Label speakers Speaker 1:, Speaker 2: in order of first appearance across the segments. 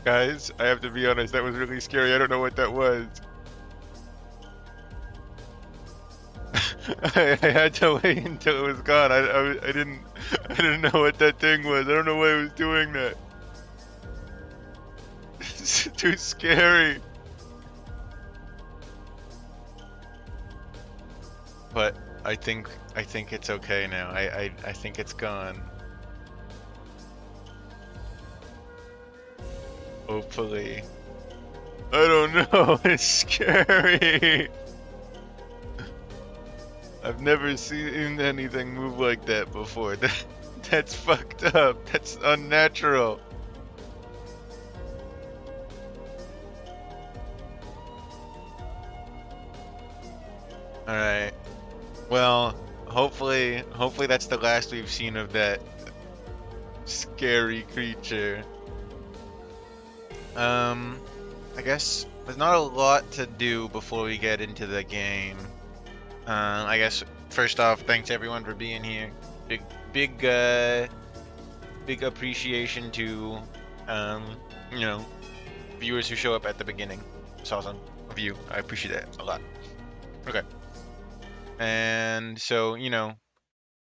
Speaker 1: Guys, I have to be honest, that was really scary. I don't know what that was. I had to wait until it was gone. I didn't know what that thing was. I don't know why it was doing that. It's too scary. But I think it's okay now. I think it's gone. Hopefully. I don't know. It's scary. I've never seen anything move like that before. That's fucked up. That's unnatural. Alright. Well, hopefully that's the last we've seen of that scary creature. I guess there's not a lot to do before we get into the game. I guess first off, thanks everyone for being here. Big appreciation to, you know, viewers who show up at the beginning. It's awesome of you. I appreciate that a lot. Okay. And so, you know,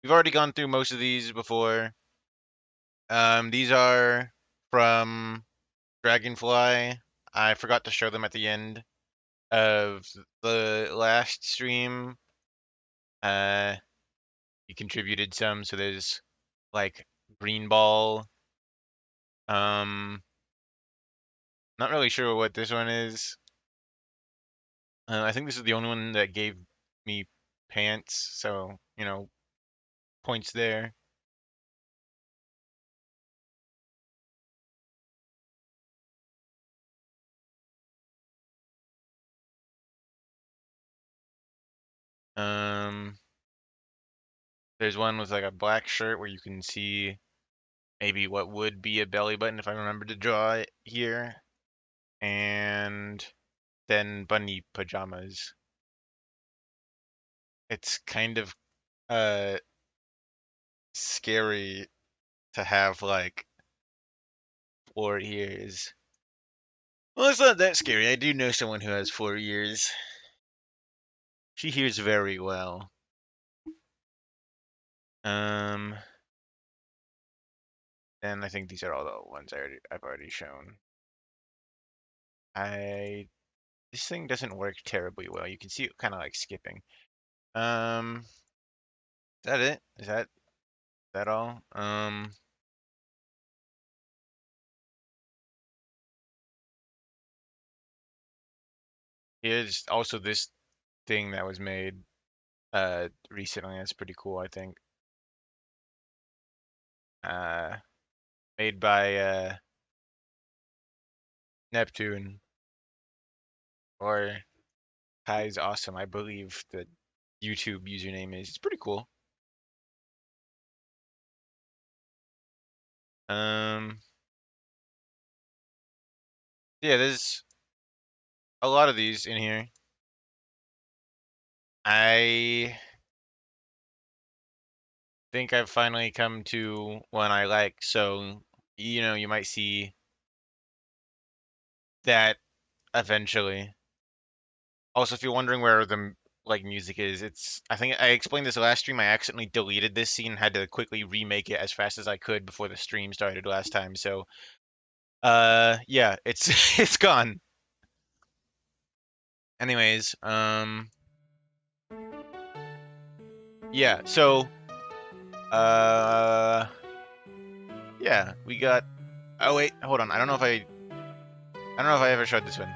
Speaker 1: we've already gone through most of these before. These are from Dragonfly. I forgot to show them at the end of the last stream. He contributed some, so there's like green ball. Not really sure what this one is. I think this is the only one that gave me pants, so you know, points there. There's one with like a black shirt where you can see maybe what would be a belly button if I remember to draw it here. And then bunny pajamas. It's kind of scary to have like 4 ears. Well, it's not that scary. I do know someone who has 4 ears. She hears very well. And I think these are all the ones I've already shown. This thing doesn't work terribly well. You can see it kind of like skipping. Is that it? Is that all? Here's also this thing that was made recently. That's pretty cool, I think. Made by Neptune or Kai's Awesome, I believe the YouTube username is. It's pretty cool. Yeah, there's a lot of these in here. I think I've finally come to one I like, so you know, you might see that eventually. Also, if you're wondering where the like music is, I think I explained this last stream. I accidentally deleted this scene and had to quickly remake it as fast as I could before the stream started last time. So, yeah, it's it's gone. Anyways, yeah, so yeah, we got. Oh wait, hold on. I don't know if I ever showed this one.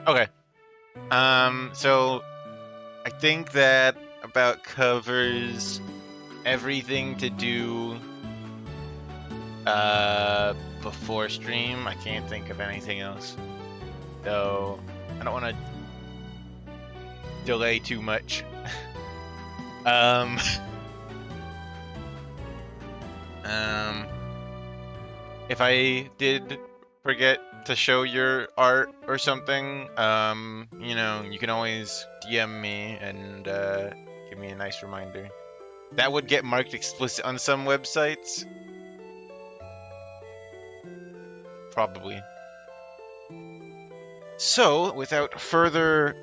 Speaker 1: Okay. So I think that about covers everything to do before stream. I can't think of anything else. So I don't want to delay too much. If I did forget to show your art or something, you know, you can always DM me and give me a nice reminder. That would get marked explicit on some websites. Probably. So, without further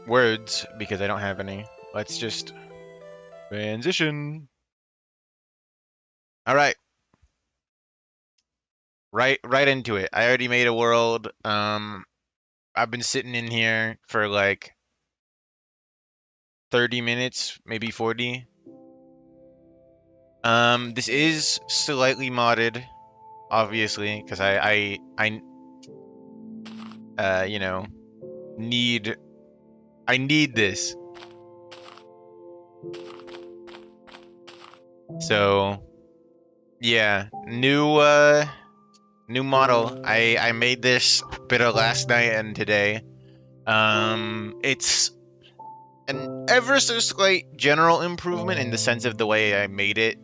Speaker 1: words, because I don't have any, let's just transition. All right. Right into it. I already made a world. I've been sitting in here for like 30 minutes, maybe 40. This is slightly modded, obviously, because you know, I need this. So, yeah, new model. I made this bit of last night and today. It's an ever so slight general improvement in the sense of the way I made it.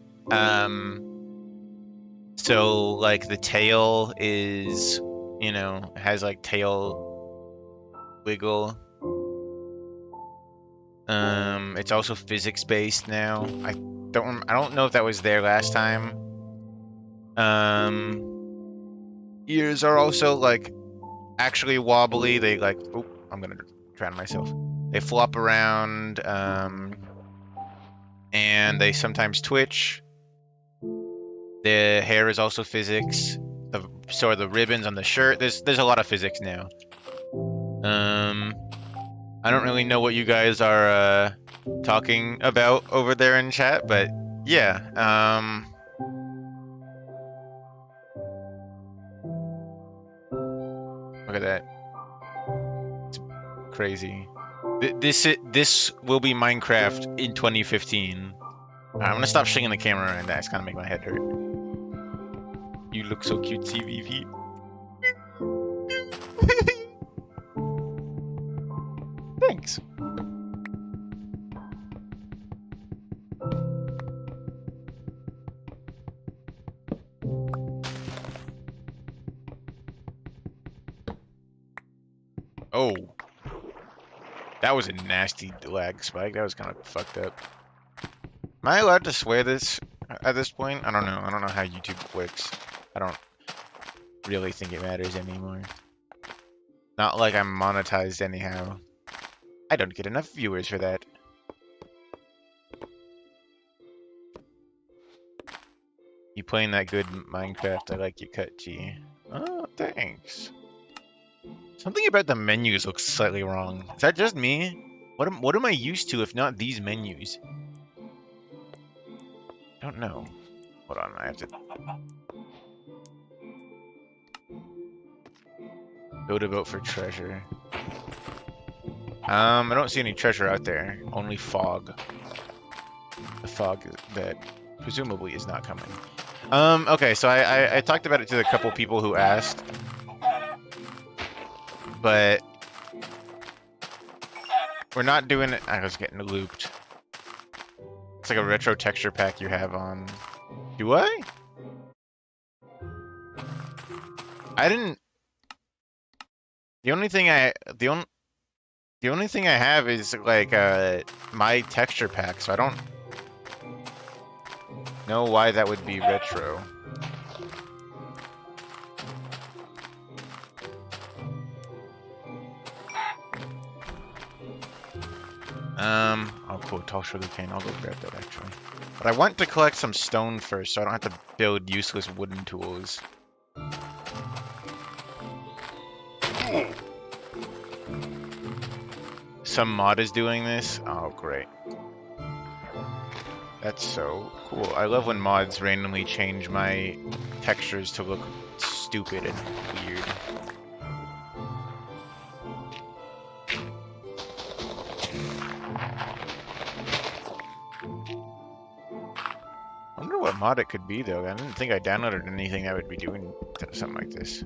Speaker 1: So like the tail is, you know, has like tail wiggle. It's also physics based now. I don't know if that was there last time. Ears are also like actually wobbly. They like, oh, I'm gonna drown myself. They flop around, and they sometimes twitch. The hair is also physics. So are the ribbons on the shirt. There's a lot of physics now. I don't really know what you guys are talking about over there in chat, but yeah. Look at that. It's crazy. This will be Minecraft in 2015. I'm gonna stop shaking the camera, and that's gonna make my head hurt. You look so cute, CVV. Thanks. Oh, that was a nasty lag spike. That was kind of fucked up. Am I allowed to swear this at this point? I don't know. I don't know how YouTube works. I don't really think it matters anymore. Not like I'm monetized anyhow. I don't get enough viewers for that. You playing that good Minecraft? I like your cut, G. Oh, thanks. Something about the menus looks slightly wrong. Is that just me? What am I used to if not these menus? I don't know. Hold on, I have to go to vote for treasure. I don't see any treasure out there. Only fog. The fog that presumably is not coming. Okay, so I talked about it to a couple people who asked, but we're not doing it. I was getting looped. It's like a retro texture pack you have on. Do I? I didn't. The only thing I have is like my texture pack, so I don't know why that would be retro. Oh cool, tall sugar cane. I'll go grab that actually. But I want to collect some stone first, so I don't have to build useless wooden tools. Some mod is doing this? Oh, great. That's so cool. I love when mods randomly change my textures to look stupid and weird. I wonder what mod it could be, though. I didn't think I downloaded anything that would be doing something like this.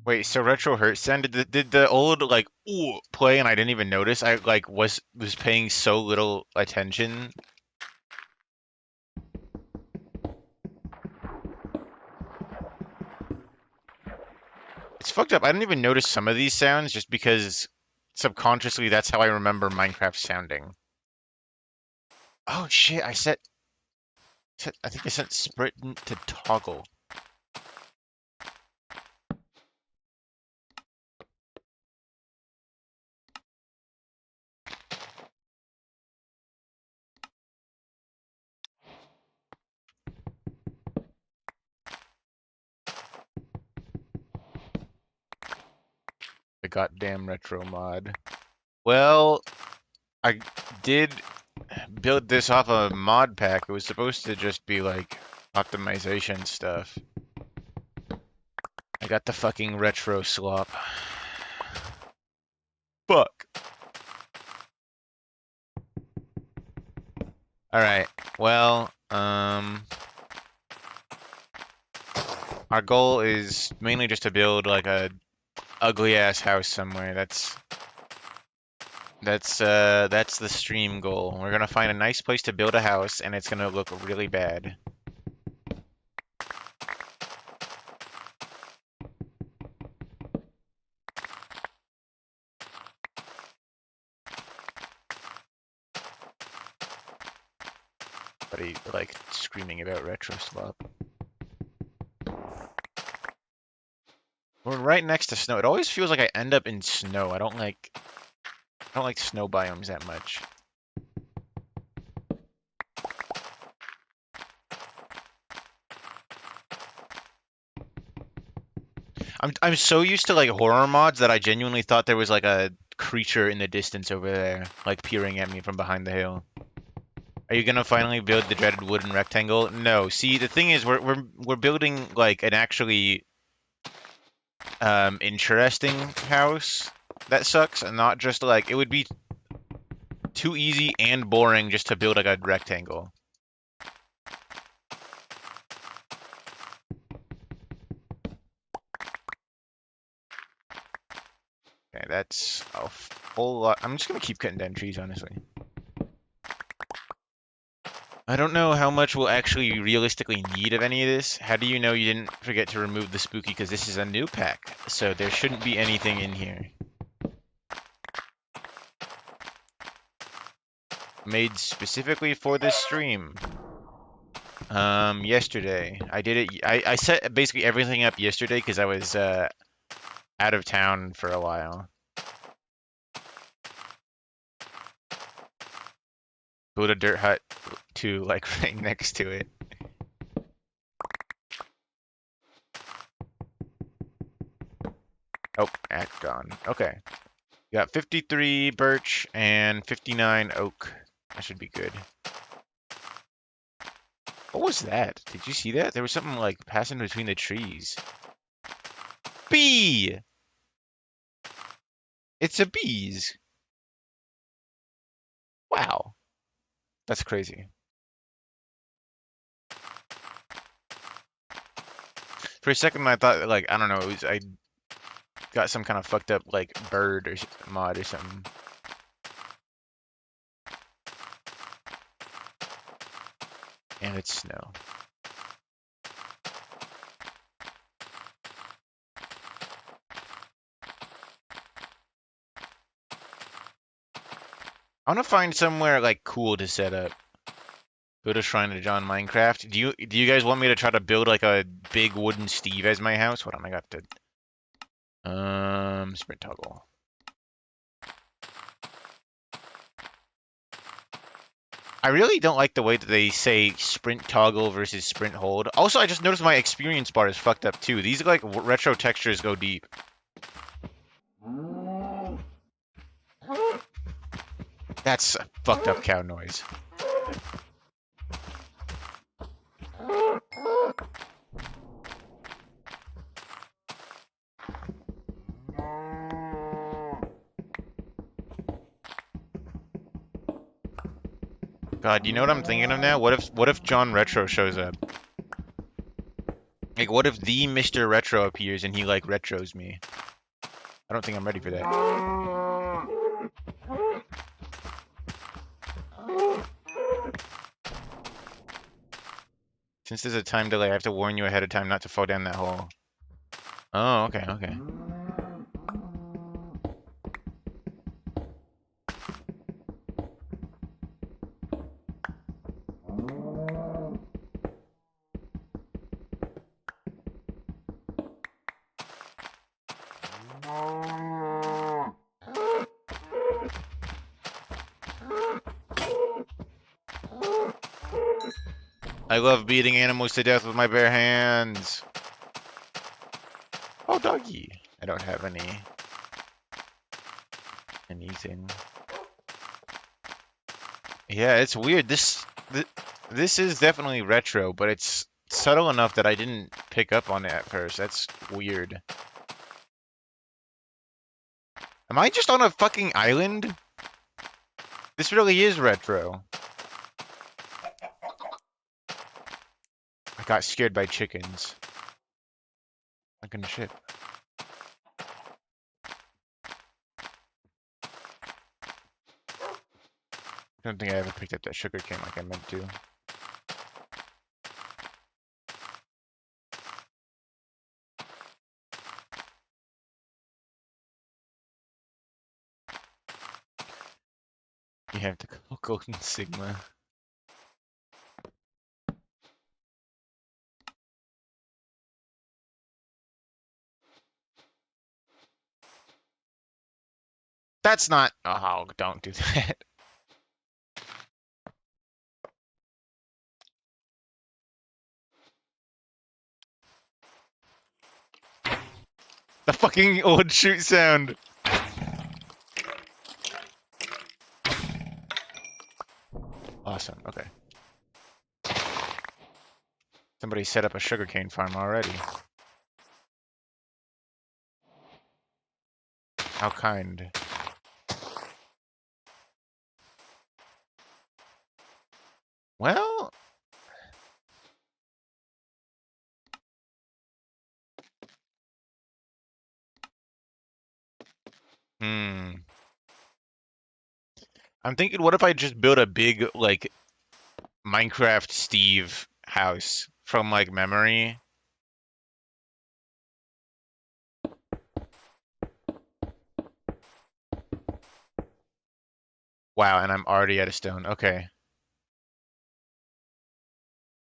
Speaker 1: Wait, so retro hurt sound? Did the old like ooh play and I didn't even notice? I like was paying so little attention. It's fucked up. I didn't even notice some of these sounds just because subconsciously that's how I remember Minecraft sounding. Oh shit, I think I set sprint to toggle. The goddamn retro mod. Well, I did build this off a mod pack. It was supposed to just be like optimization stuff. I got the fucking retro slop. Fuck. Alright, well, our goal is mainly just to build like a ugly ass house somewhere. That's the stream goal. We're gonna find a nice place to build a house and it's gonna look really bad. Buddy like screaming about retro slop. We're right next to snow. It always feels like I end up in snow. I don't like snow biomes that much. I'm so used to like horror mods that I genuinely thought there was like a creature in the distance over there, like peering at me from behind the hill. Are you gonna finally build the dreaded wooden rectangle? No. See, the thing is, we're building like an actually interesting house that sucks, and not just like it would be too easy and boring just to build like a rectangle. Okay, that's a whole lot. I'm just gonna keep cutting down trees, honestly. I don't know how much we'll actually realistically need of any of this. How do you know you didn't forget to remove the spooky? Because this is a new pack, so there shouldn't be anything in here. Made specifically for this stream. Yesterday. I did it. I set basically everything up yesterday because I was out of town for a while. Build a dirt hut to like right next to it. Oh, act gone. Okay. We got 53 birch and 59 oak. That should be good. What was that? Did you see that? There was something like passing between the trees. Bee! It's a bees. Wow. That's crazy. For a second, I thought, like, I don't know, I got some kind of fucked up, like, bird or mod or something. And it's snow. I want to find somewhere, like, cool to set up. Build a shrine to John Minecraft. Do you guys want me to try to build, like, a big wooden Steve as my house? Hold on, I got to... sprint toggle. I really don't like the way that they say sprint toggle versus sprint hold. Also, I just noticed my experience bar is fucked up too. These like retro textures go deep. That's a fucked up cow noise. God, you know what I'm thinking of now? What if John Retro shows up? Like, what if the Mr. Retro appears and he, like, retros me? I don't think I'm ready for that. Since there's a time delay, I have to warn you ahead of time not to fall down that hole. Oh, okay, okay. I love beating animals to death with my bare hands. Oh, doggy. I don't have anything. Yeah, it's weird. This is definitely retro, but it's subtle enough that I didn't pick up on it at first. That's weird. Am I just on a fucking island? This really is retro. I got scared by chickens. Like in the ship. I don't think I ever picked up that sugar cane like I meant to. You have to call Golden Sigma. That's not... Oh, don't do that. The fucking old shoot sound. Awesome, okay. Somebody set up a sugarcane farm already. How kind. Well... I'm thinking, what if I just build a big, like, Minecraft Steve house from, like, memory? Wow, and I'm already out of stone. Okay.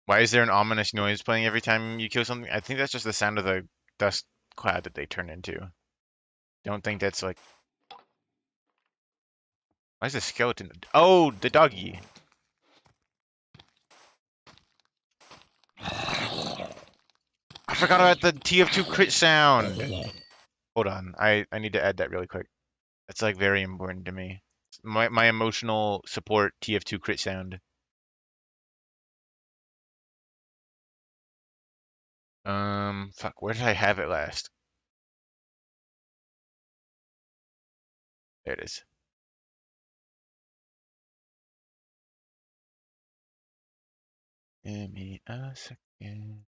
Speaker 1: Why is there an ominous noise playing every time you kill something? I think that's just the sound of the dust cloud that they turn into. Don't think that's, like... Why is the skeleton... Oh, the doggy. I forgot about the TF2 crit sound. Hold on, I need to add that really quick. That's, like, very important to me. My emotional support TF2 crit sound. Fuck, where did I have it last? There it is. Give me a second.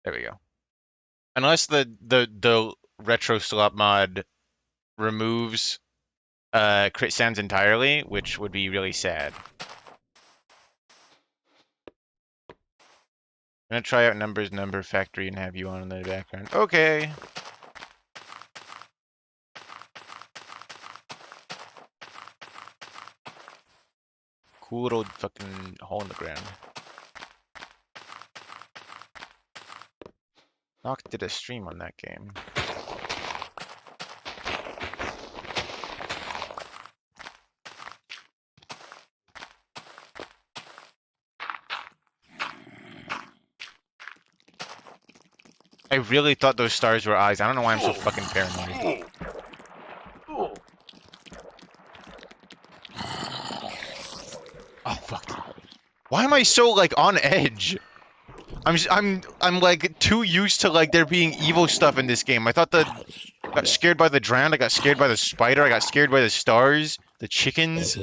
Speaker 1: There we go. Unless the retro slop mod removes crit sounds entirely, which would be really sad. I'm gonna try out Number Factory and have you on in the background. Okay. Cool little fucking hole in the ground. Nox did a stream on that game. I really thought those stars were eyes. I don't know why I'm so fucking paranoid. Oh fuck. Why am I so like on edge? I'm like too used to like there being evil stuff in this game. I thought the Got scared by the drowned. I got scared by the spider. I got scared by the stars, the chickens.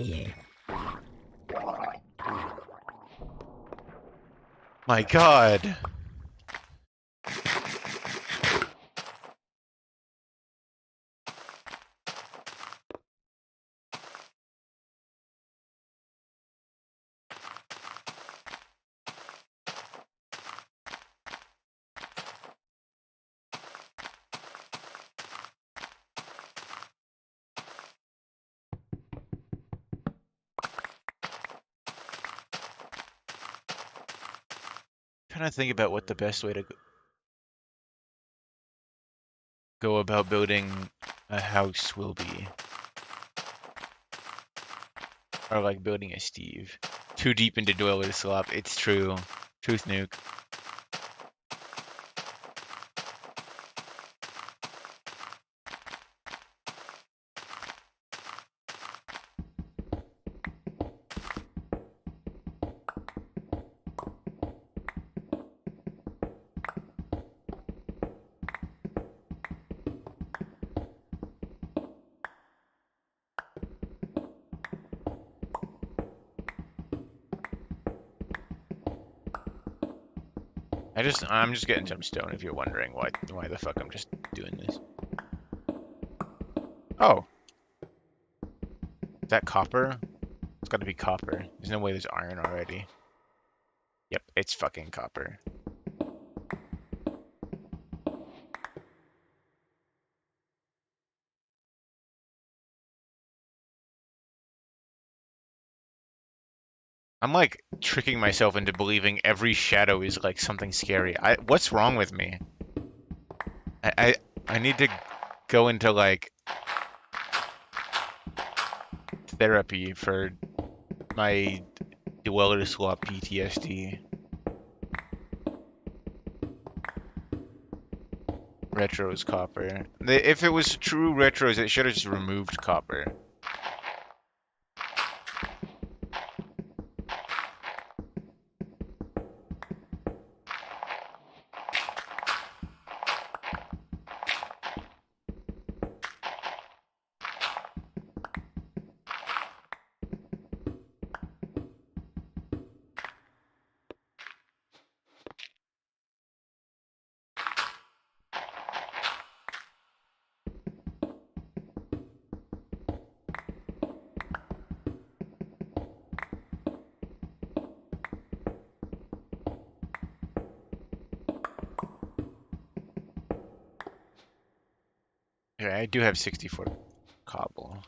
Speaker 1: My God. Trying to think about what the best way to go about building a house will be. Or like building a Steve. Too deep into Dweller Slop. It's true. Truth nuke. I'm just getting some stone if you're wondering why the fuck I'm just doing this. Oh. Is that copper? It's gotta be copper. There's no way there's iron already. Yep, it's fucking copper. I'm like tricking myself into believing every shadow is like something scary. What's wrong with me? I need to go into like therapy for my Dweller Slop PTSD. Retros copper. If it was true retros, it should have just removed copper. Okay, I do have 64 cobble.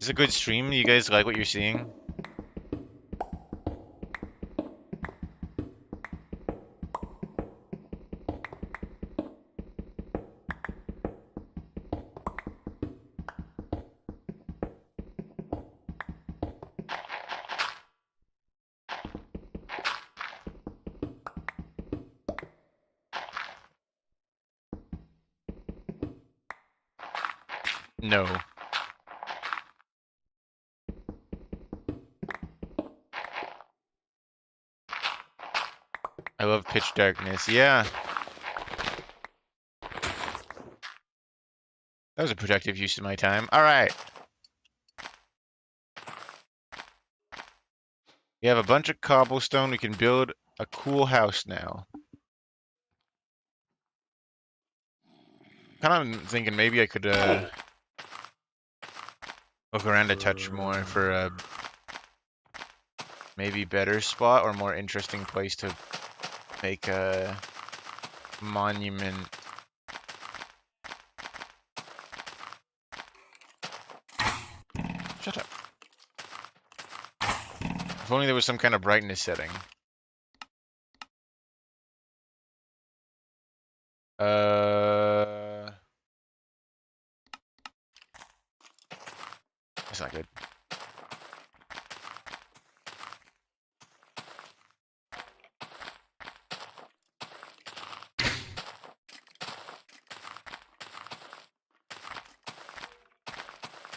Speaker 1: Is it a good stream? You guys like what you're seeing? No. I love pitch darkness. Yeah. That was a productive use of my time. Alright. We have a bunch of cobblestone. We can build a cool house now. Kind of thinking maybe I could look around a touch more for a maybe better spot or more interesting place to make a monument. Shut up. If only there was some kind of brightness setting. That's not good.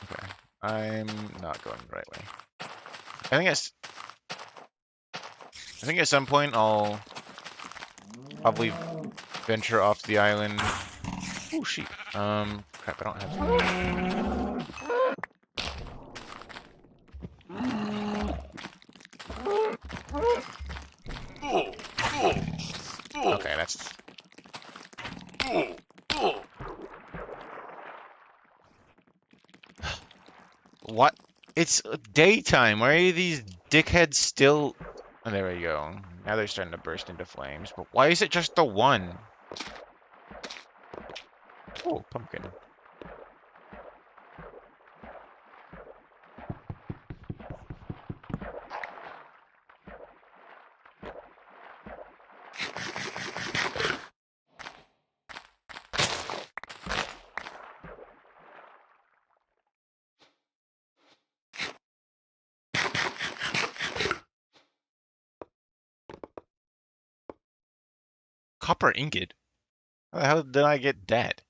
Speaker 1: Okay. I'm not going the right way. I think I think at some point I'll probably venture off the island. Oh, sheep. Crap, I don't have. Okay, that's. What? It's daytime. Why are these dickheads still? Oh, there we go. Now they're starting to burst into flames. But why is it just the one? Oh, pumpkin. Copper ingot? How the hell did I get that?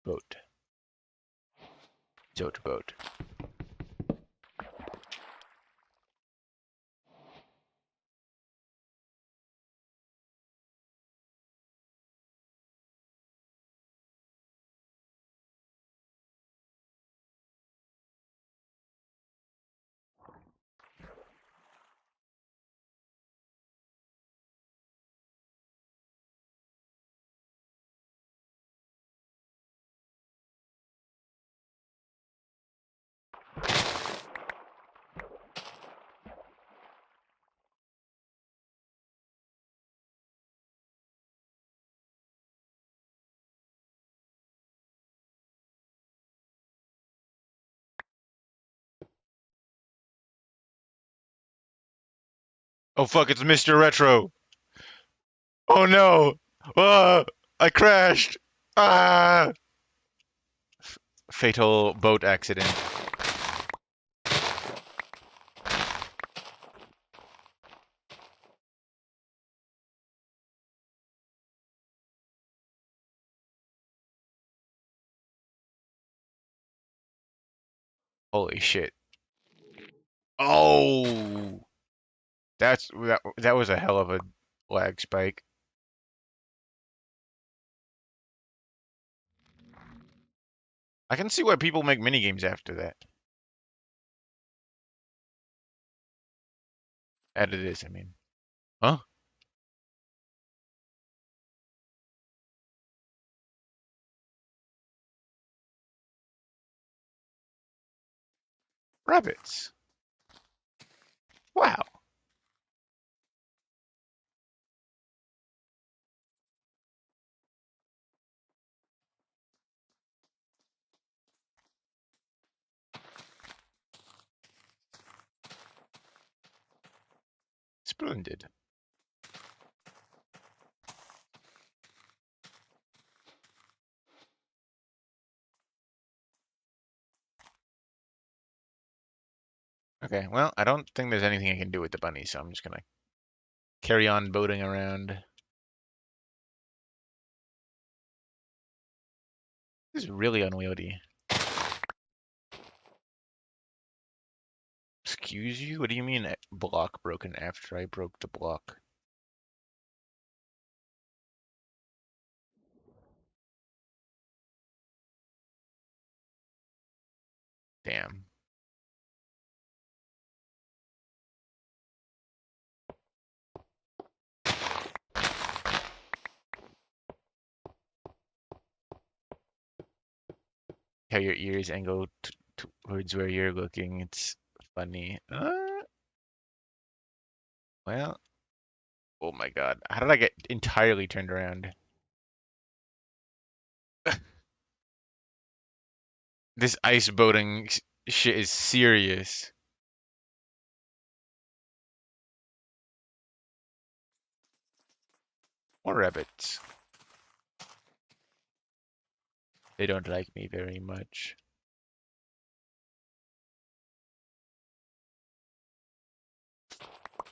Speaker 1: Boat. Zote boat. Oh fuck, it's Mr. Retro! Oh no! Ah! I crashed! Ah! Fatal boat accident. Holy shit. Oh! That was a hell of a lag spike. I can see why people make minigames after that. Added this, I mean. Huh? Rabbits. Wow. Splendid. Okay, well, I don't think there's anything I can do with the bunny, so I'm just gonna carry on boating around. This is really unwieldy. Excuse you? What do you mean block broken after I broke the block? Damn. How your ears angle towards where you're looking. It's funny. Well, oh my god. How did I get entirely turned around? This ice boating shit is serious. More rabbits. They don't like me very much.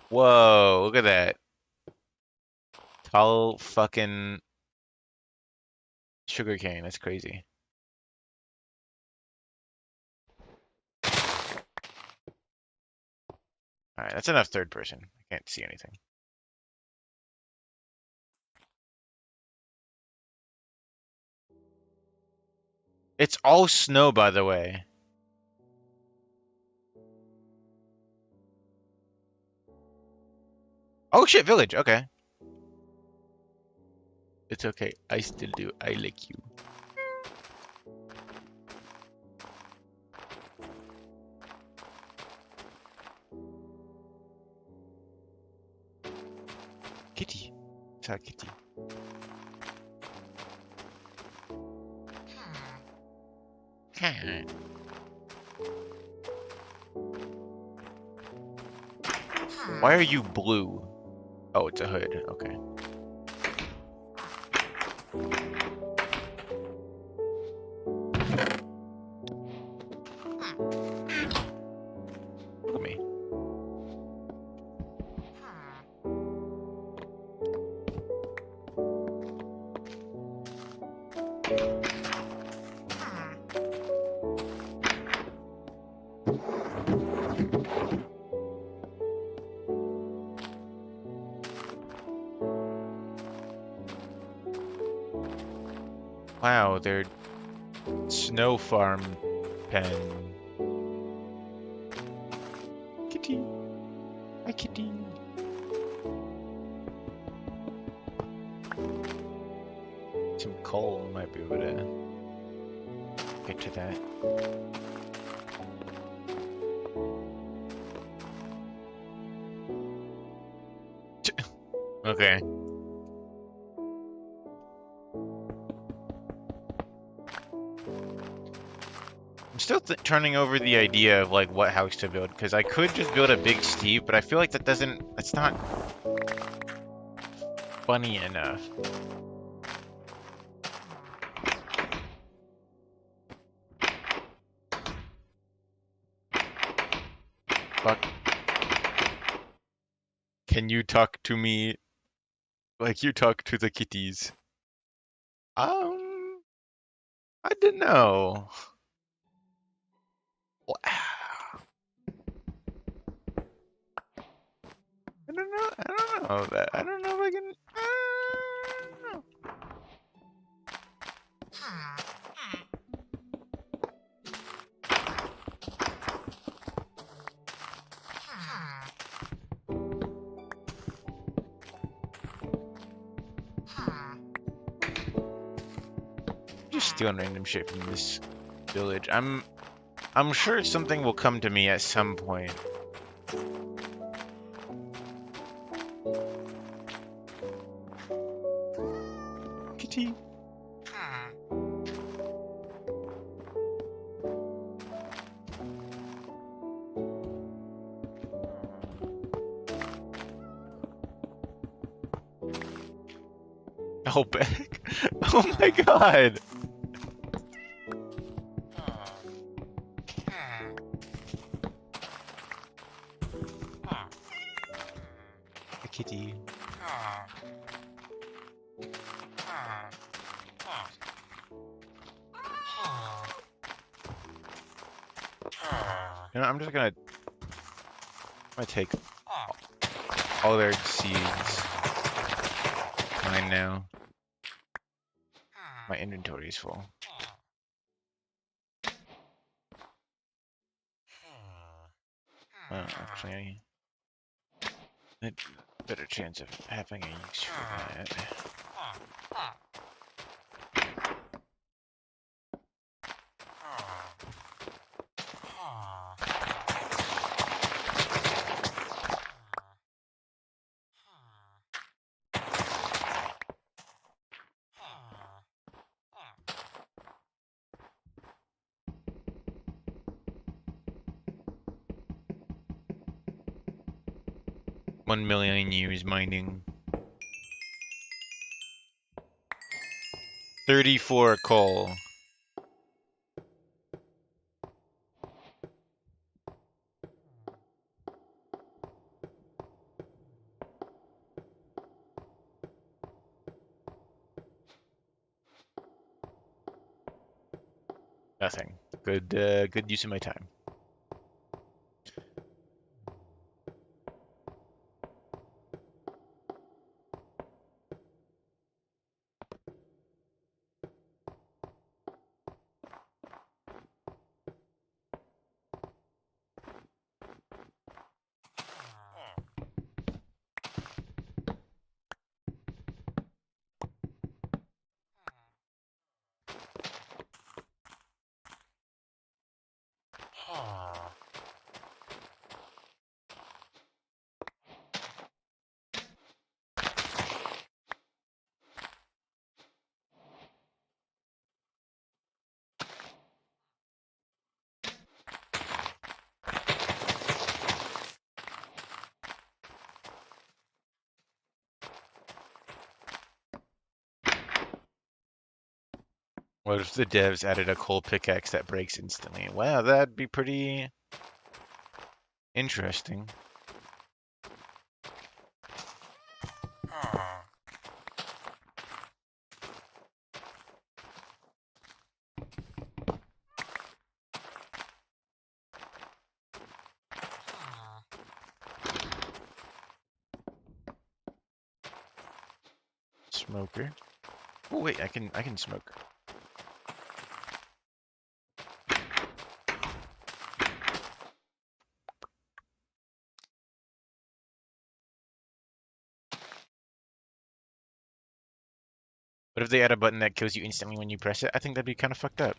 Speaker 1: Whoa, look at that. Tall fucking sugarcane. That's crazy. Alright, that's enough third person. I can't see anything. It's all snow, by the way. Oh shit, village. Okay. It's okay. I still do. I like you. Kitty. It's our kitty. Why are you blue? Oh, it's a hood. Okay. Look at me. Wow, their snow farm pen. Kitty. Hi, kitty. Some coal might be able to get to that. Okay. I'm still turning over the idea of like what house to build, because I could just build a big Steve, but I feel like that's not funny enough. Fuck. Can you talk to me like you talk to the kitties? I don't know. Wow. I don't know. I don't know that. I don't know if I can. I don't know. Just stealing random shit from this village. I'm sure something will come to me at some point. Kitty. Oh, back. Oh my god. A kitty. You know, I'm gonna take all their seeds. Mine now. My inventory is full. Well, actually, a better chance of having a use for that. 1,000,000 years mining. 34 coal. Nothing. Good use of my time. What if the devs added a coal pickaxe that breaks instantly? Wow, that'd be pretty interesting. Smoker. Oh wait, I can smoke. What if they add a button that kills you instantly when you press it? I think that'd be kind of fucked up.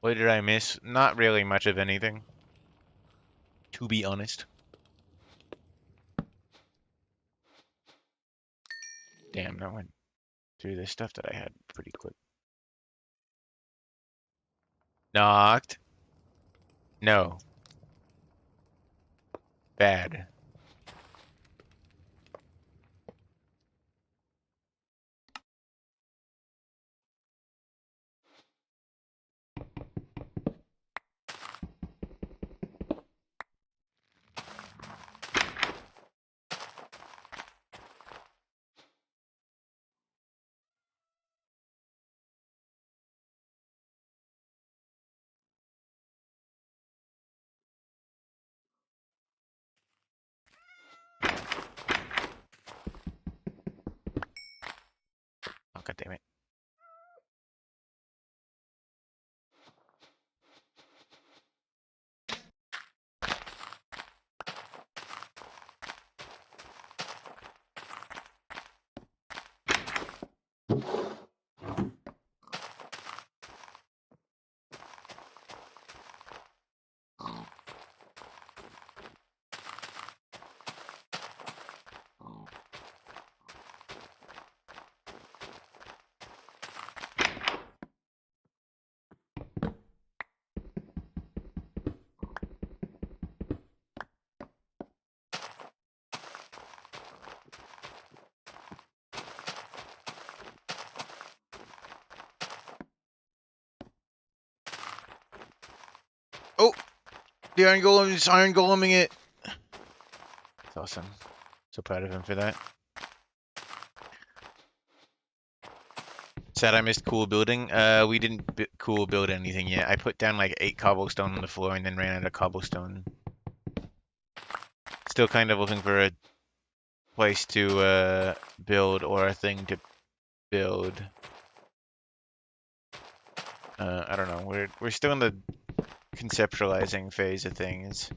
Speaker 1: What did I miss? Not really much of anything, to be honest. Damn, that went through the stuff that I had pretty quick. Knocked. No. Bad. Oh, God damn it. Oh! The Iron Golem is Iron Goleming it! That's awesome. So proud of him for that. Sad I missed cool building. We didn't cool build anything yet. I put down like 8 cobblestone on the floor and then ran out of cobblestone. Still kind of looking for a place to build or a thing to build. I don't know. We're still in the conceptualizing phase of things.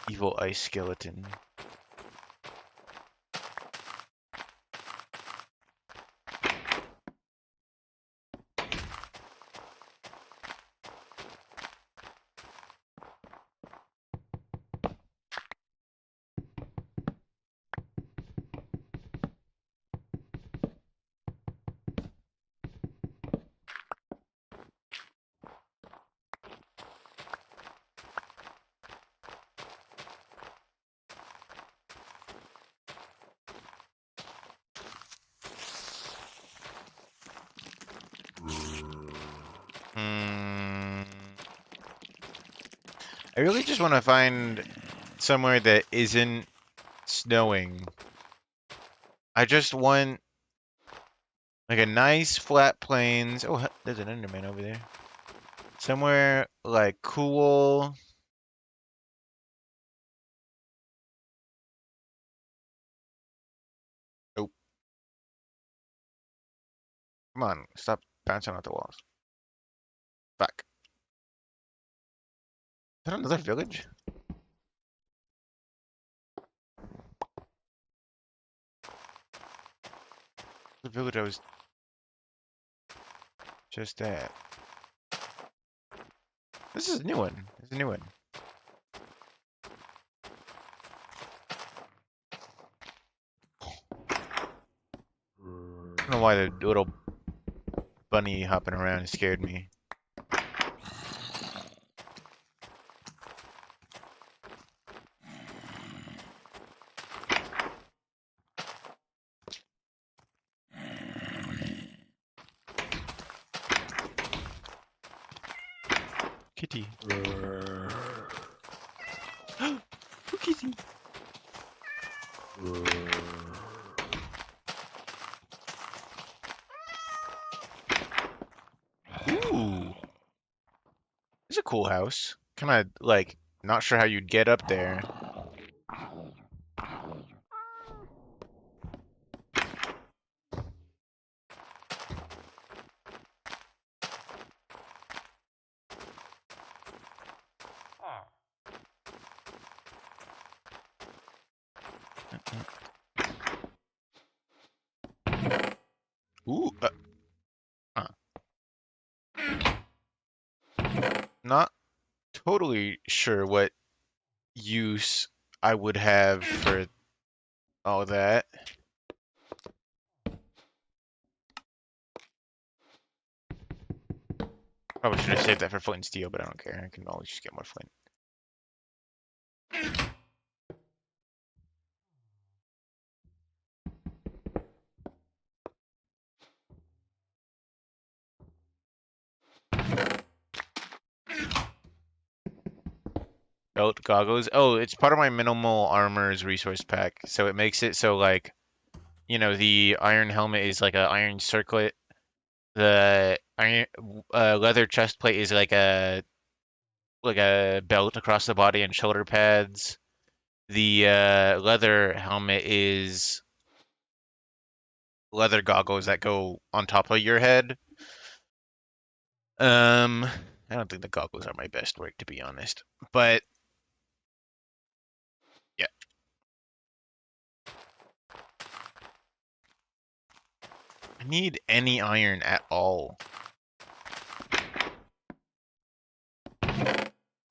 Speaker 1: Evil ice skeleton. I really just want to find somewhere that isn't snowing. I just want Like a nice flat plains. Oh, there's an Enderman over there. Somewhere like cool. Oh, come on, stop bouncing off the walls. Back. Is that another village? The village I was just at. This is a new one. This is a new one. I don't know why the little bunny hopping around scared me. Kitty. Oh, kitty. Ooh. It's a cool house. Kind of like, not sure how you'd get up there. Ooh. Uh. Not totally sure what use I would have for all that. Probably should have saved that for flint and steel, but I don't care. I can always just get more flint. Belt goggles. Oh, it's part of my minimal armor's resource pack. So it makes it so like, the iron helmet is like a iron circlet. The iron leather chest plate is like a belt across the body and shoulder pads. The leather helmet is leather goggles that go on top of your head. I don't think the goggles are my best work, to be honest. But yeah, I need any iron at all.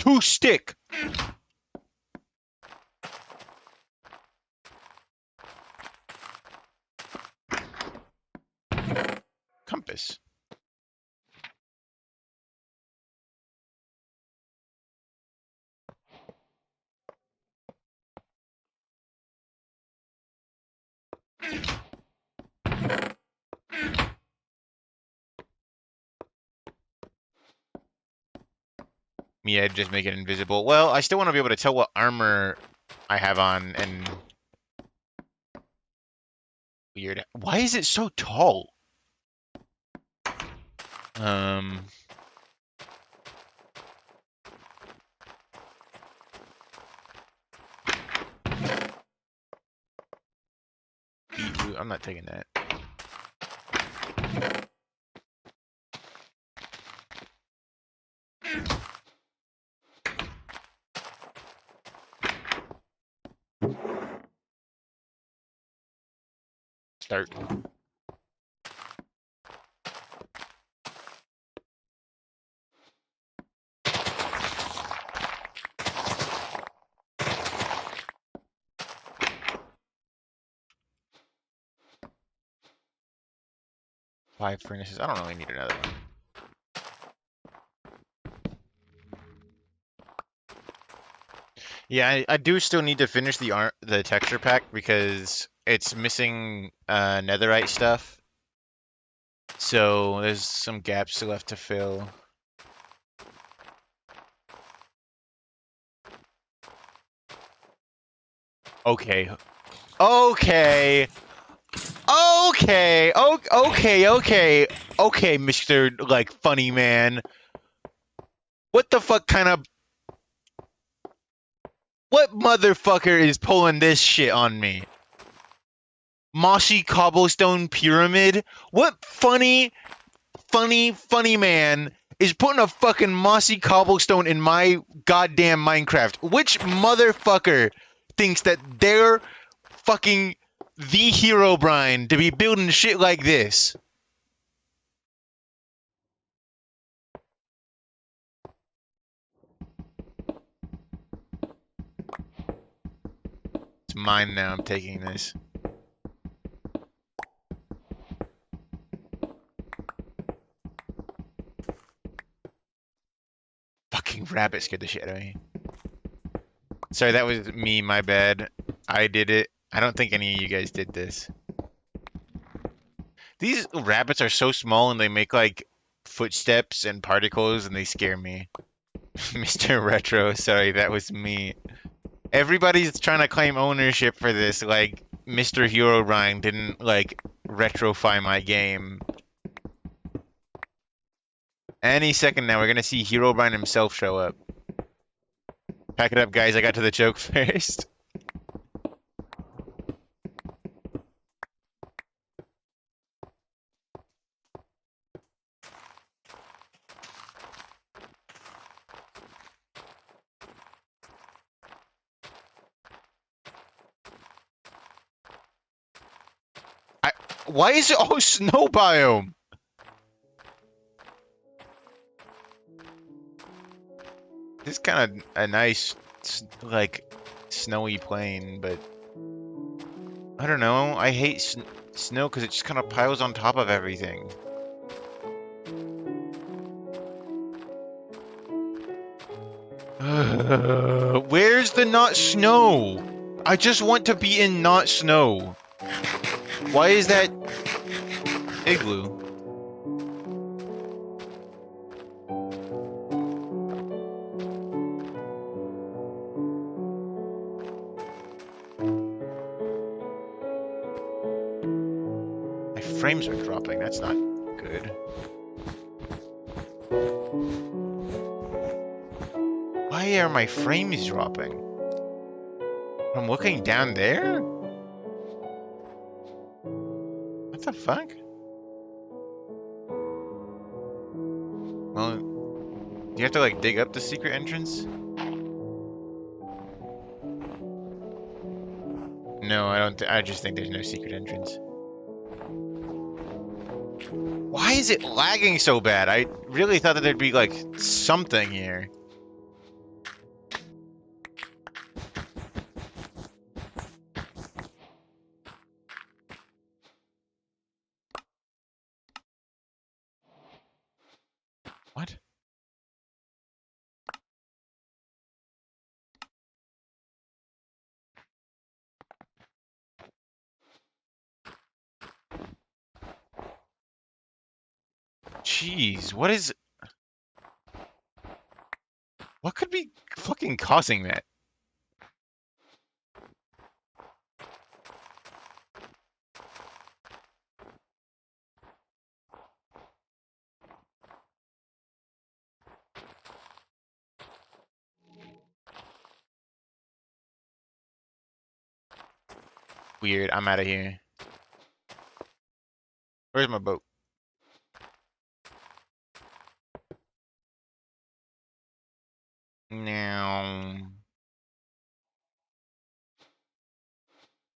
Speaker 1: 2 stick. Compass. Yeah, just make it invisible. Well, I still want to be able to tell what armor I have on and weird. Why is it so tall? Um, beetroot. I'm not taking that. Start. Five furnaces. I don't really need another one. Yeah, I do still need to finish the texture pack because it's missing netherite stuff. So there's some gaps still left to fill. Okay. Okay. Okay, okay, Mr. like funny man. What the fuck kind of what motherfucker is pulling this shit on me? Mossy cobblestone pyramid? What funny man is putting a fucking mossy cobblestone in my goddamn Minecraft? Which motherfucker thinks that they're fucking the hero Brian to be building shit like this? It's mine now, I'm taking this. Fucking rabbit scared the shit out of me. Sorry, that was me, my bad. I did it. I don't think any of you guys did this. These rabbits are so small and they make like footsteps and particles and they scare me. Mr. Retro, sorry, that was me. Everybody's trying to claim ownership for this, like Mr. Herobrine didn't like retrofy my game. Any second now, we're gonna see Herobrine himself show up. Pack it up, guys. I got to the joke first. Why is it all snow biome? This is kind of a nice, like, snowy plain, but I don't know. I hate snow because it just kind of piles on top of everything. Where's the not snow? I just want to be in not snow. Why is that igloo? My frames are dropping. That's not good. Why are my frames dropping? I'm looking down there? What the fuck? Well, do you have to like dig up the secret entrance? No, I don't. I just think there's no secret entrance. Why is it lagging so bad? I really thought that there'd be like something here. What? Jeez, what is... What could be fucking causing that? Weird, I'm out of here. Where's my boat? Now...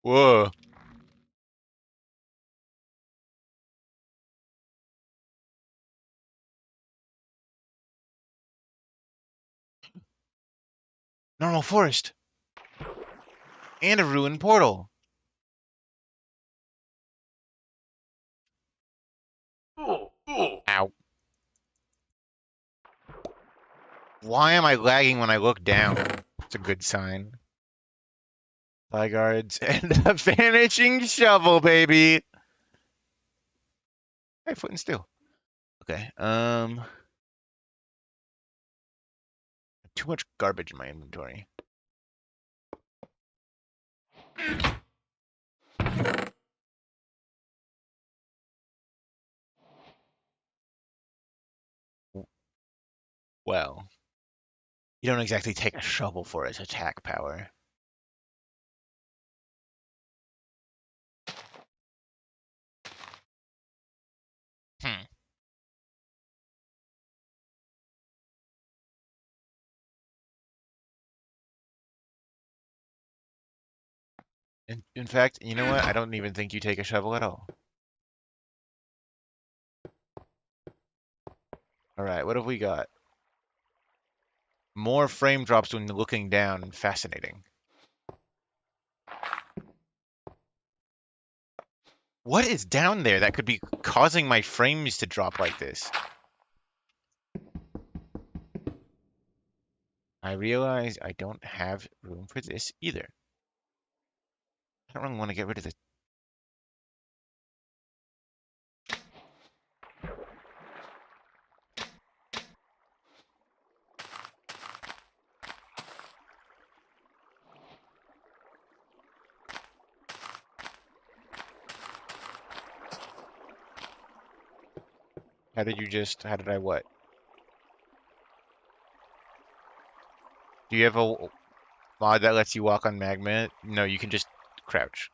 Speaker 1: Whoa. Normal forest. And a ruined portal. Ow. Why am I lagging when I look down? It's a good sign. Fly guards and a vanishing shovel, baby. Hey, foot and steel. Okay. Too much garbage in my inventory. Well, you don't exactly take a shovel for its attack power. Hmm. In fact, you know what? I don't even think you take a shovel at all. All right, what have we got? More frame drops when looking down. Fascinating. What is down there that could be causing my frames to drop like this? I realize I don't have room for this either. I don't really want to get rid of this. How did I what? Do you have a mod that lets you walk on magma? No, you can just crouch.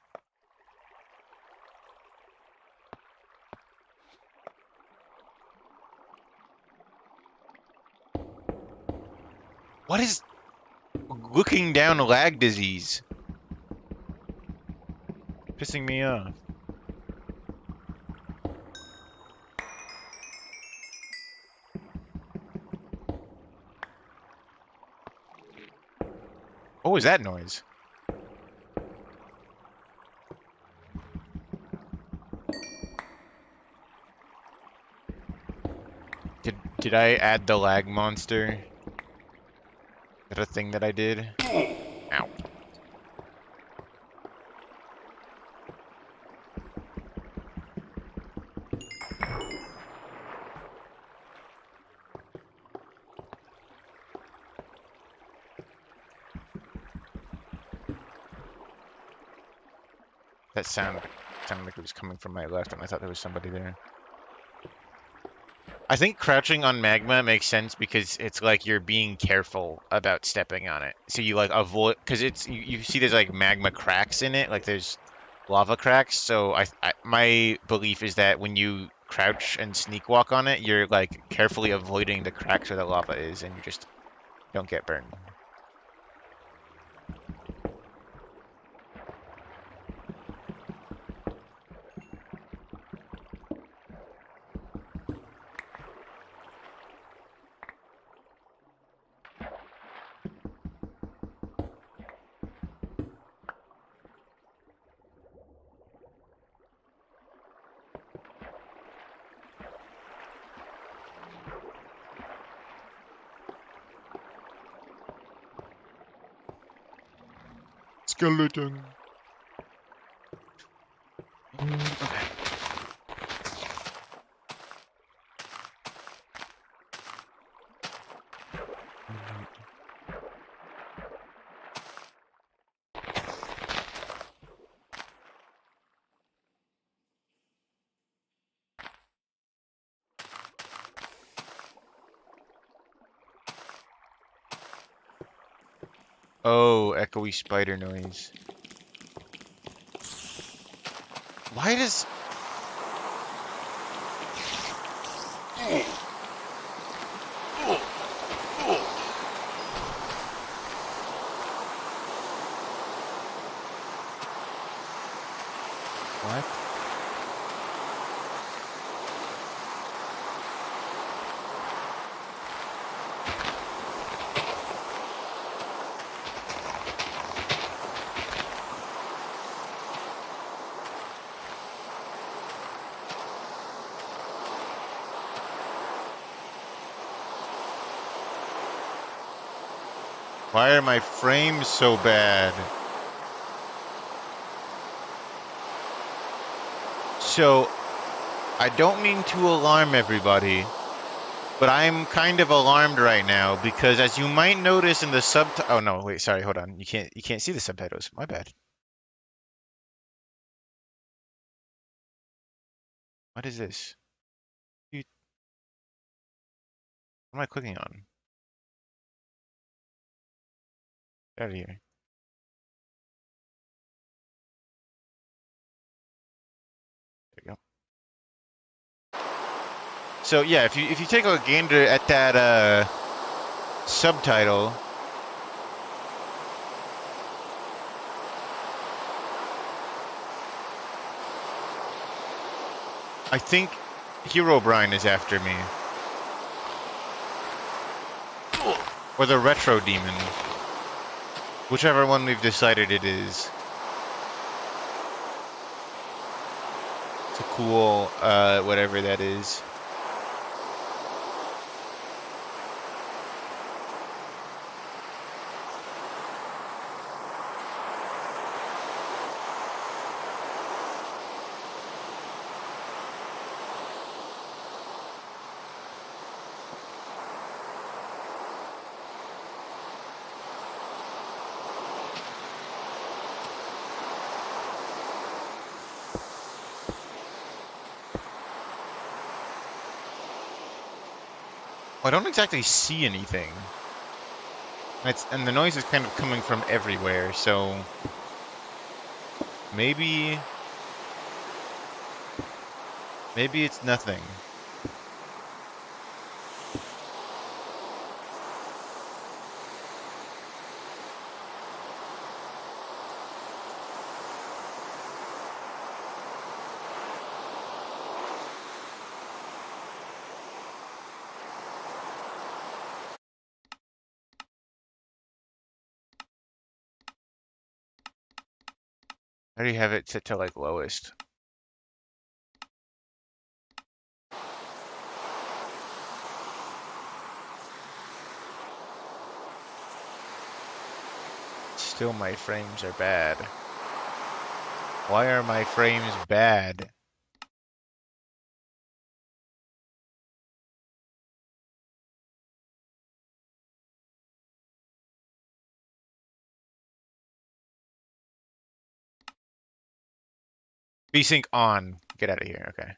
Speaker 1: What is looking down lag disease? Pissing me off. What was that noise? Did I add the lag monster? Is that a thing that I did? Ow. That sounded like it was coming from my left, and I thought there was somebody there. I think crouching on magma makes sense because it's like you're being careful about stepping on it. So you like avoid, because you see there's like magma cracks in it, like there's lava cracks. So my belief is that when you crouch and sneak walk on it, you're like carefully avoiding the cracks where the lava is, and you just don't get burned. Skeleton. Okay. Oh, echoey spider noise. Why does... What? Why are my frames so bad? So, I don't mean to alarm everybody, but I'm kind of alarmed right now because as you might notice in the oh no, wait, sorry, hold on. You can't see the subtitles. My bad. What is this? What am I clicking on? Out of here. There we go. So yeah, if you take a gander at that subtitle, I think Hero Brian is after me. Or the Retro Demon. Whichever one we've decided it is. It's a cool, whatever that is. I don't exactly see anything. And the noise is kind of coming from everywhere, so maybe it's nothing. How do you have it set to like lowest? Still my frames are bad. Why are my frames bad? VSync on. Get out of here. Okay.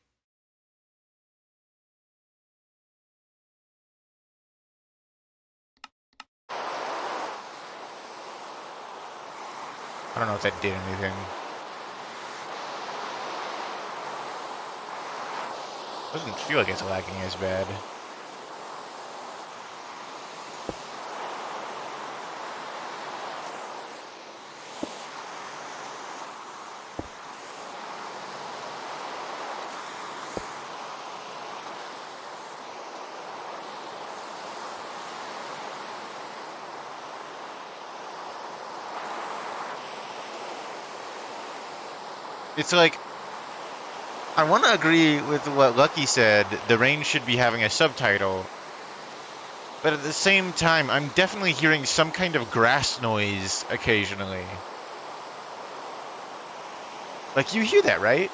Speaker 1: I don't know if that did anything. Doesn't feel like it's lagging as bad. It's like, I want to agree with what Lucky said, the range should be having a subtitle. But at the same time, I'm definitely hearing some kind of grass noise occasionally. Like, you hear that, right?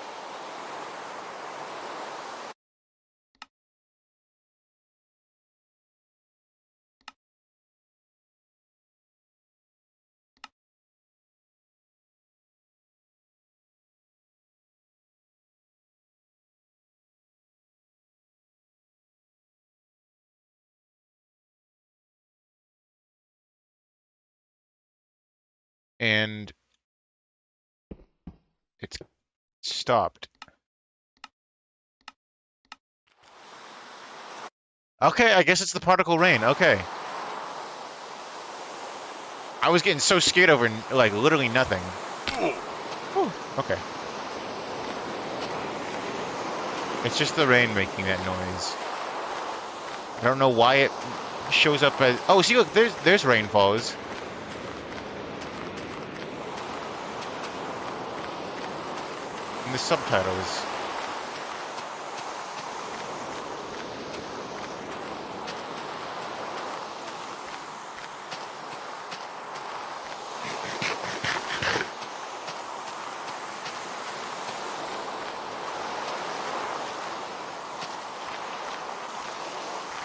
Speaker 1: And it's stopped. Okay, I guess it's the particle rain. Okay. I was getting so scared over, like, literally nothing. Whew. Okay. It's just the rain making that noise. I don't know why it shows up as... Oh, see, look, there's rainfalls. In the subtitles.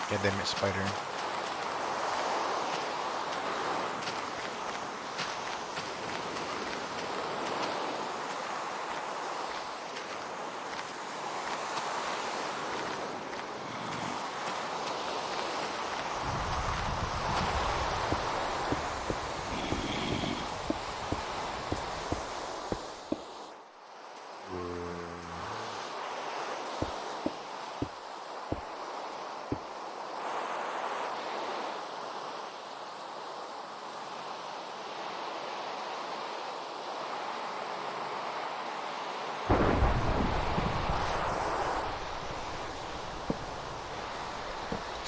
Speaker 1: God damn it, spider.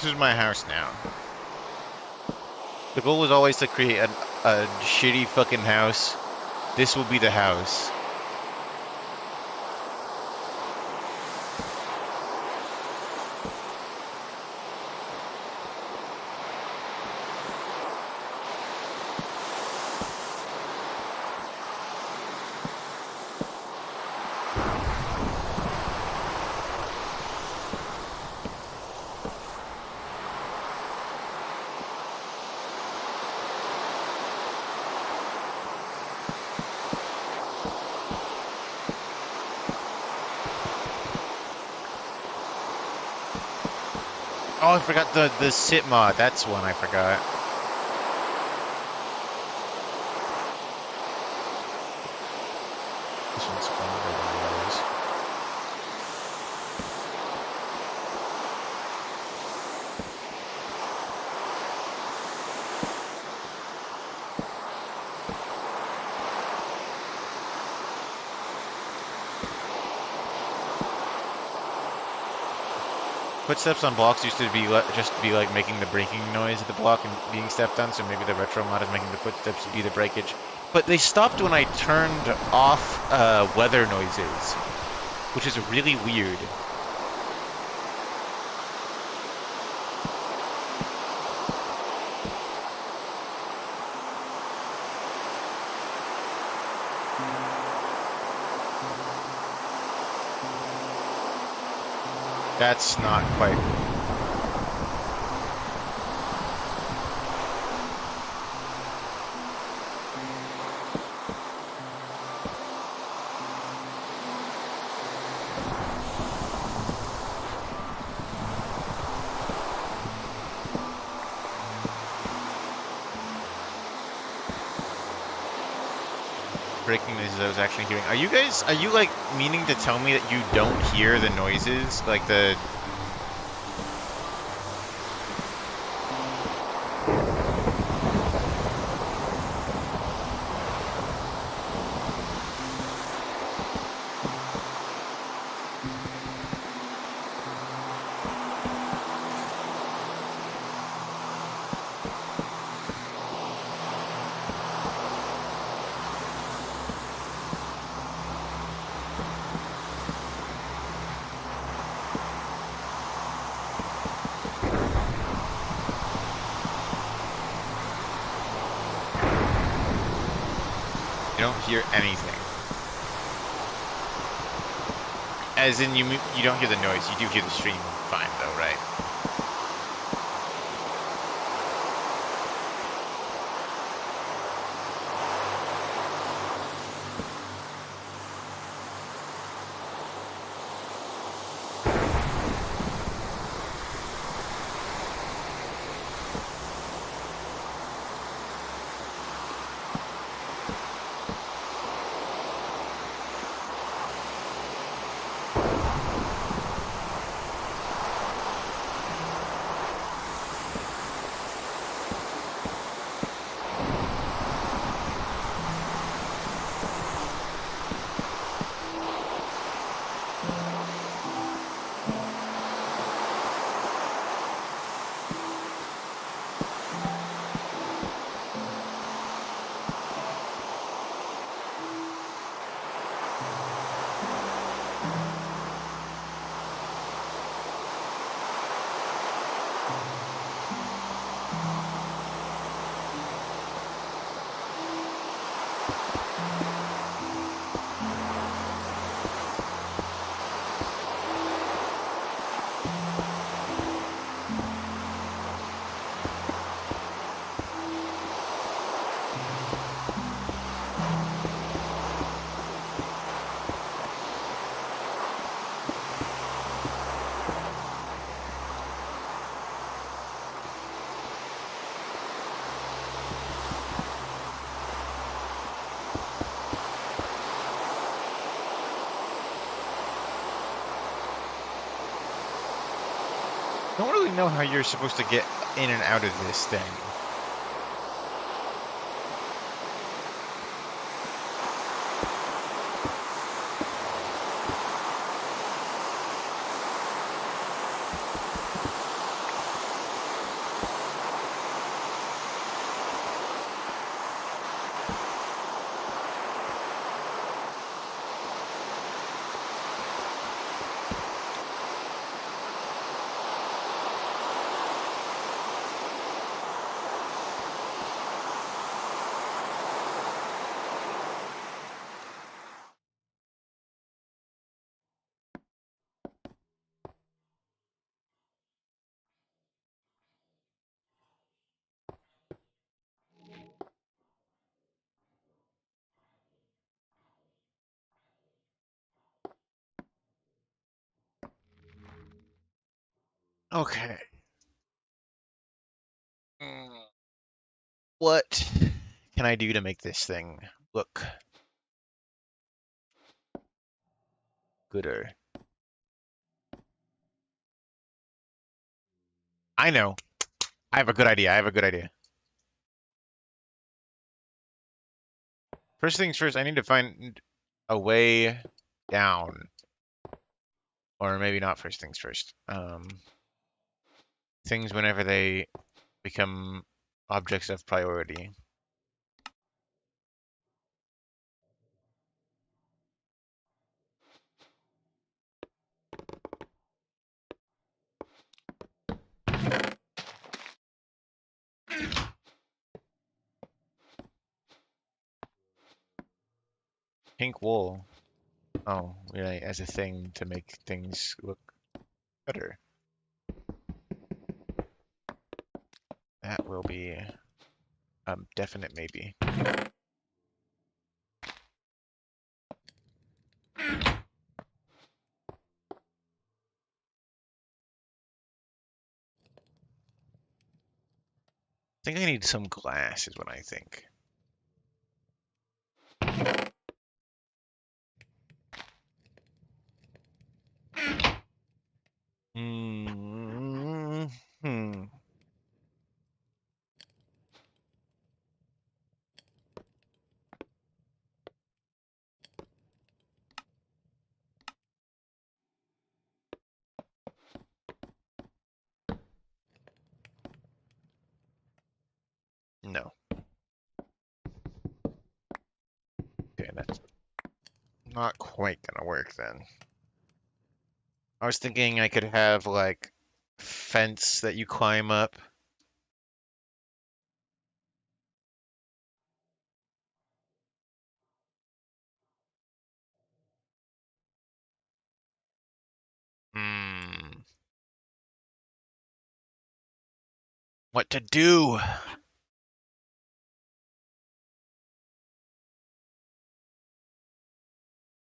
Speaker 1: This is my house now. The goal was always to create a shitty fucking house. This will be the house. Oh, I forgot the sit mod. That's one I forgot. This one's fun. Footsteps on blocks used to be just be like making the breaking noise of the block and being stepped on, so maybe the retro mod is making the footsteps be the breakage. But they stopped when I turned off weather noises, which is really weird. That's not quite. Breaking noises I was actually hearing. Are you like meaning to tell me that you don't hear the noises? Like the... You don't hear anything. As in, you don't hear the noise. You do hear the stream fine, though, right? I don't really know how you're supposed to get in and out of this thing. Okay. What can I do to make this thing look gooder? I know. I have a good idea. I have a good idea. First things first, I need to find a way down. Or maybe not first things first. Things whenever they become objects of priority. Pink wool. Oh, really? As a thing to make things look better. That will be definite maybe. I think I need some glass is what I think. Hmm. No. Okay, that's not quite gonna work then. I was thinking I could have like fence that you climb up. Hmm. What to do?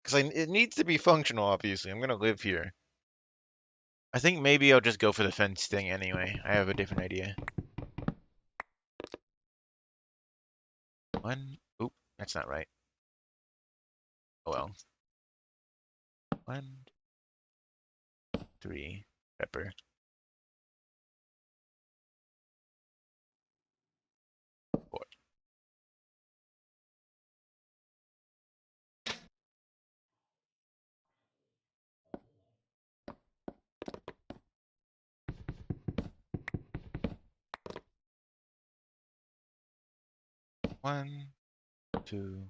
Speaker 1: Because it needs to be functional, obviously. I'm gonna live here. I think maybe I'll just go for the fence thing anyway. I have a different idea. One. Oop, that's not right. Oh well. One, three, pepper. Four. One, two.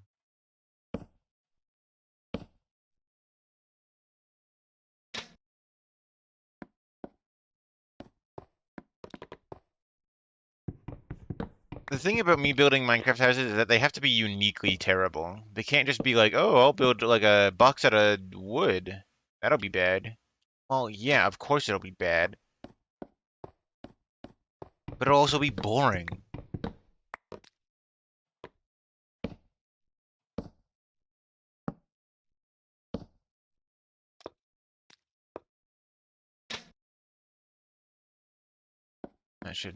Speaker 1: The thing about me building Minecraft houses is that they have to be uniquely terrible. They can't just be like, oh, I'll build like a box out of wood. That'll be bad. Well, yeah, of course it'll be bad. But it'll also be boring. I should...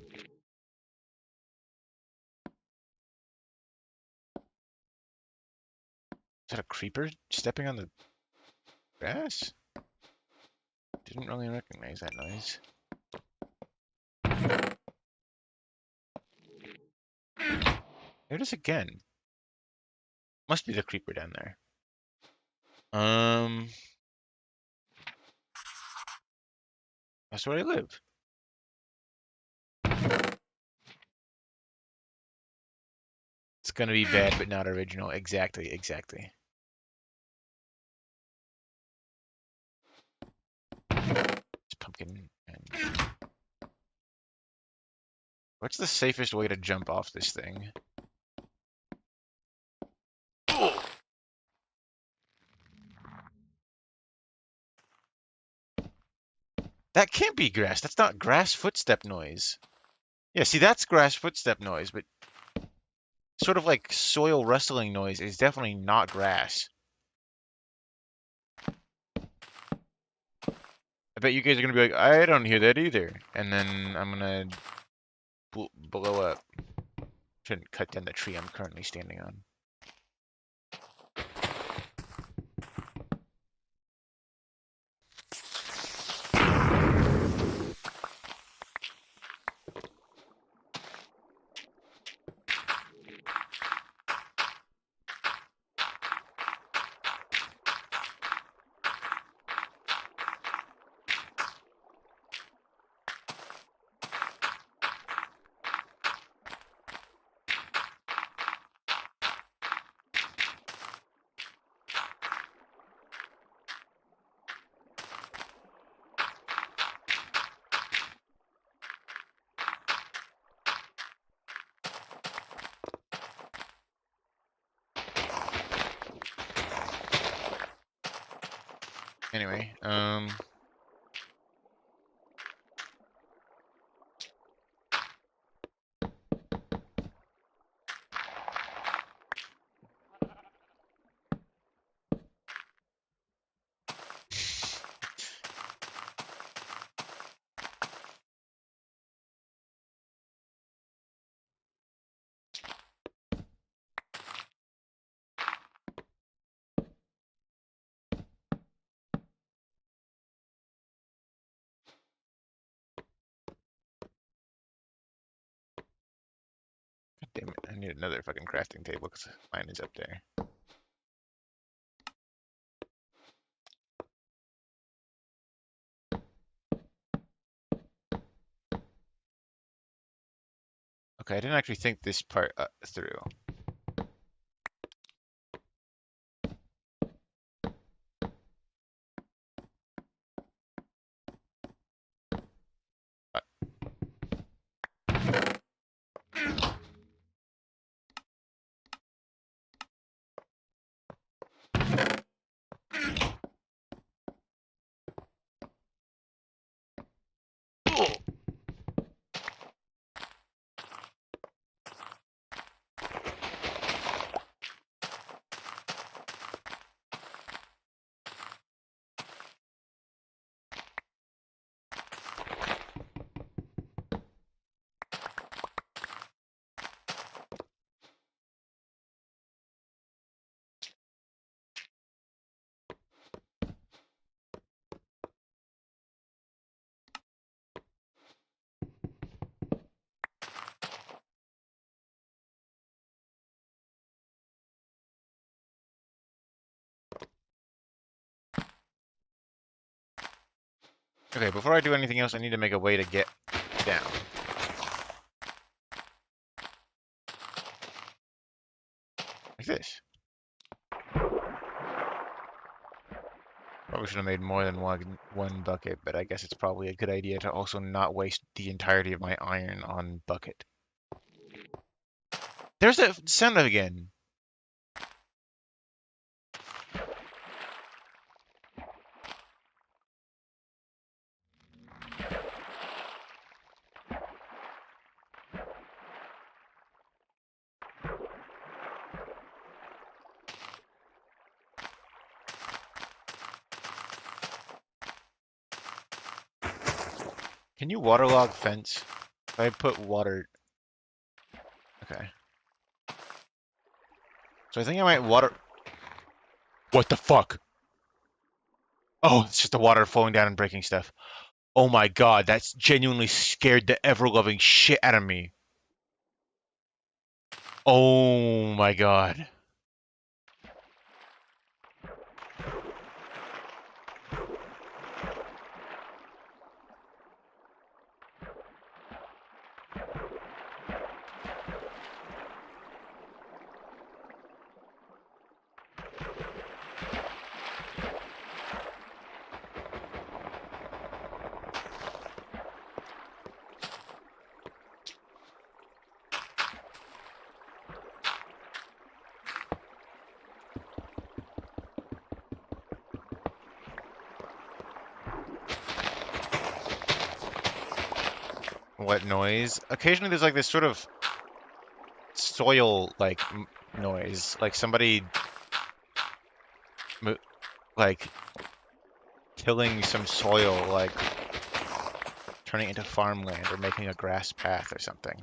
Speaker 1: Is that a creeper stepping on the grass? Didn't really recognize that noise. There it is again. Must be the creeper down there. That's where I live. It's gonna be bad, but not original. Exactly, exactly. It's pumpkin. And... What's the safest way to jump off this thing? That can't be grass. That's not grass footstep noise. Yeah, see, that's grass footstep noise, but sort of like soil rustling noise is definitely not grass. I bet you guys are gonna be like, I don't hear that either. And then I'm gonna blow up. Shouldn't cut down the tree I'm currently standing on. Anyway, damn it, I need another fucking crafting table because mine is up there. Okay, I didn't actually think this part through. Okay, before I do anything else, I need to make a way to get down. Like this. Probably should have made more than one bucket, but I guess it's probably a good idea to also not waste the entirety of my iron on bucket. There's that sound again. Can you waterlog fence? If I put water... Okay. So I think I might water... What the fuck? Oh, it's just the water flowing down and breaking stuff. Oh my god, that's genuinely scared the ever-loving shit out of me. Oh my god. What noise? Occasionally there's like this sort of soil like noise, like somebody like tilling some soil, like turning it into farmland or making a grass path or something.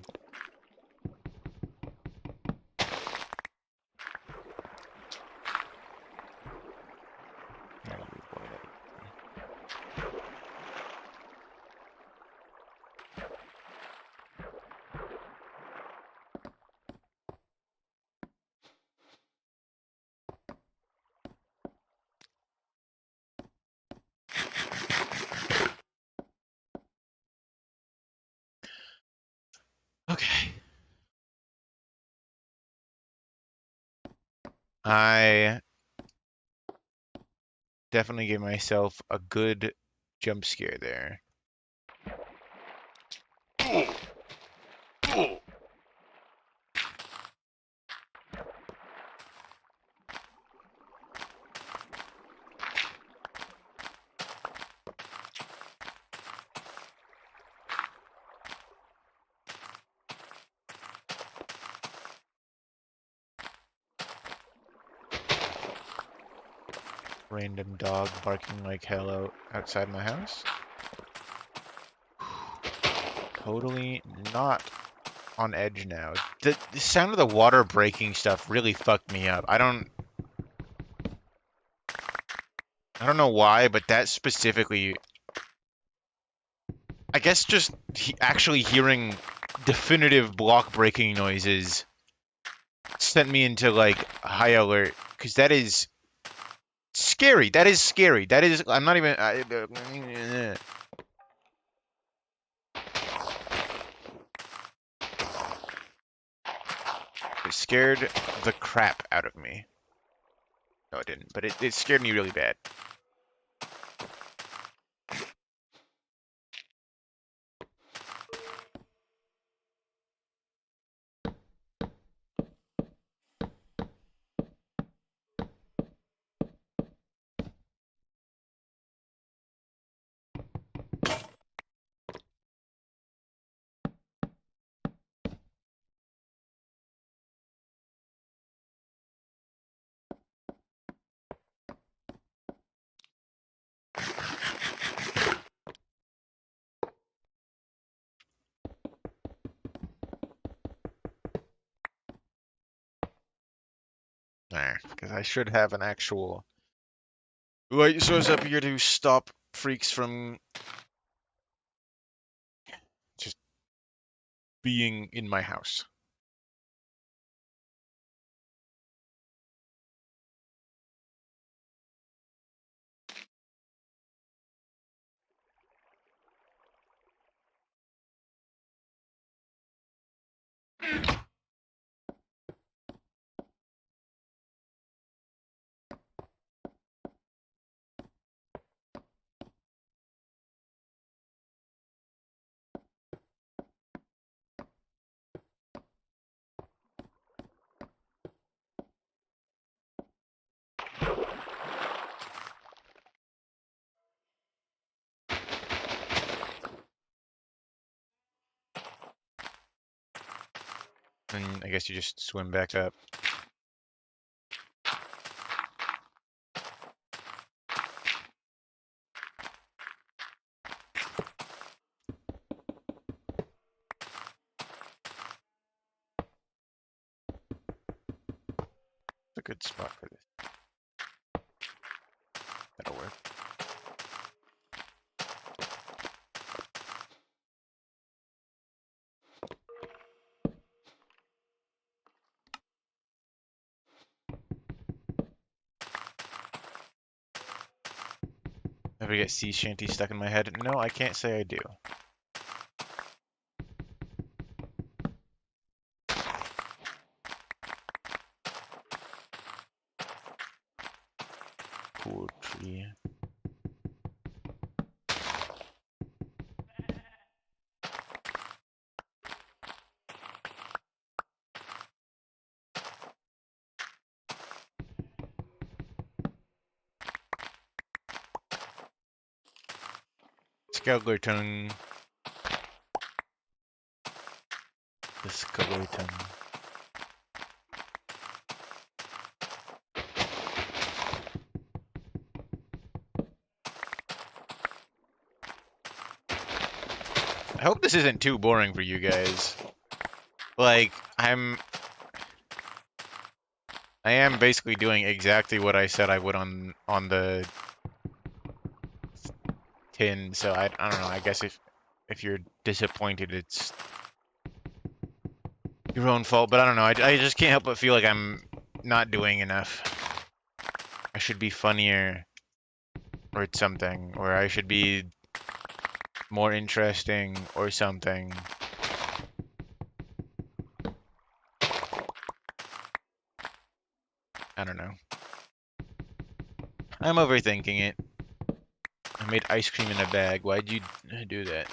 Speaker 1: Okay. I definitely gave myself a good jump scare there. Random dog barking like hell outside my house. Totally not on edge now. The sound of the water breaking stuff really fucked me up. I don't know why, but that specifically, I guess just actually hearing definitive block breaking noises sent me into like high alert, because that is scary. That is scary. That is, I'm not even it scared the crap out of me. No, it didn't, but it scared me really bad. Because I should have an actual light source up here to stop freaks from just being in my house. And I guess you just swim back up. It's a good spot for this. That'll work. Ever get sea shanty stuck in my head? No, I can't say I do. Cool tree. Skeleton. The skeleton. I hope this isn't too boring for you guys. Like, I am basically doing exactly what I said I would on the tin, so I don't know, I guess if you're disappointed, it's your own fault, but I don't know, I just can't help but feel like I'm not doing enough. I should be funnier or something, or I should be more interesting or something. I don't know. I'm overthinking it. I made ice cream in a bag. Why'd you do that?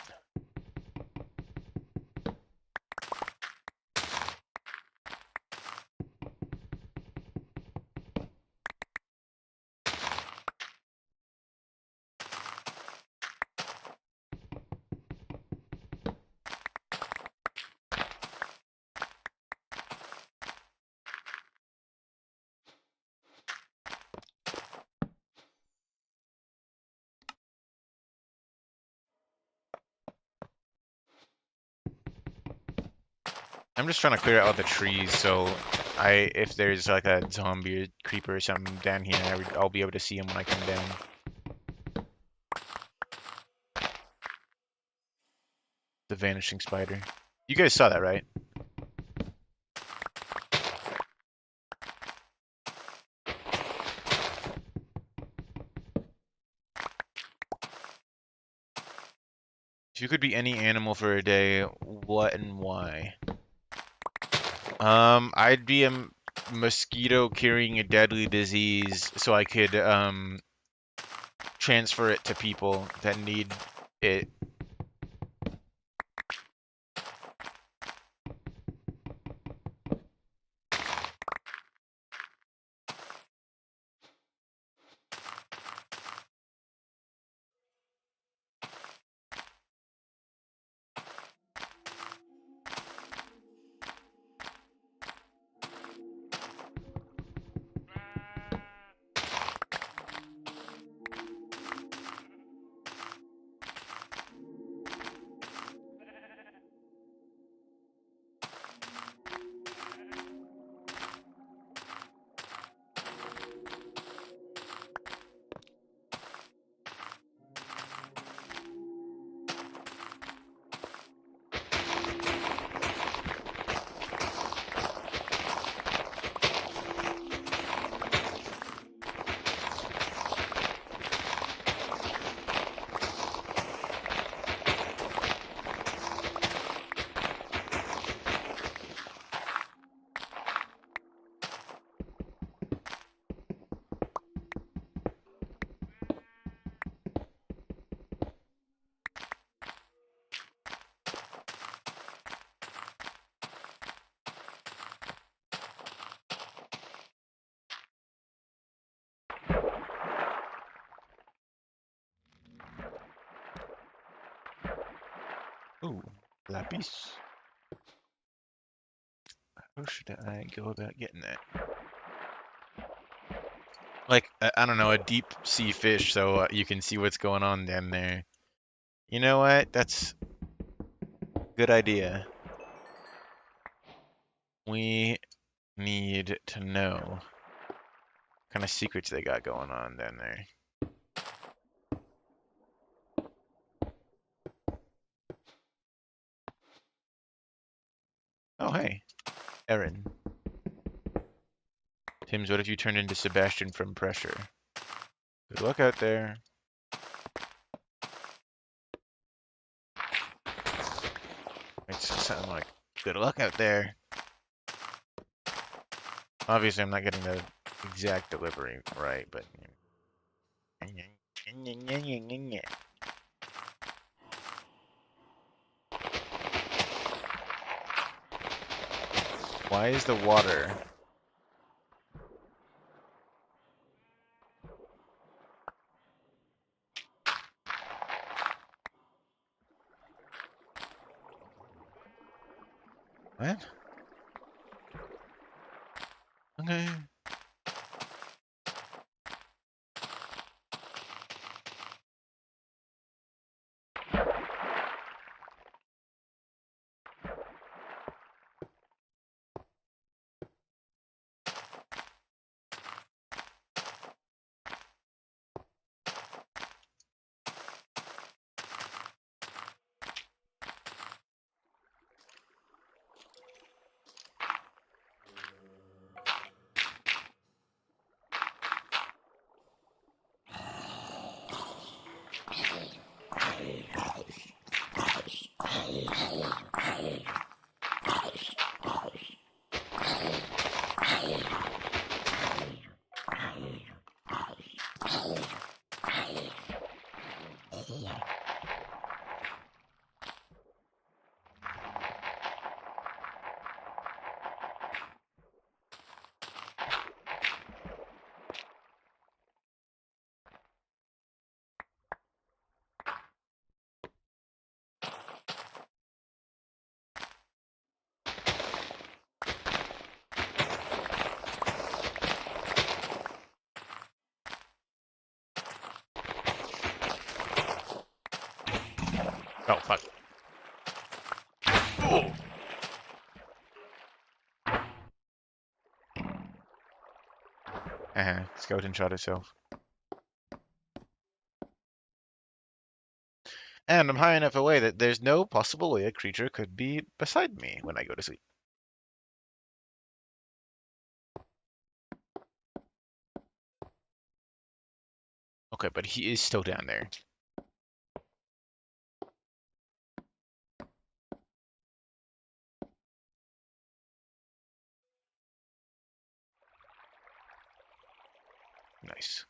Speaker 1: I'm just trying to clear out all the trees, so if there's like a zombie or creeper or something down here, I'll be able to see him when I come down. The vanishing spider. You guys saw that, right? If you could be any animal for a day, what and why? I'd be a mosquito carrying a deadly disease so I could transfer it to people that need it. Ooh, lapis. How should I go about getting that? Like, I don't know, a deep sea fish so you can see what's going on down there. You know what? That's a good idea. We need to know what kind of secrets they got going on down there. Oh, hey, Erin. Tim's, what if you turned into Sebastian from Pressure? Good luck out there. It's something like, good luck out there. Obviously, I'm not getting the exact delivery right, but... Why is the water... What? Okay. Oh, fuck. Oh. Skeleton shot itself. And I'm high enough away that there's no possible way a creature could be beside me when I go to sleep. Okay, but he is still down there. Nice.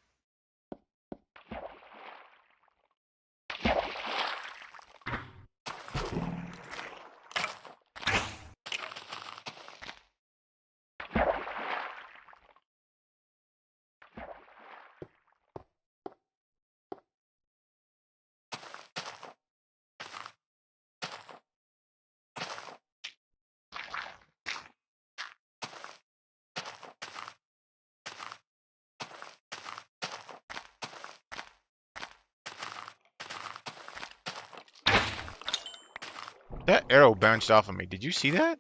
Speaker 1: That arrow bounced off of me. Did you see that?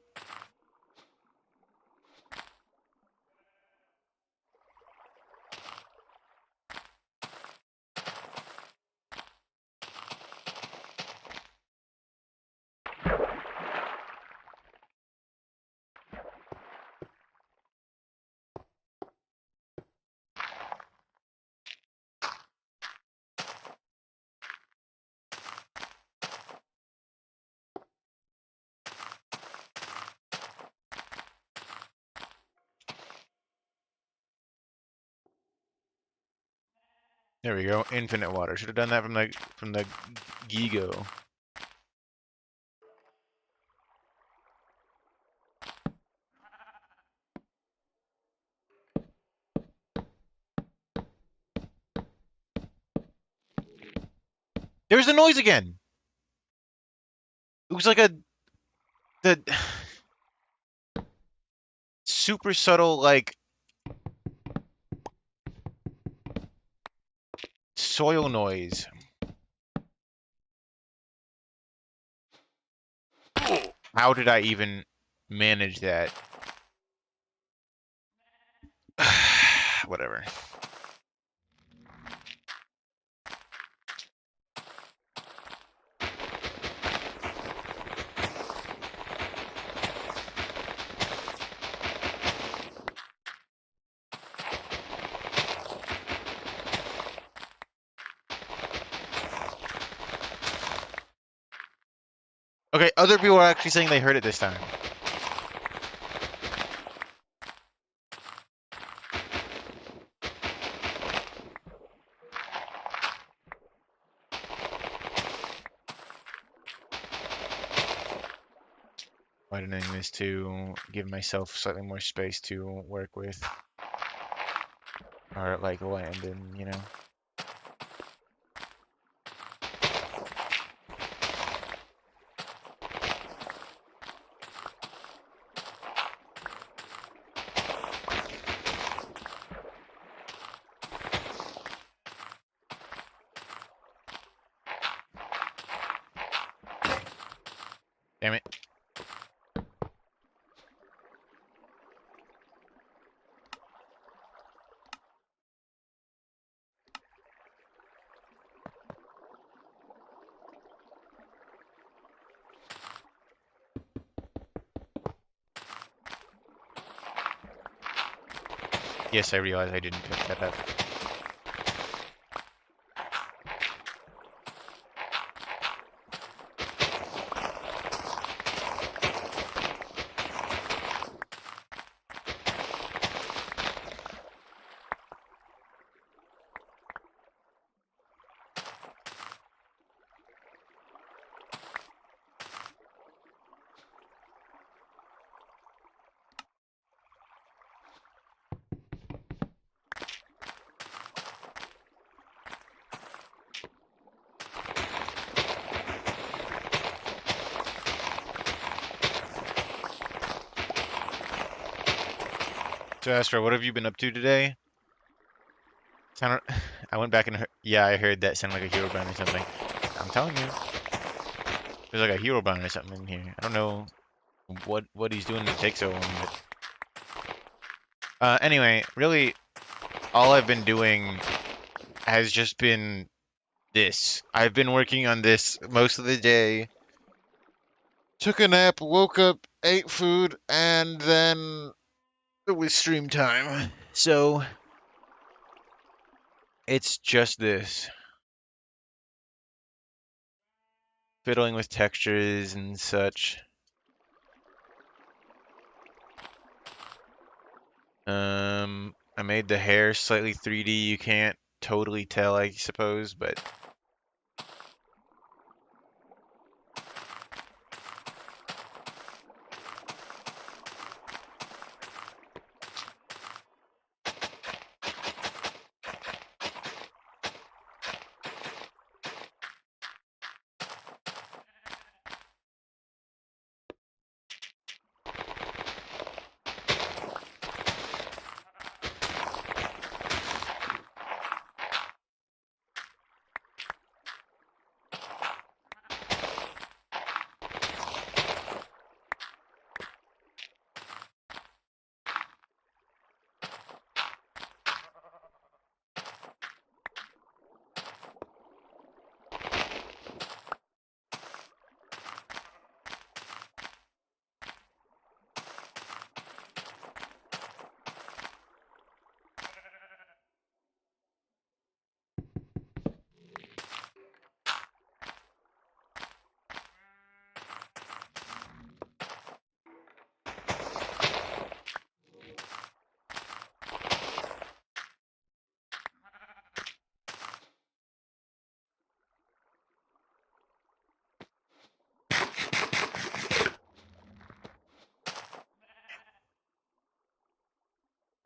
Speaker 1: There we go. Infinite water. Should have done that from the Gigo. There's the noise again. It was like the super subtle like soil noise. How did I even manage that? Whatever. Okay, other people are actually saying they heard it this time. Widening this to give myself slightly more space to work with. Or like land in, you know. Damn it. Yes, I realize I didn't pick that up. So Astra, what have you been up to today? I went back and heard, yeah, I heard that sound like a hero burn or something. I'm telling you. There's like a hero bond or something in here. I don't know what he's doing to take so long. But anyway, really, all I've been doing has just been this. I've been working on this most of the day. Took a nap, woke up, ate food, and then it was stream time. So it's just this. Fiddling with textures and such. I made the hair slightly 3D. You can't totally tell, I suppose, but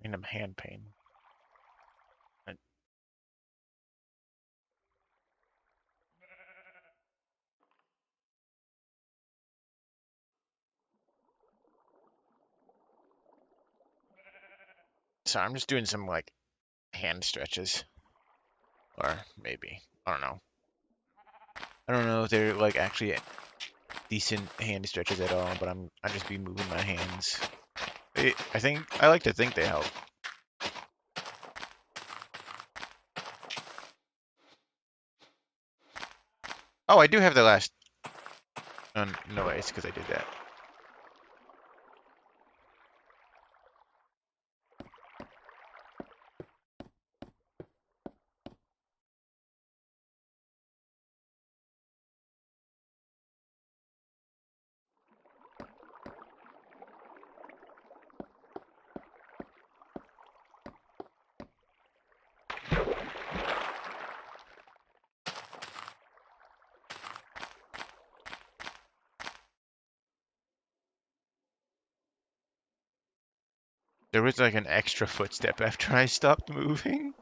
Speaker 1: random hand pain. So I'm just doing some like hand stretches. Or maybe. I don't know. I don't know if they're like actually decent hand stretches at all, but I just be moving my hands. I like to think they help. Oh, I do have the last. No way, it's because I did that. There was like an extra footstep after I stopped moving.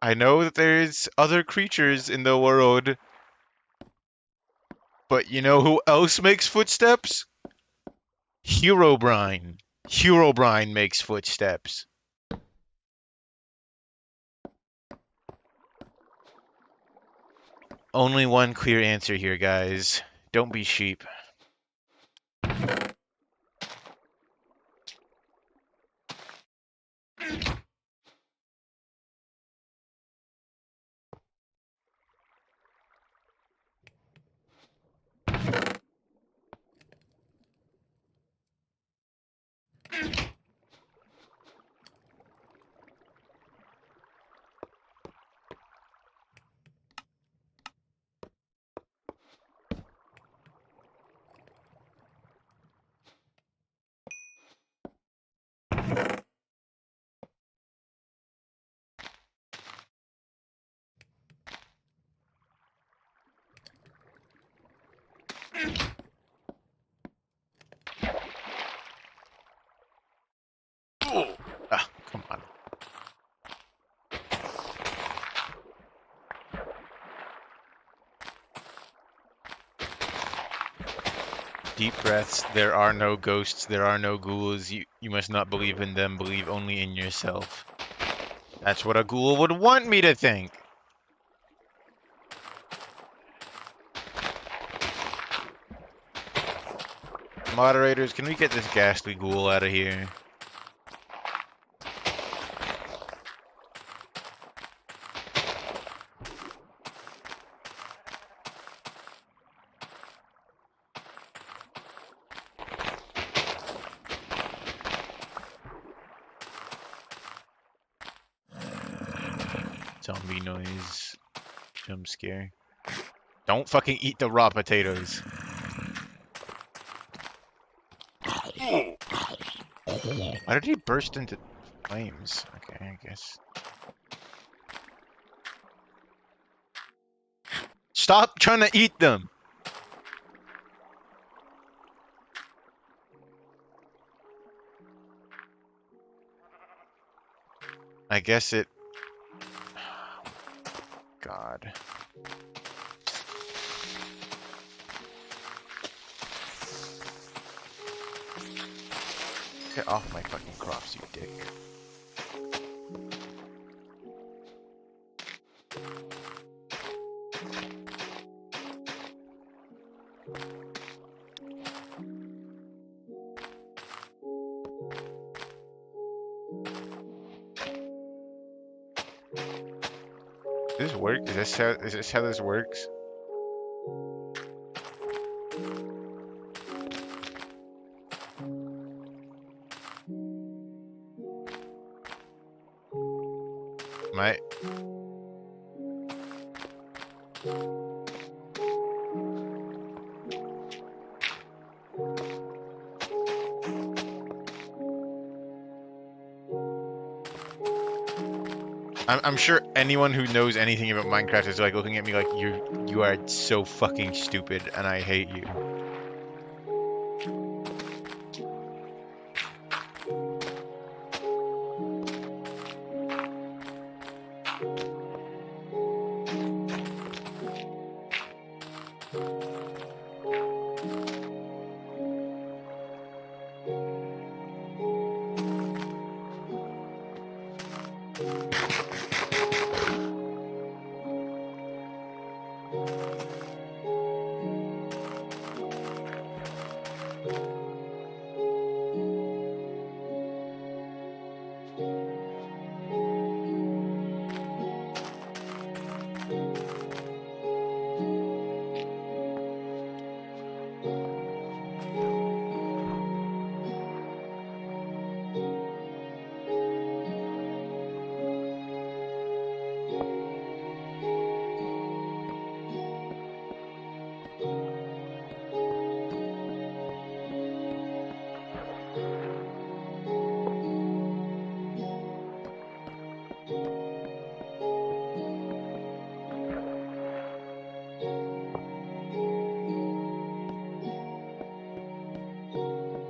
Speaker 1: I know that there's other creatures in the world, but you know who else makes footsteps? Herobrine. Herobrine makes footsteps. Only one clear answer here, guys. Don't be sheep. Ah, come on. Deep breaths. There are no ghosts. There are no ghouls. You must not believe in them. Believe only in yourself. That's what a ghoul would want me to think. Moderators, can we get this ghastly ghoul out of here? Zombie noise. Jump scare. Don't fucking eat the raw potatoes. Why did he burst into flames? Okay, I guess. Stop trying to eat them! I guess it... God. Get off my fucking crops, you dick. Does this work? Is this how this works? My... I'm sure anyone who knows anything about Minecraft is like looking at me like you are so fucking stupid and I hate you.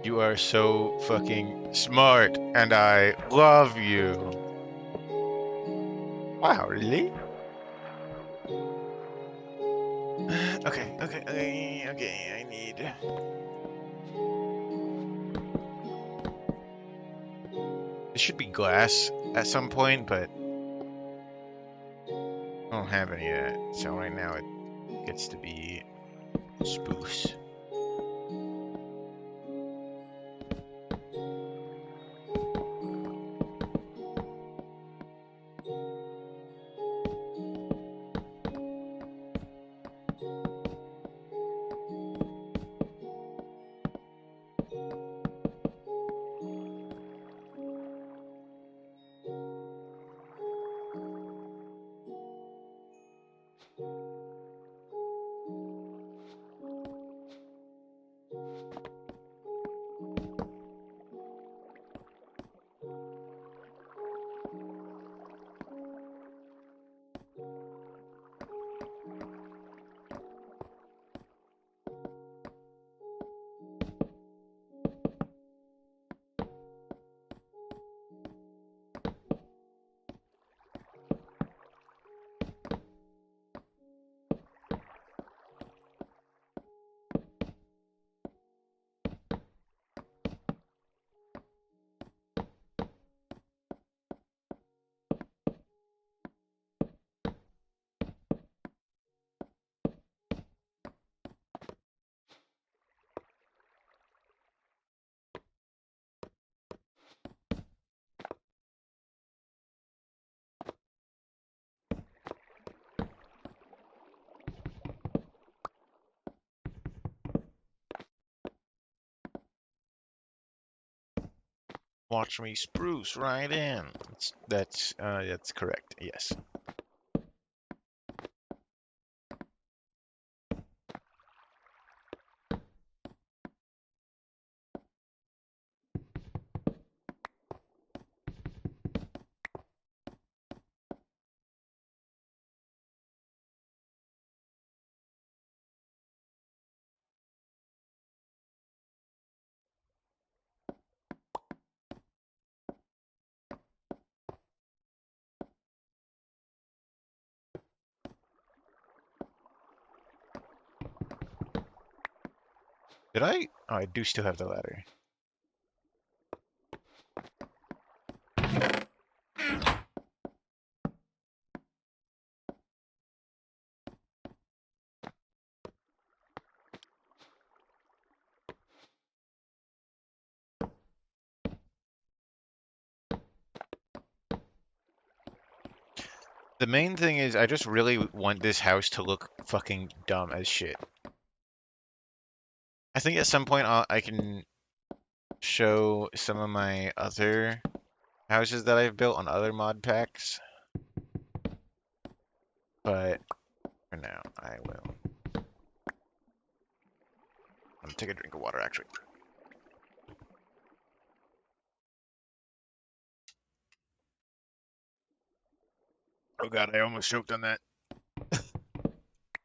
Speaker 1: You are so fucking smart, and I love you. Wow, really? Okay, I need... This should be glass at some point, but... I don't have any of that, so right now it gets to be spruce. Watch me spruce right in. That's correct. Yes. Did I? Oh, I do still have the ladder. The main thing is I just really want this house to look fucking dumb as shit. I think at some point I can show some of my other houses that I've built on other mod packs. But for now, I will. I'm gonna take a drink of water actually. Oh god, I almost choked on that.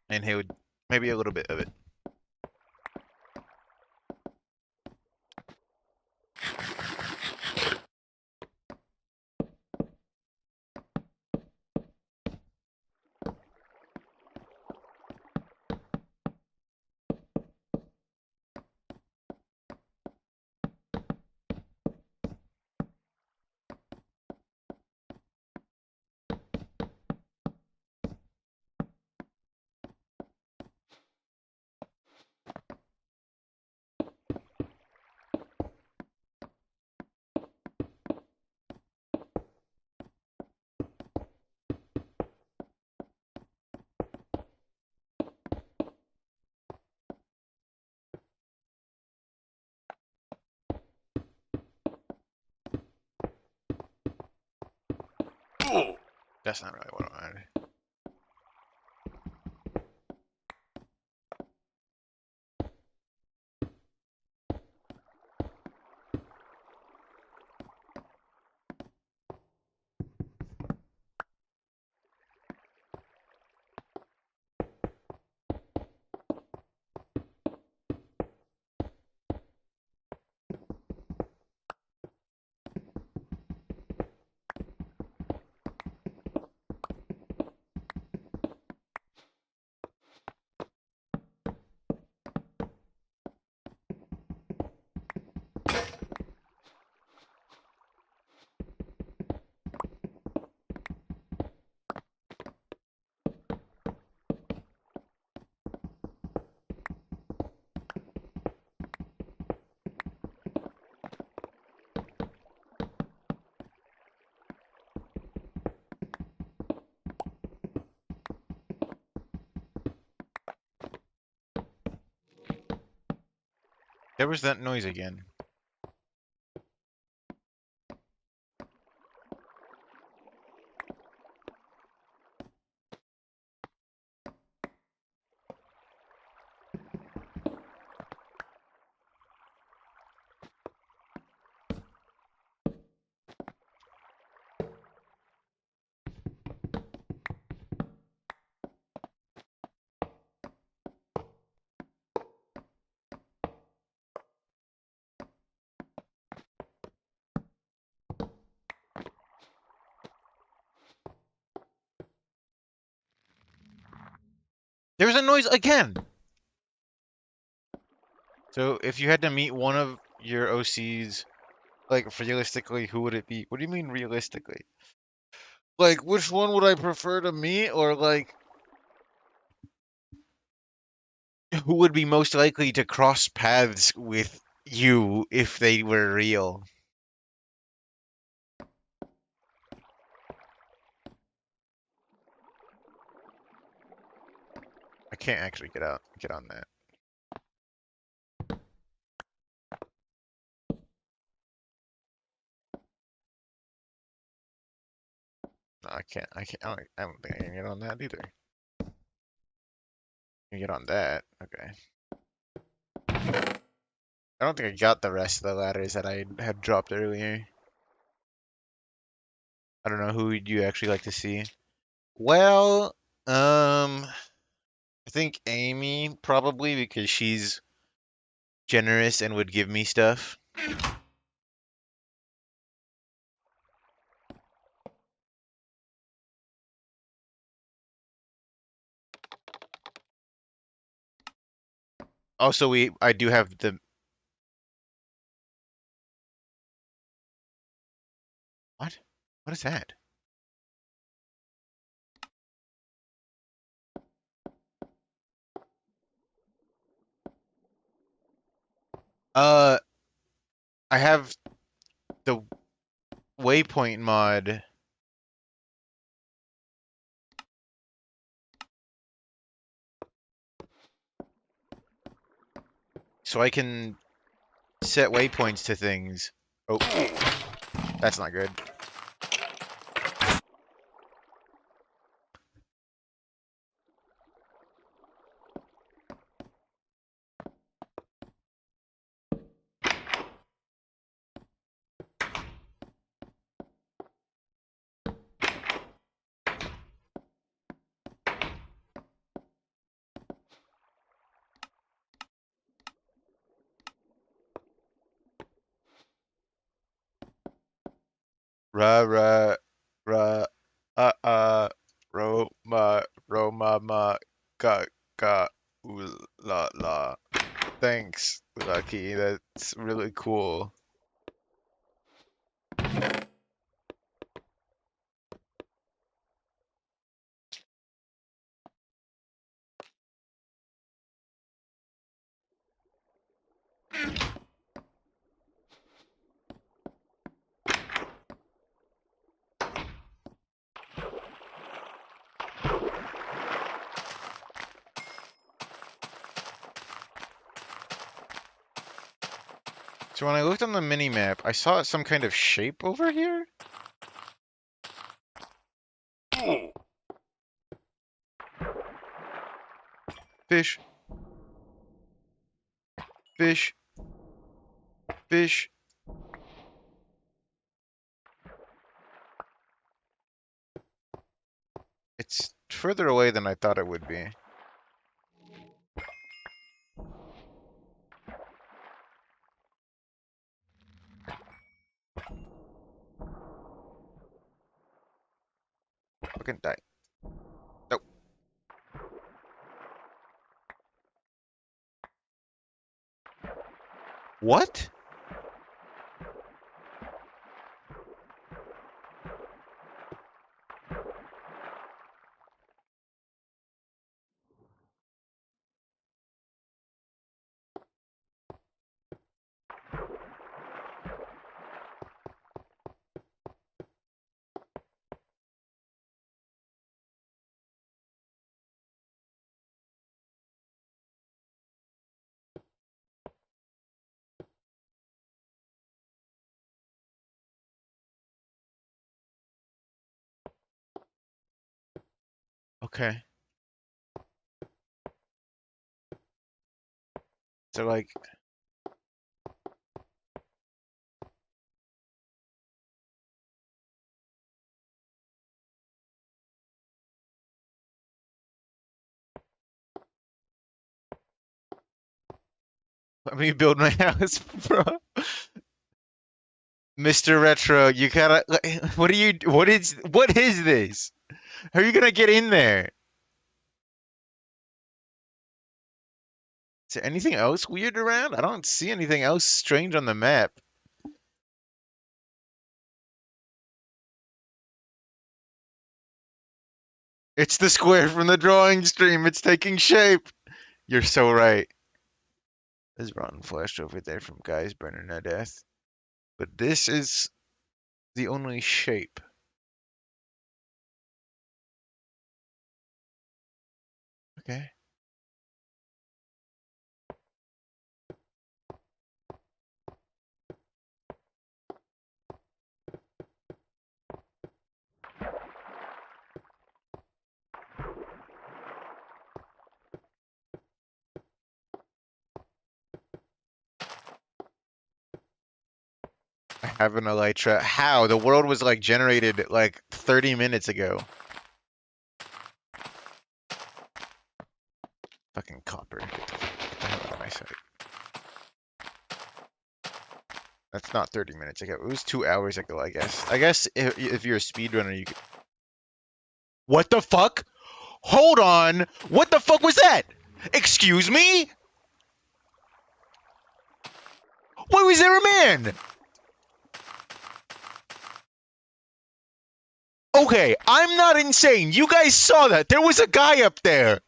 Speaker 1: Inhaled maybe a little bit of it. That's not really what I wanted. There was that noise again. There was a noise again! So if you had to meet one of your OCs, like realistically, who would it be? What do you mean realistically? Like, which one would I prefer to meet, or like, who would be most likely to cross paths with you if they were real? I can't actually get on that. I can't. I don't think I can get on that either. I can get on that. Okay. I don't think I got the rest of the ladders that I had dropped earlier. I don't know who would you actually like to see. Well, I think Amy probably because she's generous and would give me stuff. Also, I do have the what? What is that? Uh, I have the waypoint mod. So I can set waypoints to things. Oh, that's not good. Ra ra ra Roma ma ga ga ooh la la. Thanks, Lucky. That's really cool. So when I looked on the mini map, I saw some kind of shape over here. Fish, fish, fish. It's further away than I thought it would be. Fucking die. Nope. What? Okay. So like, let me build my house, bro. Mr. Retro, you gotta. What are you? What is this? How are you gonna get in there? Is there anything else weird around? I don't see anything else strange on the map. It's the square from the drawing stream. It's taking shape. You're so right. There's rotten flesh over there from guys burning to death. But this is the only shape. Okay. Have an elytra. How? The world was like generated like 30 minutes ago. Fucking copper. Get the hell out of my sight. That's not 30 minutes ago. It was 2 hours ago, I guess. I guess if you're a speedrunner, you could... What the fuck? Hold on! What the fuck was that? Excuse me? Why was there a man? Okay, I'm not insane. You guys saw that. There was a guy up there.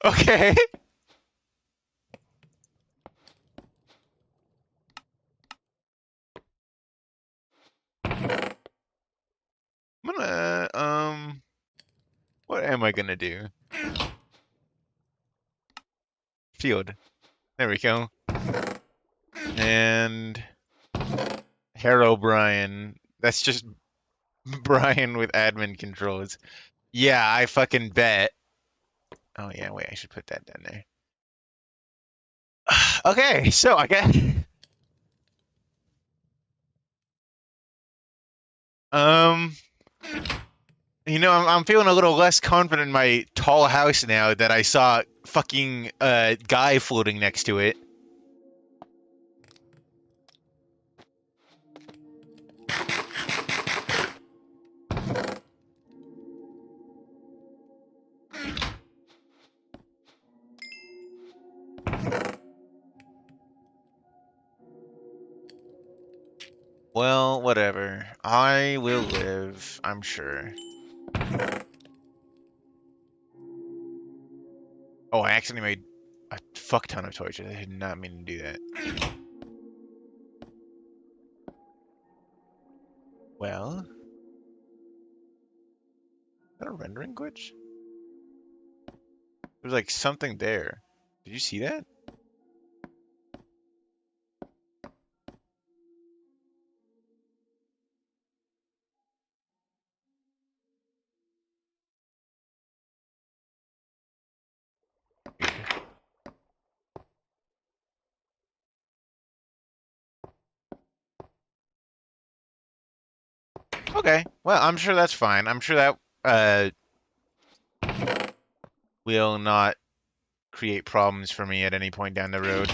Speaker 1: Okay. I'm gonna, what am I gonna do? Field. There we go. And Hero Brian. That's just Brian with admin controls. Yeah, I fucking bet. Oh yeah, wait, I should put that down there. Okay, so I guess um I'm feeling a little less confident in my tall house now that I saw fucking guy floating next to it. Well, whatever. I will live, I'm sure. Oh, I accidentally made a fuck ton of torches. I did not mean to do that. Well, is that a rendering glitch? There's like something there. Did you see that? Okay, well, I'm sure that's fine. I'm sure that will not create problems for me at any point down the road.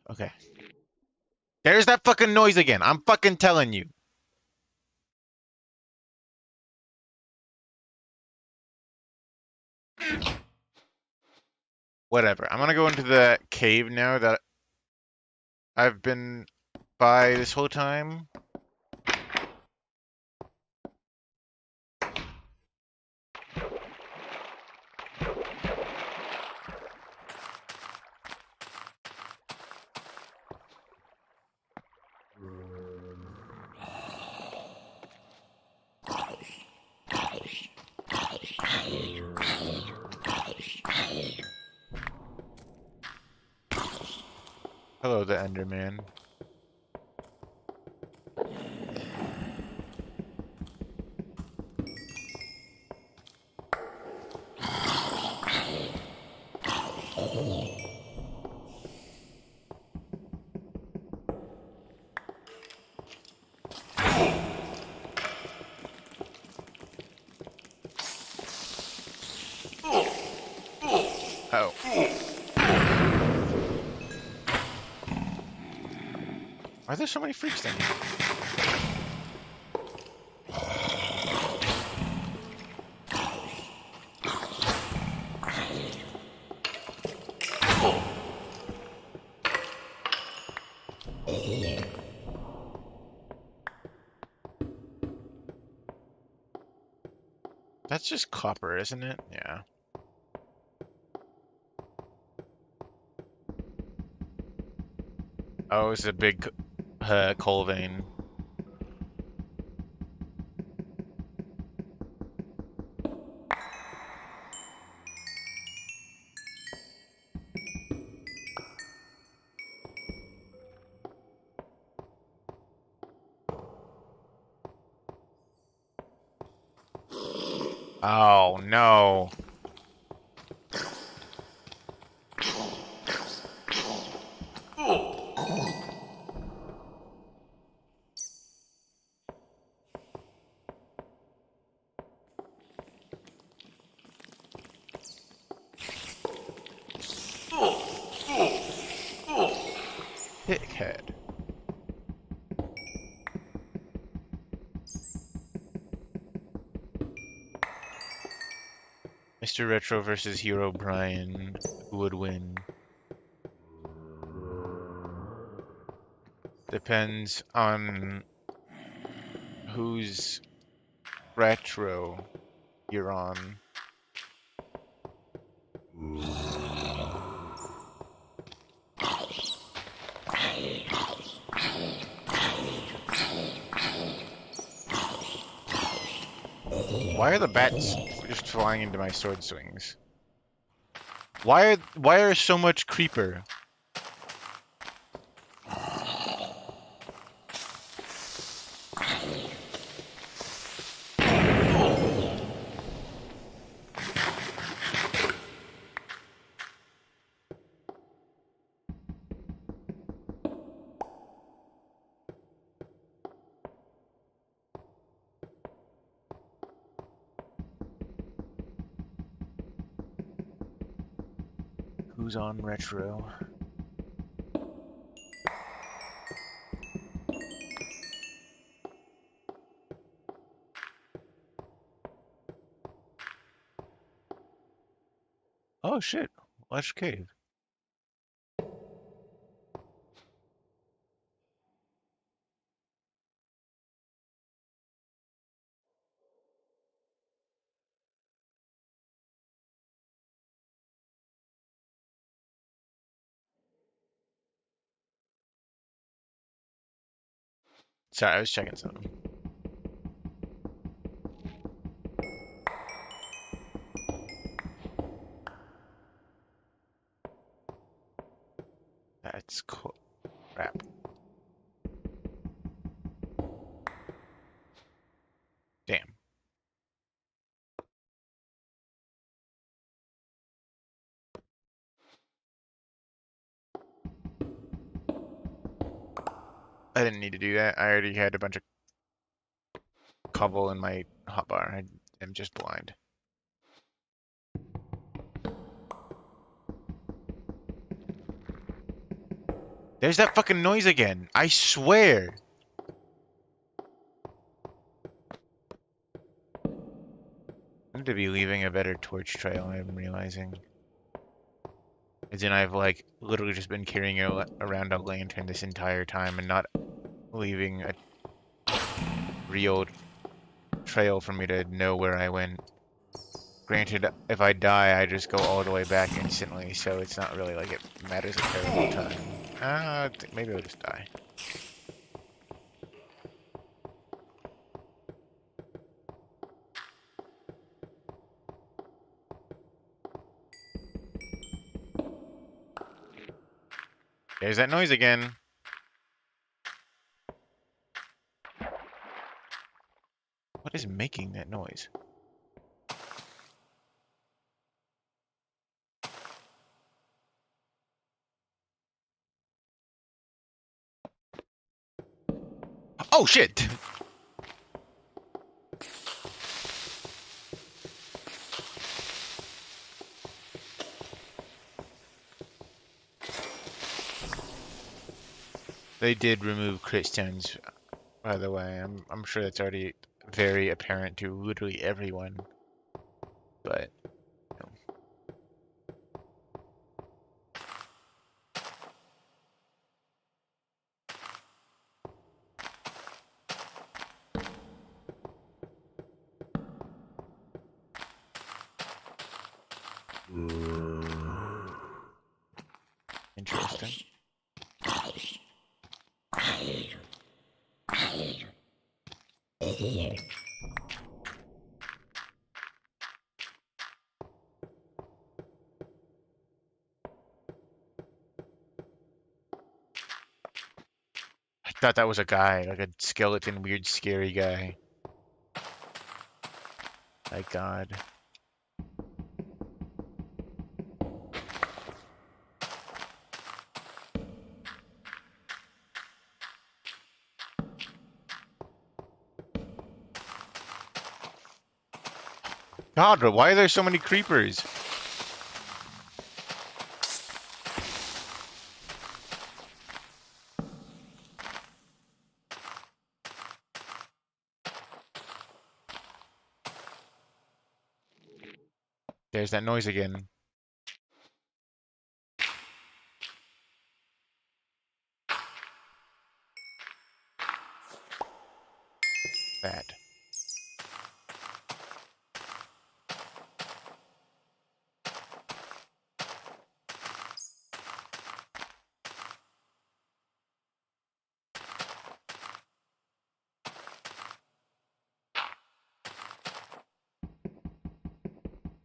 Speaker 1: Okay. There's that fucking noise again. I'm fucking telling you. Whatever. I'm gonna go into the cave now that I've been by this whole time. Hello, the Enderman. Oh. Why are there so many freaks down here? That's just copper, isn't it? Yeah. Oh, it's a big coal vein. Oh no. Dickhead. Mr. Retro versus Hero Brian. Who would win? Depends on whose retro you're on. Why are the bats just flying into my sword swings? Why are so much creeper? Who's on retro? Oh shit. Lush Cave. Sorry, I was checking something. That's cool. Crap. Damn. I didn't need to do that. I already had a bunch of cobble in my hotbar. I am just blind. There's that fucking noise again. I swear. I need to be leaving a better torch trail, I'm realizing. As in, I've like literally just been carrying around a lantern this entire time and not leaving a real trail for me to know where I went. Granted, if I die, I just go all the way back instantly, so it's not really like it matters a terrible time. Maybe I'll just die. There's that noise again. What is making that noise? Oh shit! They did remove crit stones, by the way. I'm sure that's already very apparent to literally everyone. But interesting. I thought that was a guy, like a skeleton, weird, scary guy. My God. God, why are there so many creepers? There's that noise again. Bad.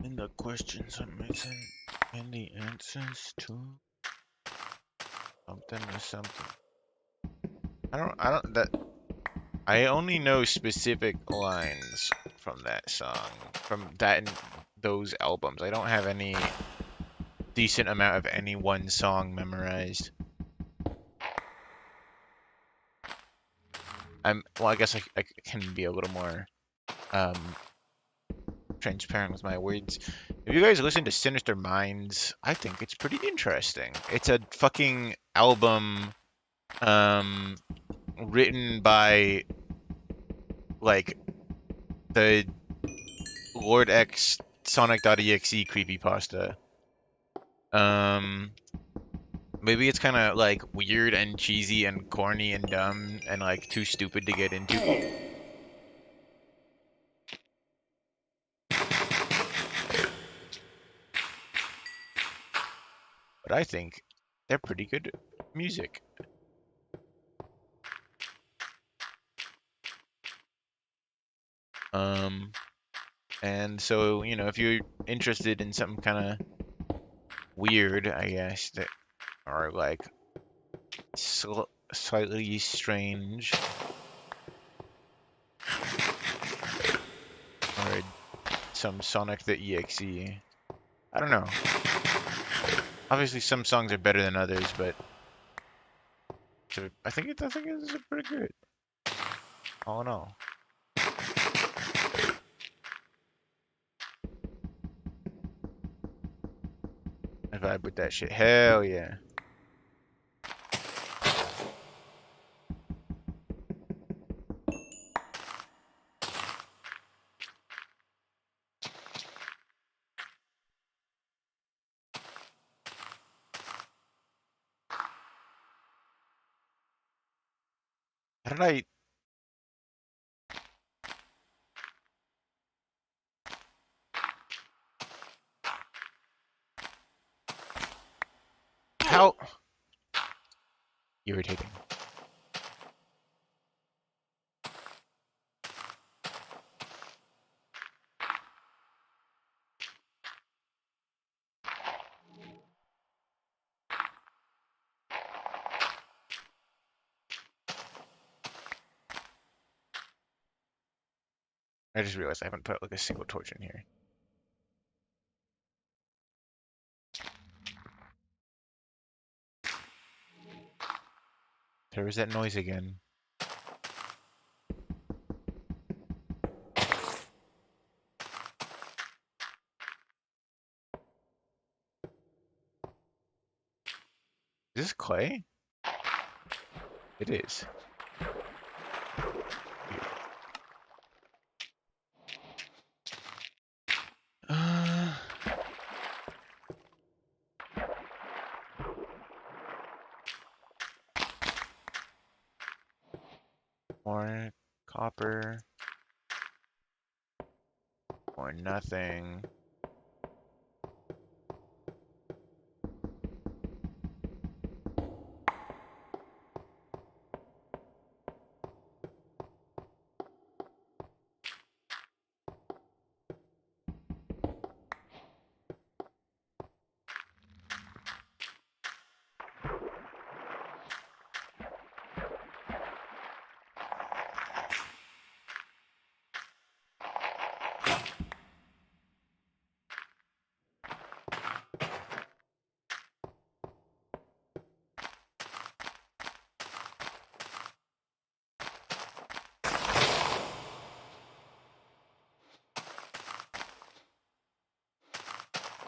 Speaker 1: And the questions I'm missing, and the answers to something or something. I only know specific lines from that song, from that and those albums. I don't have any decent amount of any one song memorized. Well, I guess I can be a little more um, transparent with my words. If you guys listen to Sinister Minds, I think it's pretty interesting. It's a fucking album um, written by like the Lord X Sonic.exe creepypasta. Um, Maybe it's kind of like weird and cheesy and corny and dumb and like too stupid to get into. But I think they're pretty good music. Um, and so, you know, if you're interested in something kind of weird, I guess, that are like slightly strange or some Sonic the EXE. I don't know. Obviously, some songs are better than others, but I think it's pretty good, all in all. I vibe with that shit. Hell yeah. How did I? How? Irritating. I just realized I haven't put like a single torch in here. There was that noise again. Is this clay? It is. Uh, more copper. Or nothing.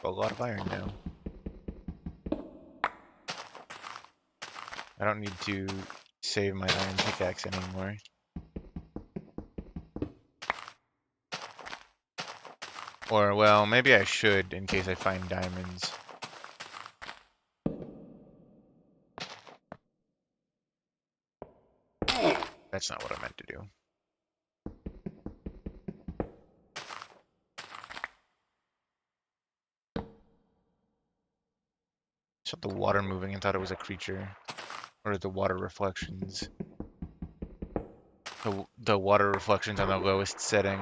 Speaker 1: a lot of iron now. I don't need to save my iron pickaxe anymore. Or, well, maybe I should in case I find diamonds. That's not what I meant to do. Saw the water moving and thought it was a creature. Or the water reflections. The water reflections on the lowest setting.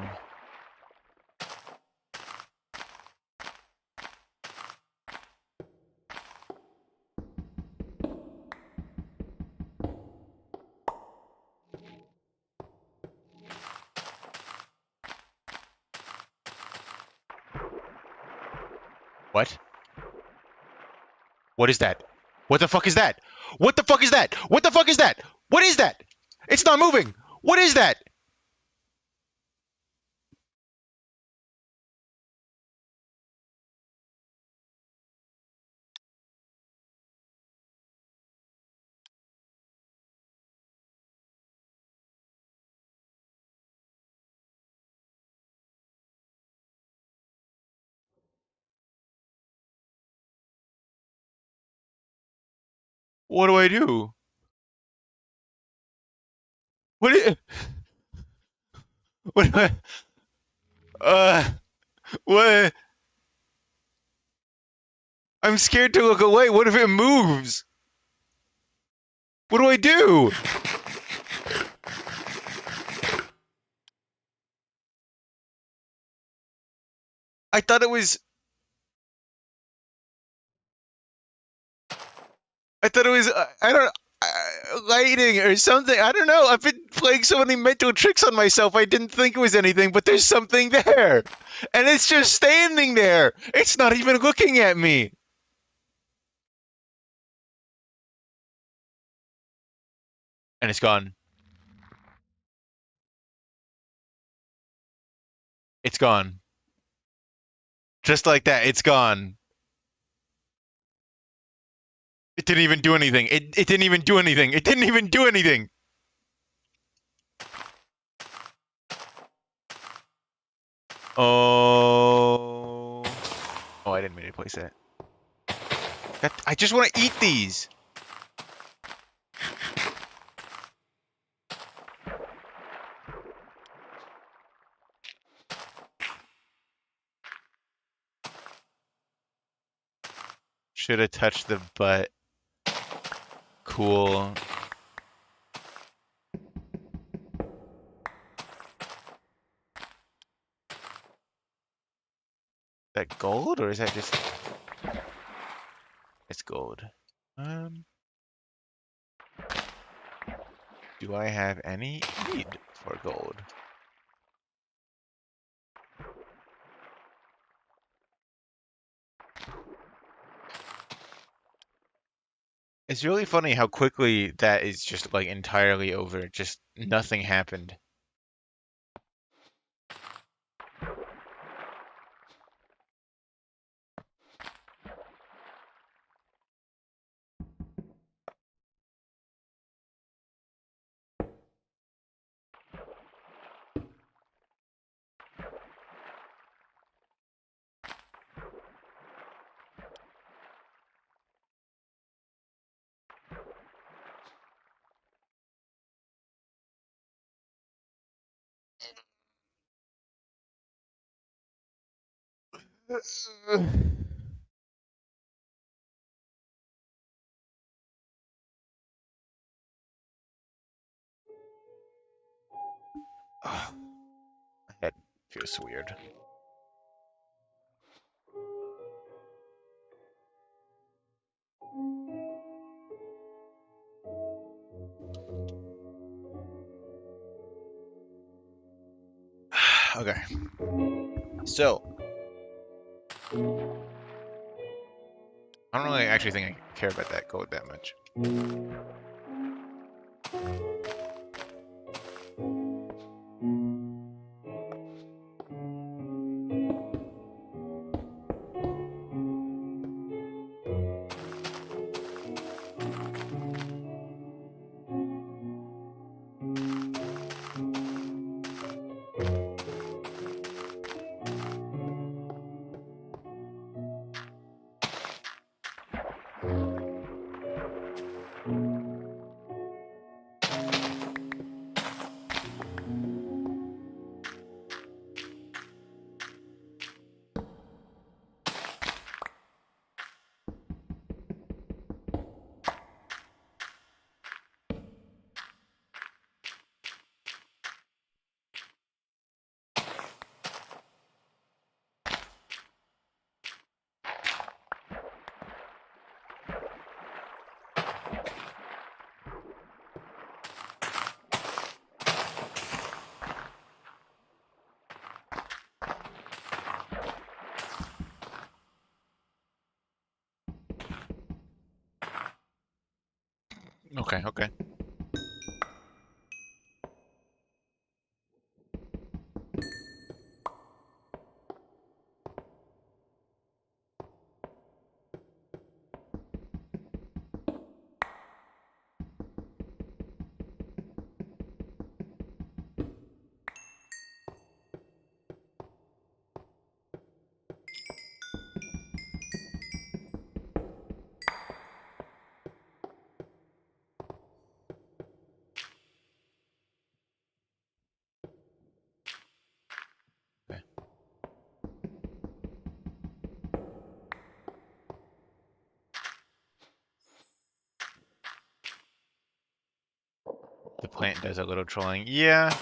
Speaker 1: What? What is that? What the fuck is that? What the fuck is that? What the fuck is that? What is that? It's not moving! What is that? What do I do? What is, what do I, what? I'm scared to look away. What if it moves? What do I do? I thought it was... I don't... lighting or something. I don't know. I've been playing so many mental tricks on myself. I didn't think it was anything, but there's something there. And it's just standing there. It's not even looking at me. And it's gone. It's gone. Just like that, it's gone. It didn't even do anything. It didn't even do anything. It didn't even do anything. Oh. Oh, I didn't mean to place that. I just want to eat these. Should have touched the butt. Cool. Is that gold or is that just... It's gold. Do I have any need for gold? It's really funny how quickly that is just like entirely over. Just nothing happened. My head feels weird. Okay. So, I don't really actually think I care about that gold that much. Okay, okay. Okay. The plant does a little trolling. Yeah,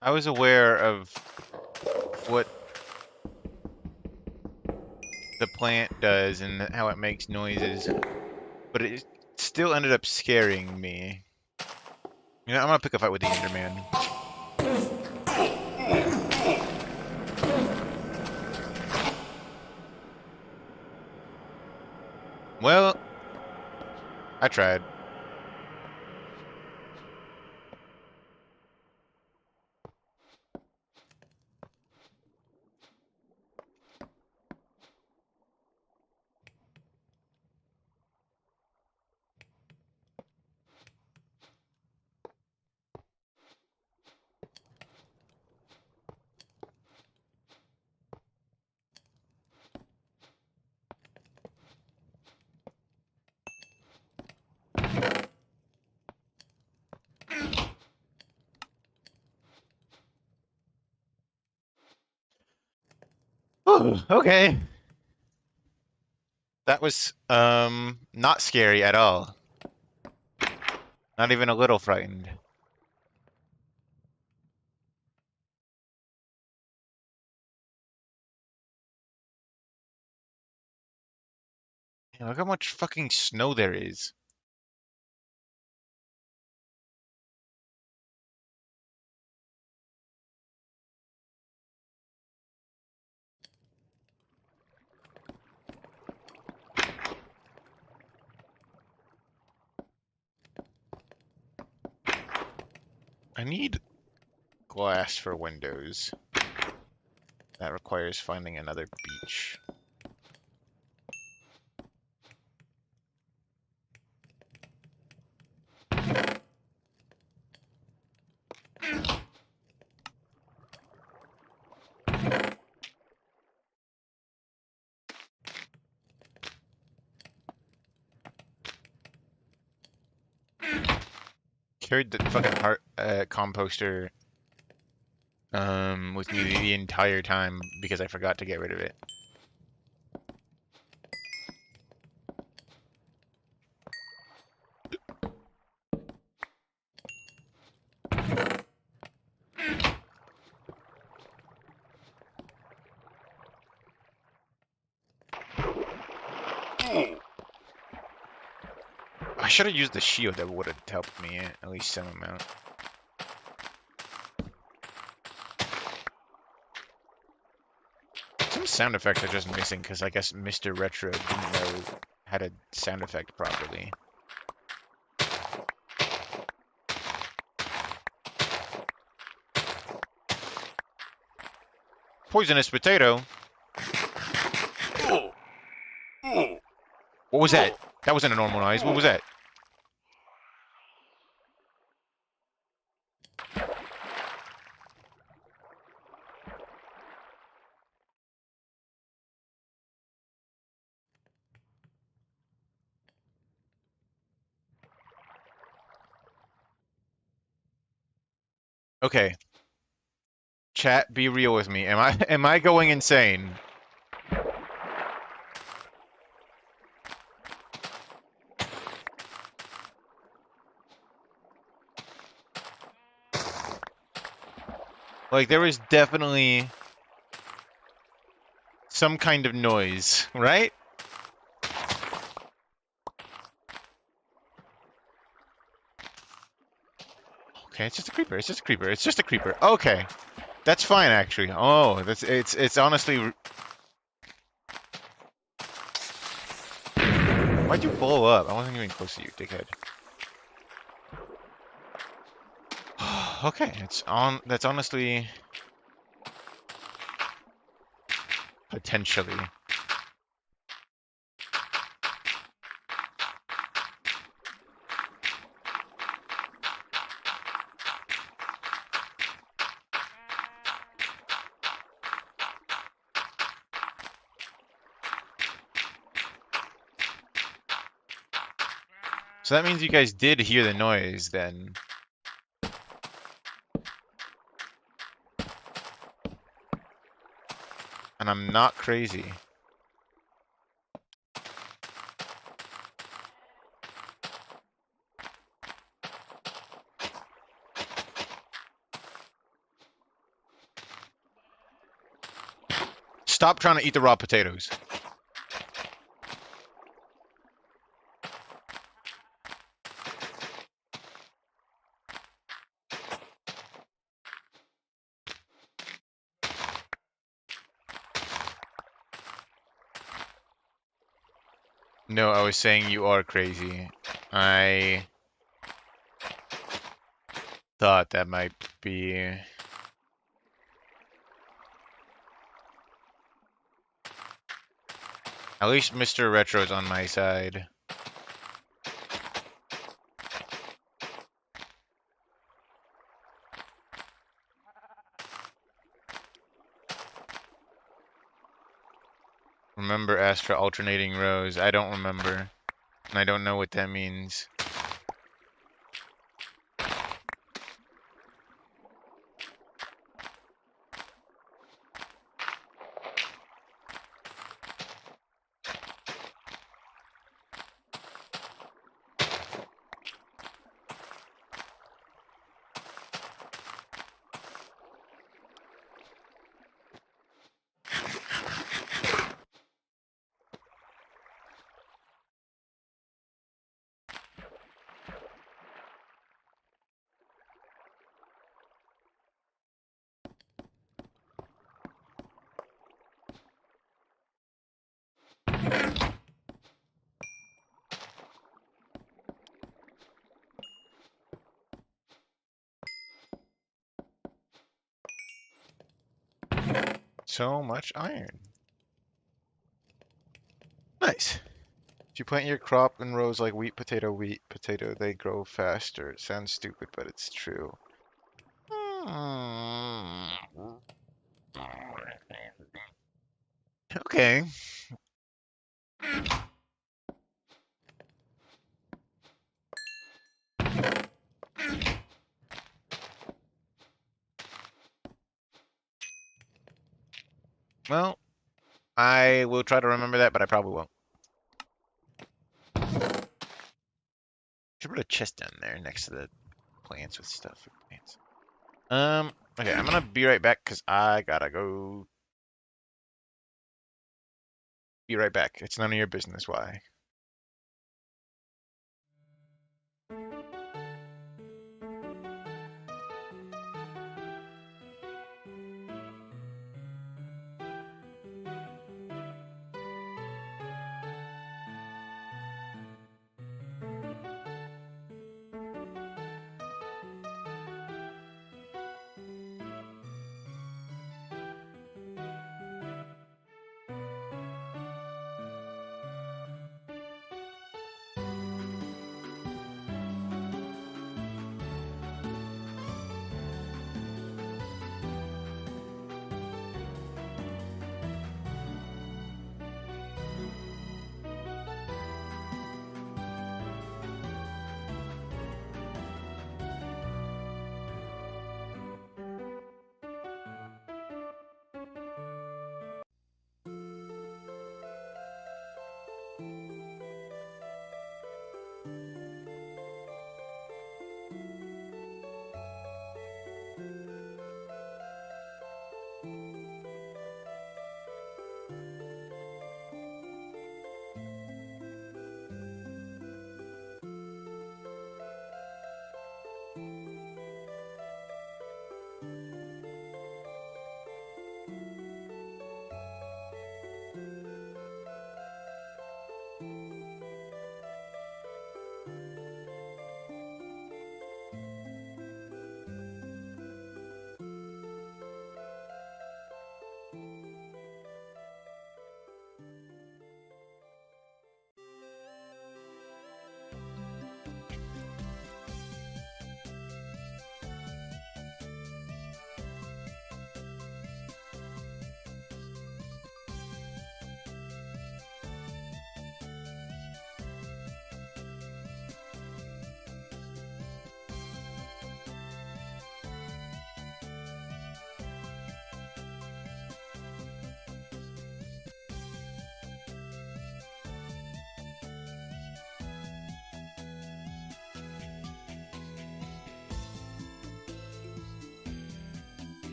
Speaker 1: I was aware of what the plant does and how it makes noises, but it still ended up scaring me. You know, I'm gonna pick a fight with the Enderman. Well, I tried. Ooh, okay. That was not scary at all. Not even a little frightened. Yeah, look how much fucking snow there is. I need glass for windows. That requires finding another beach. Carried the fucking heart composter with me the entire time because I forgot to get rid of it. I should have used the shield. That would have helped me at least some amount. Some sound effects are just missing because I guess Mr. Retro didn't know how to sound effect properly. Poisonous potato? What was that? That wasn't a normal noise. What was that? Okay. Chat, be real with me. Am I going insane? Like, there was definitely some kind of noise, right? Okay, it's just a creeper. It's just a creeper. It's just a creeper. Okay. That's fine, actually. Oh, it's honestly. Why'd you blow up? I wasn't even close to you, dickhead. Okay, it's on. That's honestly potentially. So that means you guys did hear the noise then. And I'm not crazy. Stop trying to eat the raw potatoes. No, I was saying you are crazy. I thought that might be. At least Mr. Retro's on my side. Remember Astra alternating rows. I don't remember. And I don't know what that means. So much iron. Nice. If you plant your crop in rows like wheat, potato, they grow faster. It sounds stupid, but it's true. Hmm. Okay. Well, I will try to remember that, but I probably won't. Should put a chest down there next to the plants with stuff for plants. Okay, I'm gonna be right back because I gotta go. Be right back. It's none of your business why.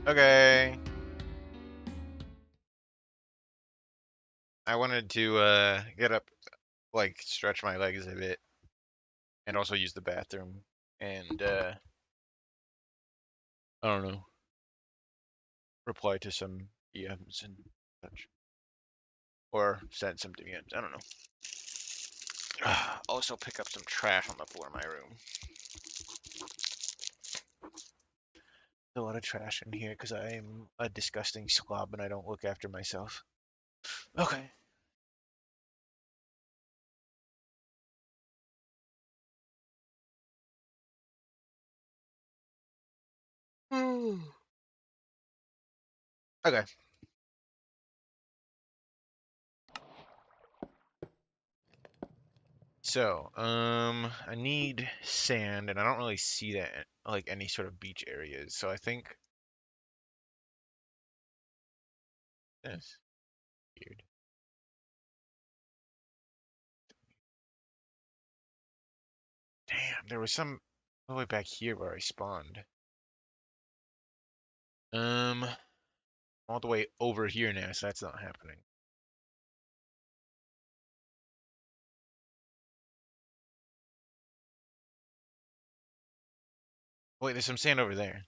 Speaker 1: Okay. I wanted to get up, like stretch my legs a bit, and also use the bathroom, and I don't know, reply to some DMs and such, or send some DMs. I don't know. Also pick up some trash on the floor of my room. A lot of trash in here because I'm a disgusting slob and I don't look after myself. Okay. Okay. So, I need sand, and I don't really see that like any sort of beach areas. So I think that's weird. Damn, there was some all the way back here where I spawned. Um, all the way over here now, so that's not happening. Wait, there's some sand over there.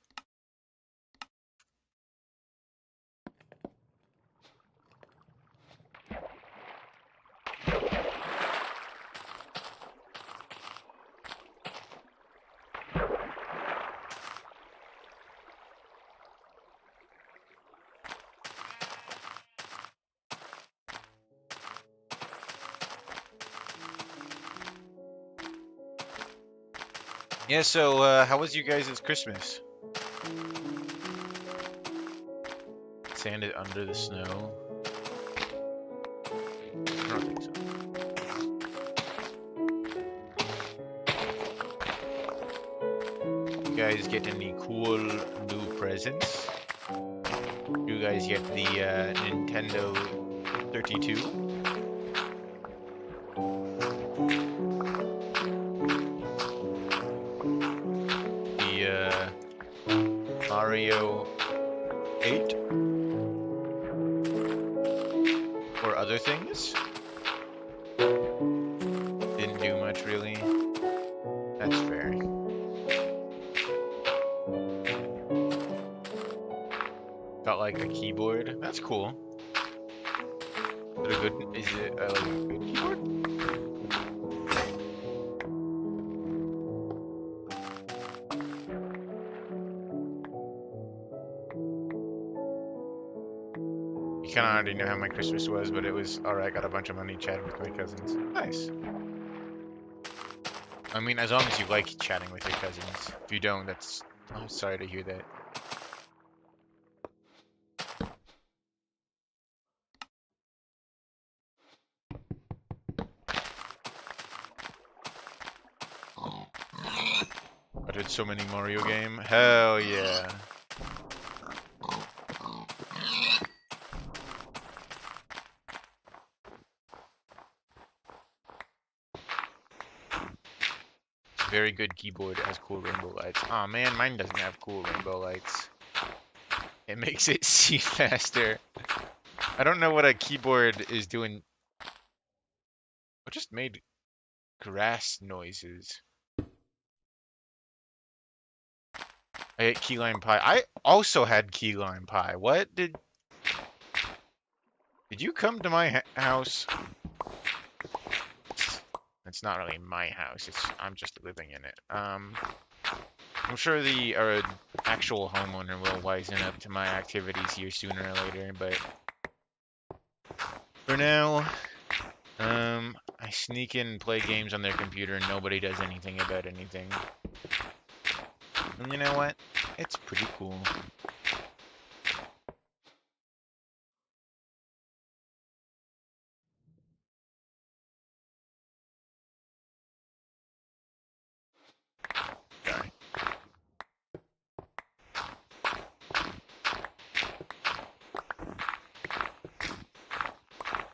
Speaker 1: Yeah, so how was you guys' Christmas? Sanded under the snow? I don't think so. You guys get any cool new presents? You guys get the Nintendo 32? The Mario 8? Or other things? Didn't do much really. That's fair. Got like a keyboard. That's cool. Is it like a good keyboard? You kind of already know how my Christmas was, but it was alright. Got a bunch of money chatting with my cousins. Nice. I mean, as long as you like chatting with your cousins. If you don't, that's... I'm sorry to hear that. I did so many Mario game. Hell yeah. Very good keyboard. It has cool rainbow lights. Aw, man, mine doesn't have cool rainbow lights. It makes it see faster. I don't know what a keyboard is doing. I just made grass noises. I hit key lime pie. I also had key lime pie. What did you come to my house? It's not really my house. I'm just living in it. I'm sure the actual homeowner will wisen up to my activities here sooner or later, but for now, I sneak in and play games on their computer and nobody does anything about anything. And you know what? It's pretty cool. Sorry.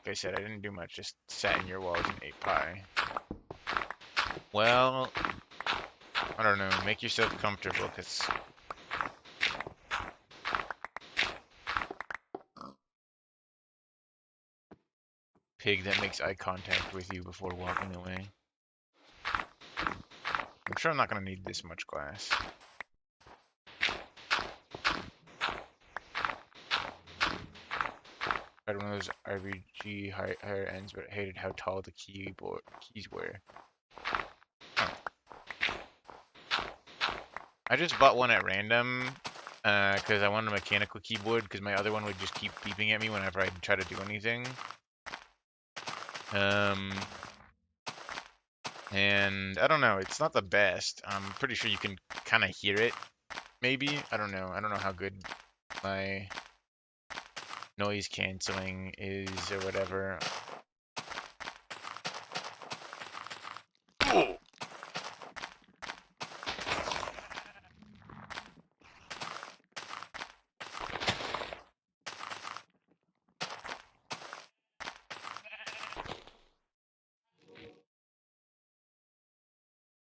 Speaker 1: Like I said, I didn't do much, just sat in your walls and ate pie. Well, I don't know, make yourself comfortable, because pig that makes eye contact with you before walking away. I'm sure I'm not going to need this much glass. I had one of those RBG higher ends, but hated how tall the keys were. Oh. I just bought one at random because I wanted a mechanical keyboard because my other one would just keep beeping at me whenever I try to do anything. And I don't know, it's not the best. I'm pretty sure you can kind of hear it, maybe. I don't know. I don't know how good my noise canceling is or whatever. Oh.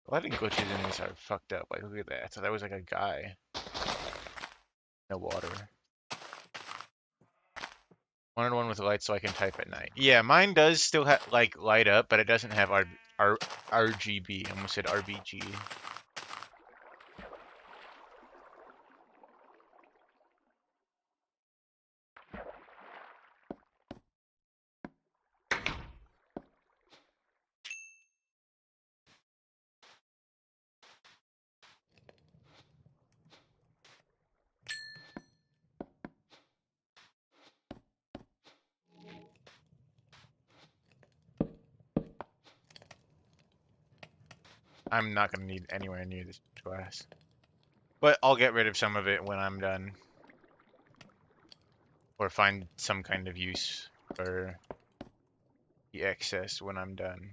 Speaker 1: Lighting glitches in this are fucked up. Like, look at that. I thought that was like a guy. No water. Wanted one with lights so I can type at night. Yeah, mine does still like light up, but it doesn't have RGB. I almost said RBG. I'm not gonna need anywhere near this glass. But I'll get rid of some of it when I'm done. Or find some kind of use for the excess when I'm done.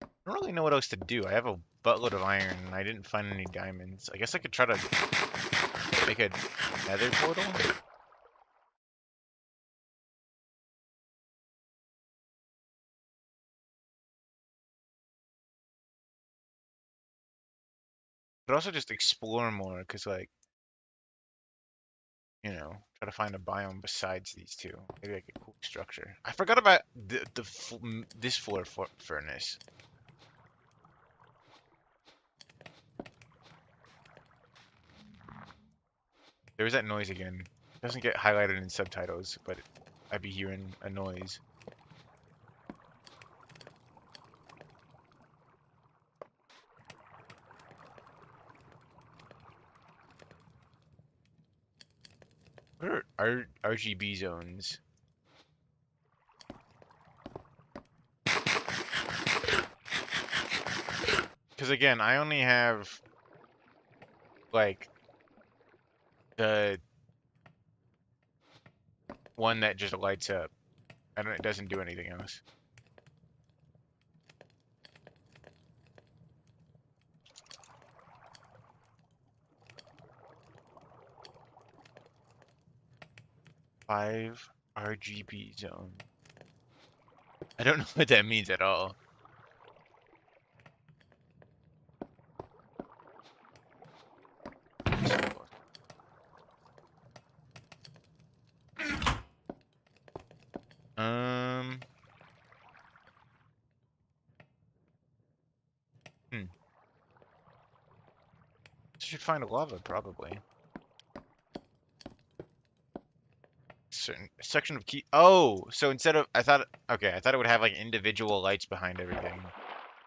Speaker 1: I don't really know what else to do. I have a buttload of iron and I didn't find any diamonds. I guess I could try to make a nether portal? But also just explore more, because, like, you know, try to find a biome besides these two. Maybe like a cool structure. I forgot about this floor furnace. There was that noise again. It doesn't get highlighted in subtitles, but I'd be hearing a noise. What are RGB zones? Because again, I only have like the one that just lights up. It doesn't do anything else. Five RGB zone. I don't know what that means at all. Um. Should find a lava probably. Certain section of key. Oh, so instead of I thought it would have like individual lights behind everything.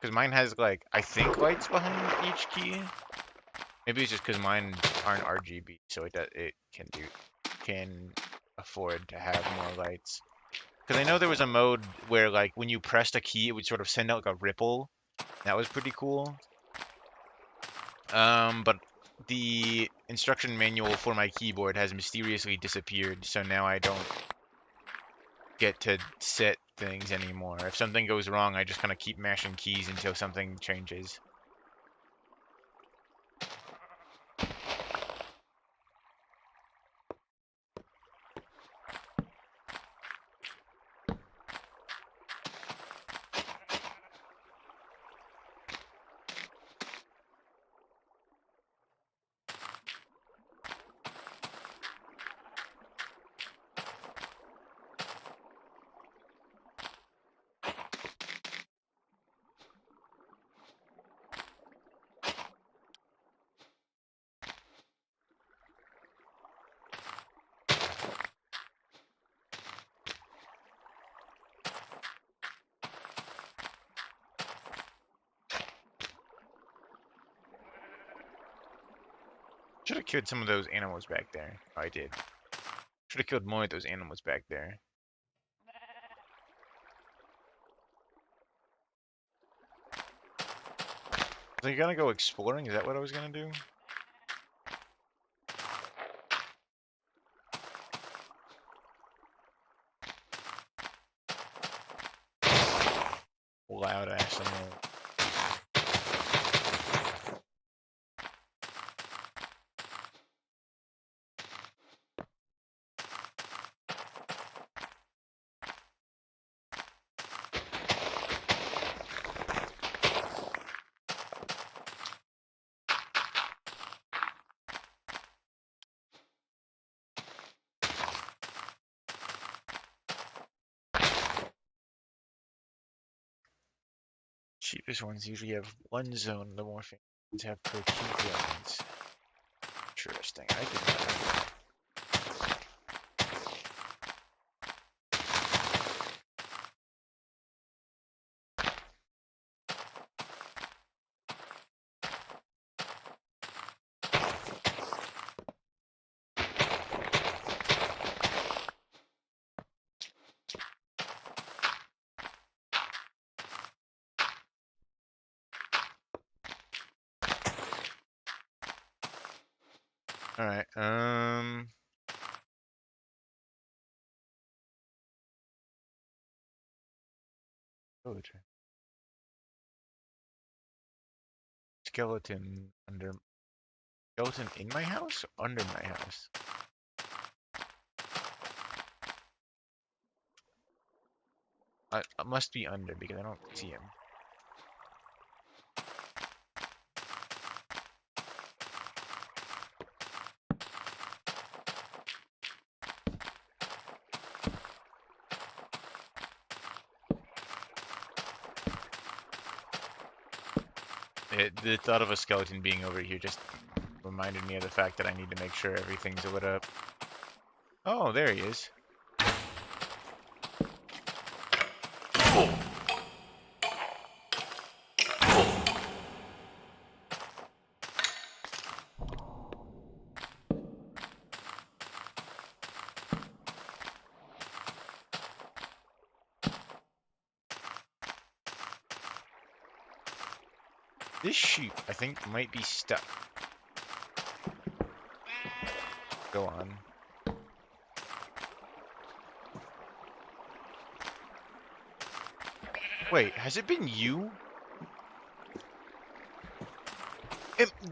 Speaker 1: Because mine has like I think lights behind each key. Maybe it's just because mine aren't RGB, so it can afford to have more lights. Because I know there was a mode where like when you pressed a key, it would sort of send out like a ripple. That was pretty cool. But the instruction manual for my keyboard has mysteriously disappeared, so now I don't get to set things anymore. If something goes wrong, I just kind of keep mashing keys until something changes. have killed some of those animals back there. Oh, I did. Should have killed more of those animals back there. Was I gonna go exploring? Is that what I was gonna do? Loud ass animal. Cheapest ones usually have one zone, the more fancy ones have per 2 zones. Interesting. I did not know that. Alright, poetry. Skeleton under... Skeleton in my house? Under my house? I must be under because I don't see him. The thought of a skeleton being over here just reminded me of the fact that I need to make sure everything's lit up. Oh, there he is. This sheep, I think, might be stuck. Go on. Wait, has it been you?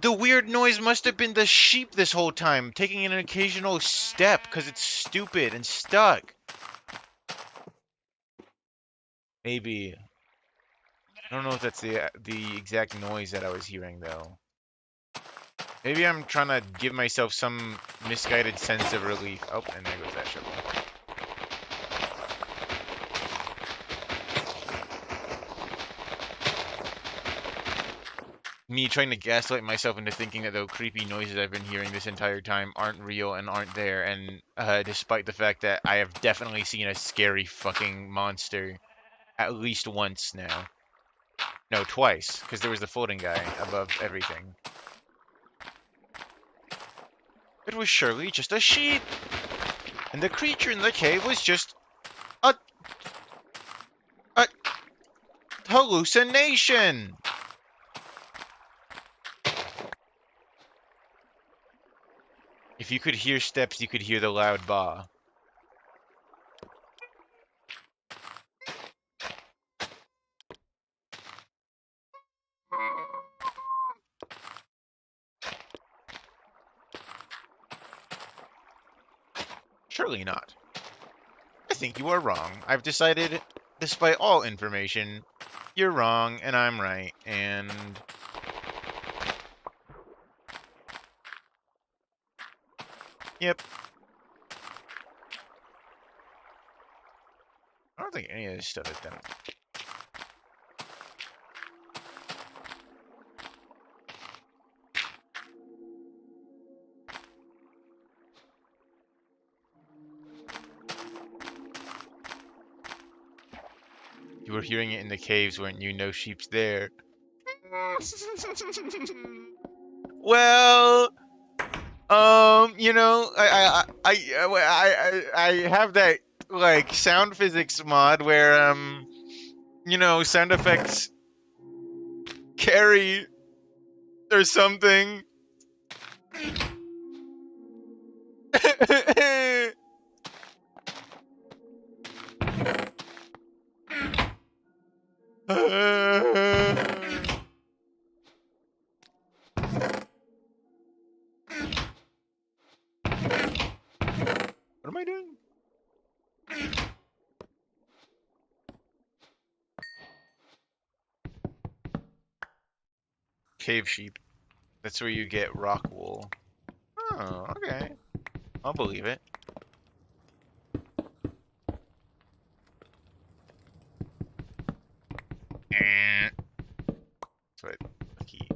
Speaker 1: The weird noise must have been the sheep this whole time, taking an occasional step because it's stupid and stuck. Maybe. I don't know if that's the exact noise that I was hearing, though. Maybe I'm trying to give myself some misguided sense of relief. Oh, and there goes that shovel. Me trying to gaslight myself into thinking that the creepy noises I've been hearing this entire time aren't real and aren't there, and despite the fact that I have definitely seen a scary fucking monster at least once now. No, twice, because there was the floating guy above everything. It was surely just a sheep, and the creature in the cave was just a hallucination. If you could hear steps, you could hear the loud baa. Surely not. I think you are wrong. I've decided, despite all information, you're wrong and I'm right, and... Yep. I don't think any of this stuff is done. You were hearing it in the caves, weren't you? No sheep's there. Well... You know, I have that like sound physics mod where you know, sound effects carry or something. What am I doing? Cave sheep. That's where you get rock wool. Oh, okay. I'll believe it. Eh. That's what. Key.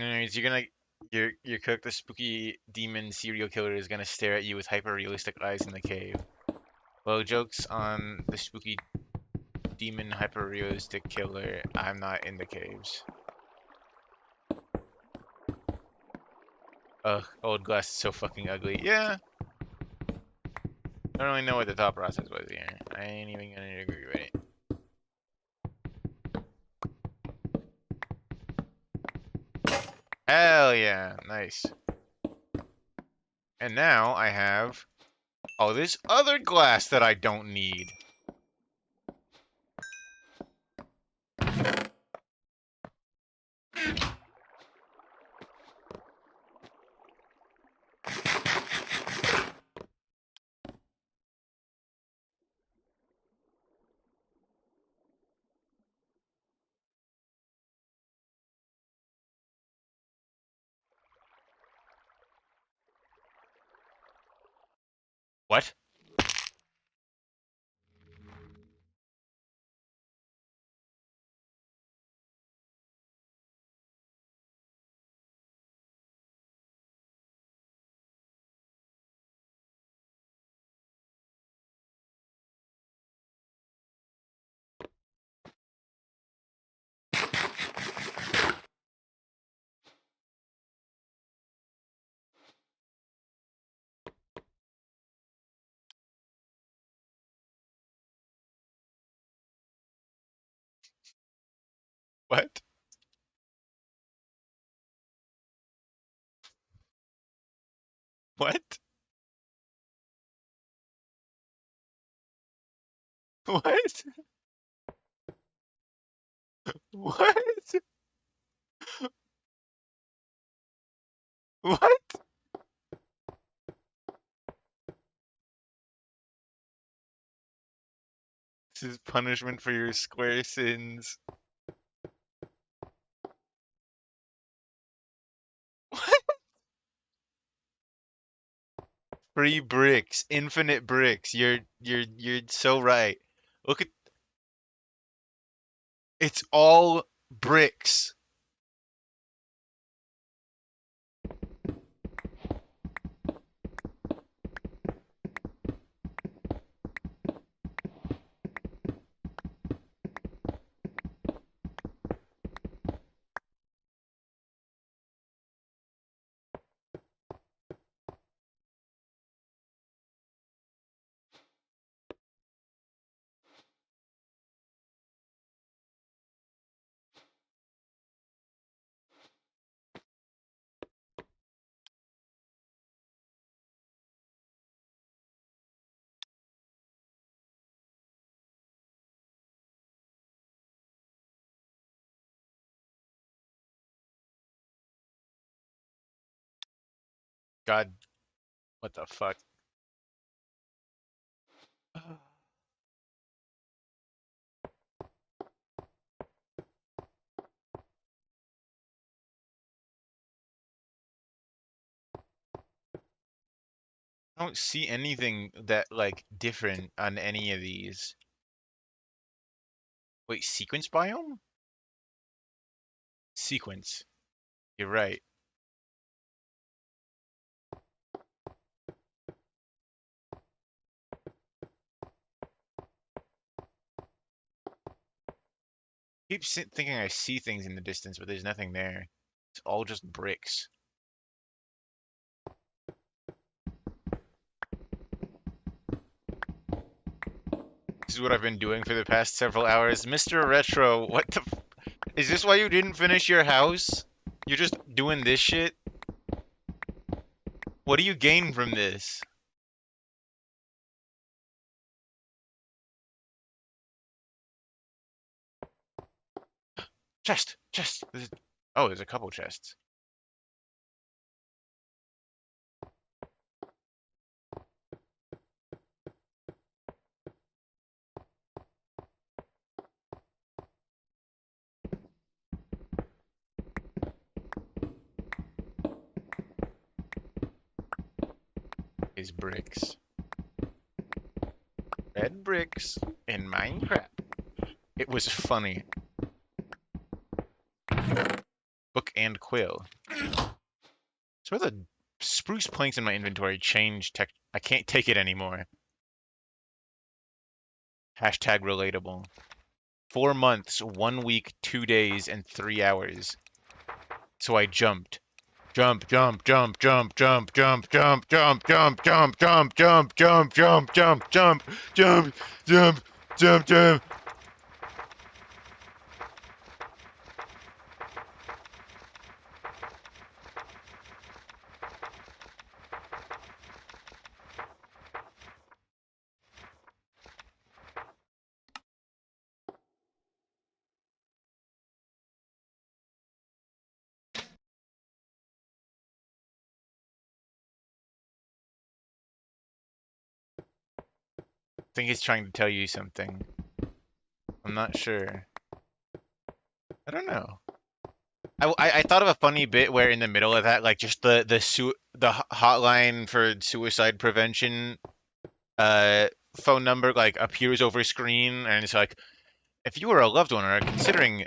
Speaker 1: Anyways, your cook, the spooky demon serial killer, is gonna stare at you with hyper realistic eyes in the cave. Well, jokes on the spooky demon hyper realistic killer. I'm not in the caves. Ugh, old glass is so fucking ugly. Yeah. I don't really know what the thought process was here. I ain't even gonna agree with it. Hell yeah, nice. And now I have all this other glass that I don't need. What? What? What? What? What? What? This is punishment for your square sins. Free bricks, infinite bricks. You're so right. Look at it's all bricks. God, what the fuck? I don't see anything that like different on any of these. Wait, sequence biome? Sequence. You're right. Keep thinking I see things in the distance, but there's nothing there. It's all just bricks. This is what I've been doing for the past several hours. Mr. Retro, what the is this why you didn't finish your house? You're just doing this shit? What do you gain from this? Chest. Oh, there's a couple chests. Is bricks. Red bricks in Minecraft. It was funny. Book and quill. So the spruce planks in my inventory changed tech. I can't take it anymore. Hashtag relatable. 4 months, 1 week, 2 days, and 3 hours. So I jumped. Jump. I think he's trying to tell you something. I'm not sure. I don't know. I thought of a funny bit where in the middle of that, like just the hotline for suicide prevention phone number like appears over screen, and it's like, if you were a loved one or are considering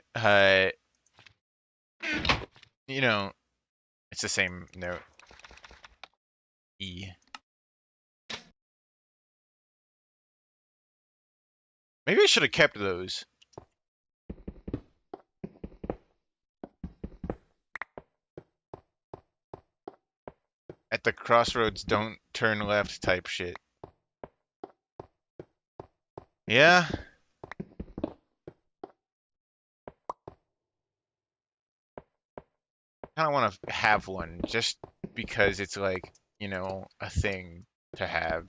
Speaker 1: you know, it's the same note. E. Maybe I should have kept those. At the crossroads, don't turn left type shit. Yeah. I kind of want to have one just because it's like, you know, a thing to have.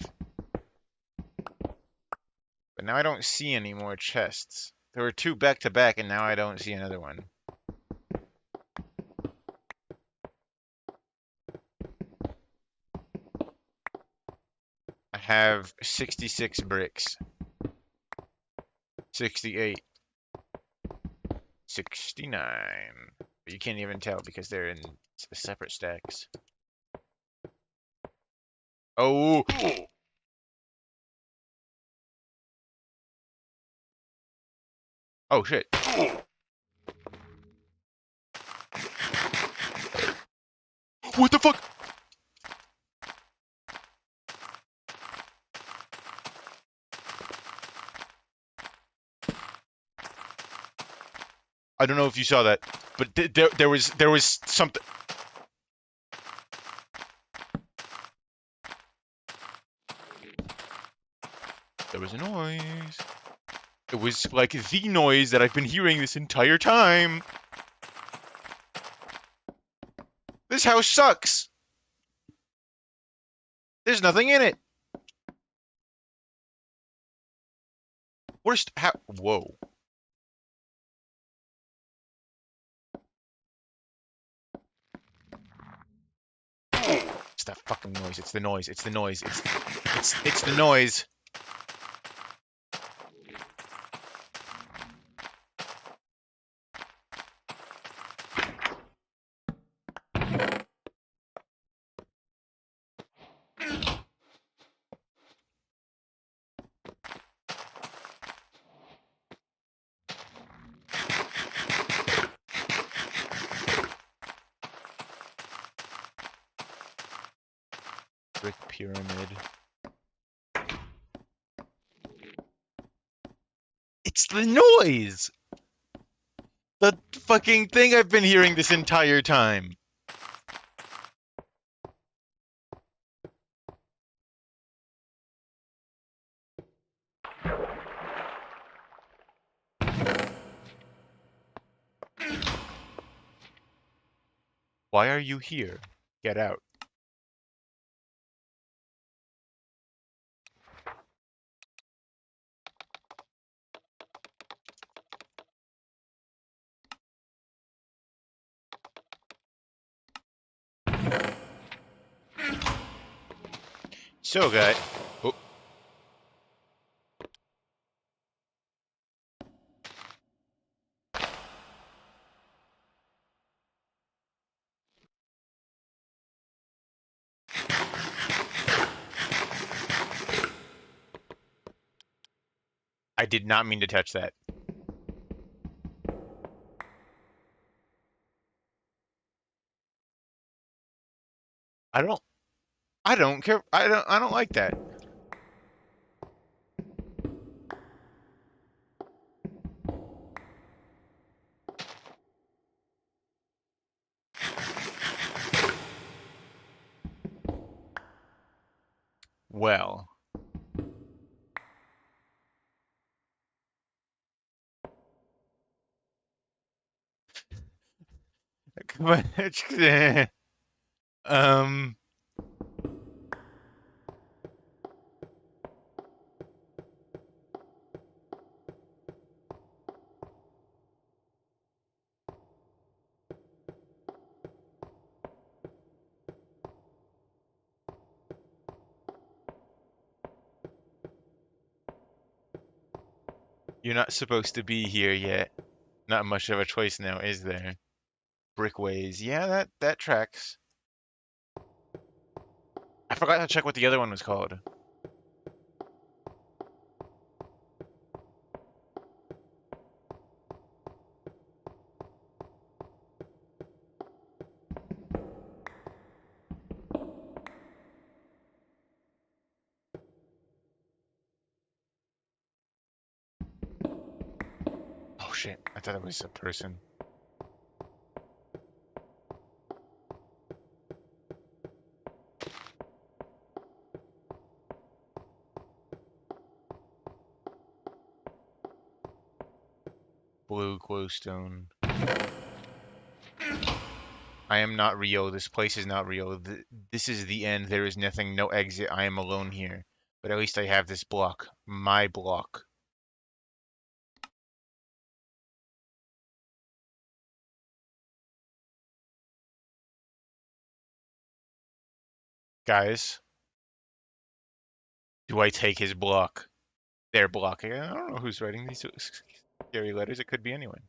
Speaker 1: But now I don't see any more chests. There were 2 back to back, and now I don't see another one. I have 66 bricks. 68. 69. But you can't even tell because they're in separate stacks. Oh! Oh shit. What the fuck? I don't know if you saw that, but there was something. There was a noise. It was like the noise that I've been hearing this entire time. This house sucks. There's nothing in it. Worst how? Whoa. It's that fucking noise. It's the noise. It's the noise. It's the noise. Brick pyramid. It's the noise! The fucking thing I've been hearing this entire time. Why are you here? Get out. So, guy. Oh. I did not mean to touch that. I don't care. I don't like that. Well. um you're not supposed to be here yet. Not much of a choice now, is there? Brickways. Yeah, that tracks. I forgot to check what the other one was called. Oh shit, I thought it was a person. Blue glowstone. I am not Rio. This place is not Rio. This is the end. There is nothing, no exit. I am alone here. But at least I have this block. My block. Guys, do I take his block? Their block. I don't know who's writing these scary letters. It could be anyone.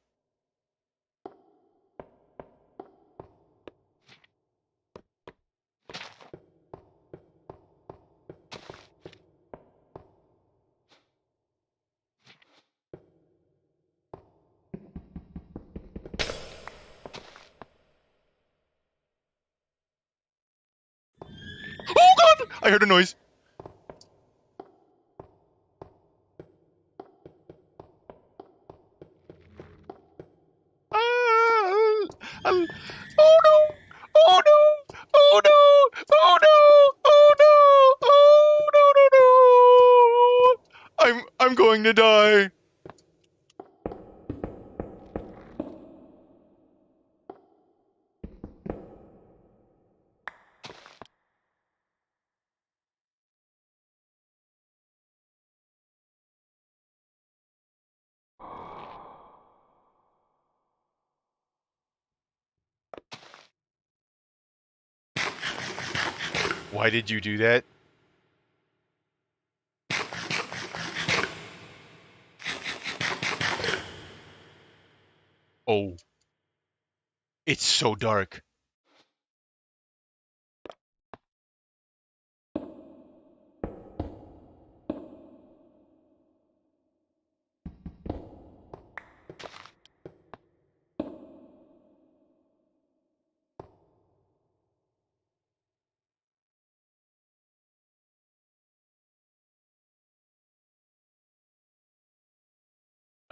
Speaker 1: Oh god! I heard a noise. Ah, oh no! Oh no! Oh no! Oh no! Oh no! Oh no! No! No! I'm going to die. Why did you do that? Oh, it's so dark.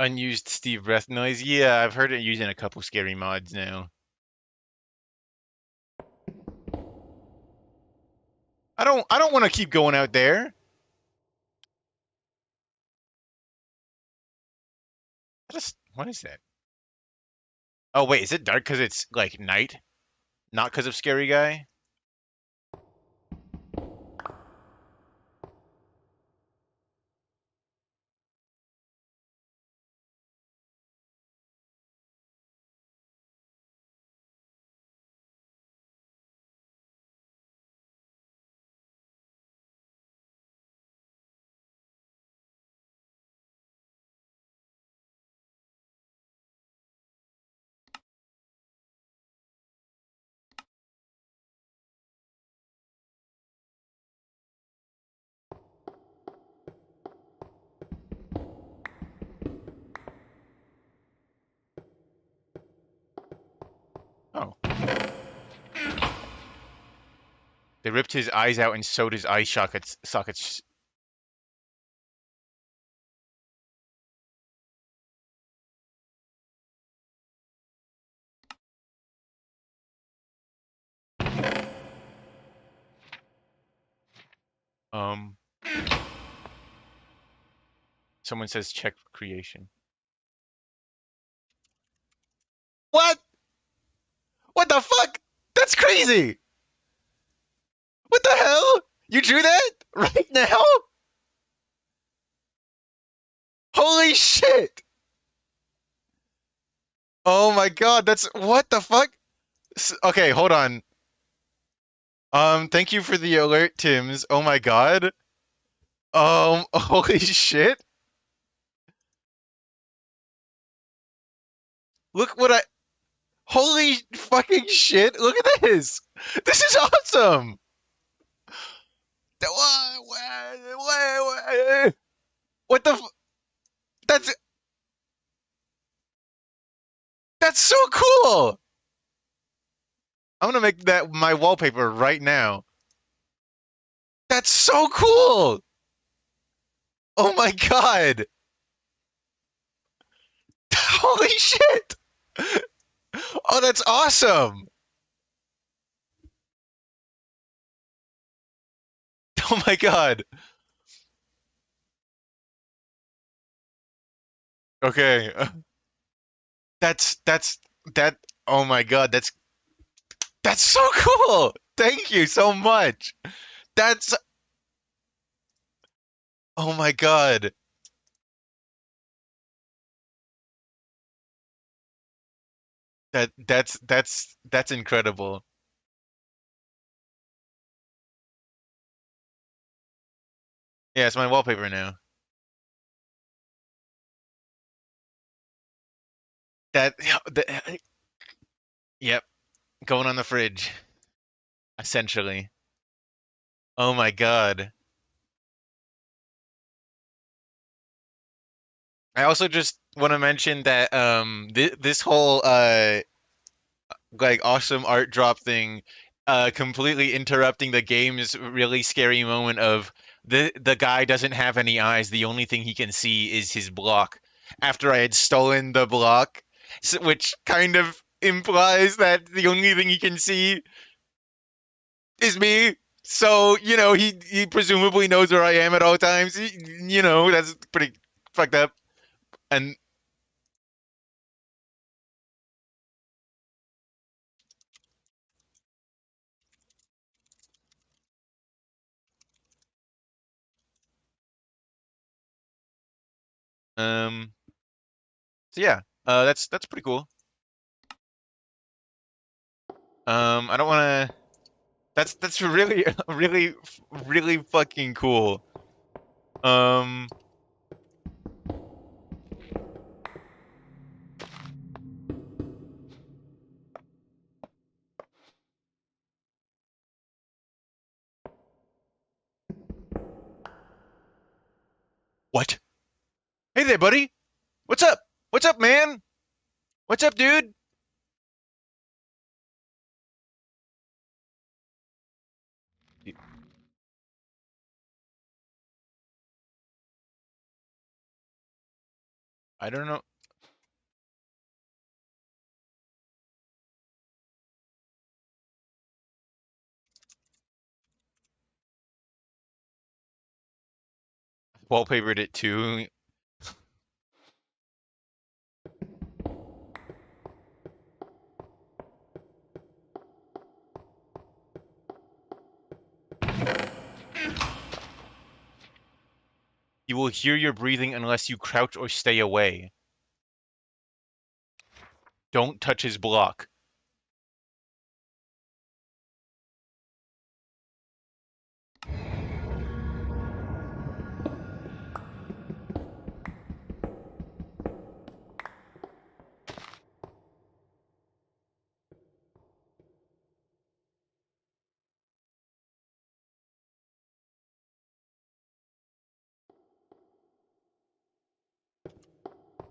Speaker 1: Unused Steve breath noise. Yeah, I've heard it used in a couple scary mods now. I don't want to keep going out there. What is that? Oh wait, is it dark because it's like night, not because of scary guy? Oh, they ripped his eyes out and sewed his eye sockets. Um, someone says check for creation. What? What the fuck? That's crazy. What the hell? You drew that right now? Holy shit! Oh my god, that's what the fuck? Okay, hold on. Thank you for the alert, Tims. Oh my god. Holy shit. Look what I. Holy fucking shit! Look at this. This is awesome. What the? That's that's so cool. I'm gonna make that my wallpaper right now. That's so cool. Oh my god. Holy shit. Oh, that's awesome. Oh my god. Okay. That's that. Oh my god. That's so cool. Thank you so much. That's. Oh my god. That's incredible. Yeah, it's my wallpaper now. That. Yep. Going on the fridge. Essentially. Oh my god. I also just want to mention that this whole like awesome art drop thing completely interrupting the game's really scary moment of the guy doesn't have any eyes. The only thing he can see is his block. After I had stolen the block, which kind of implies that the only thing he can see is me. So, he presumably knows where I am at all times. That's pretty fucked up. And um so yeah, that's pretty cool. I don't want to. That's really really really fucking cool. Um, what? Hey there, buddy. What's up? What's up, man? What's up, dude? I don't know. Wallpapered it too. You will hear your breathing unless you crouch or stay away. Don't touch his block.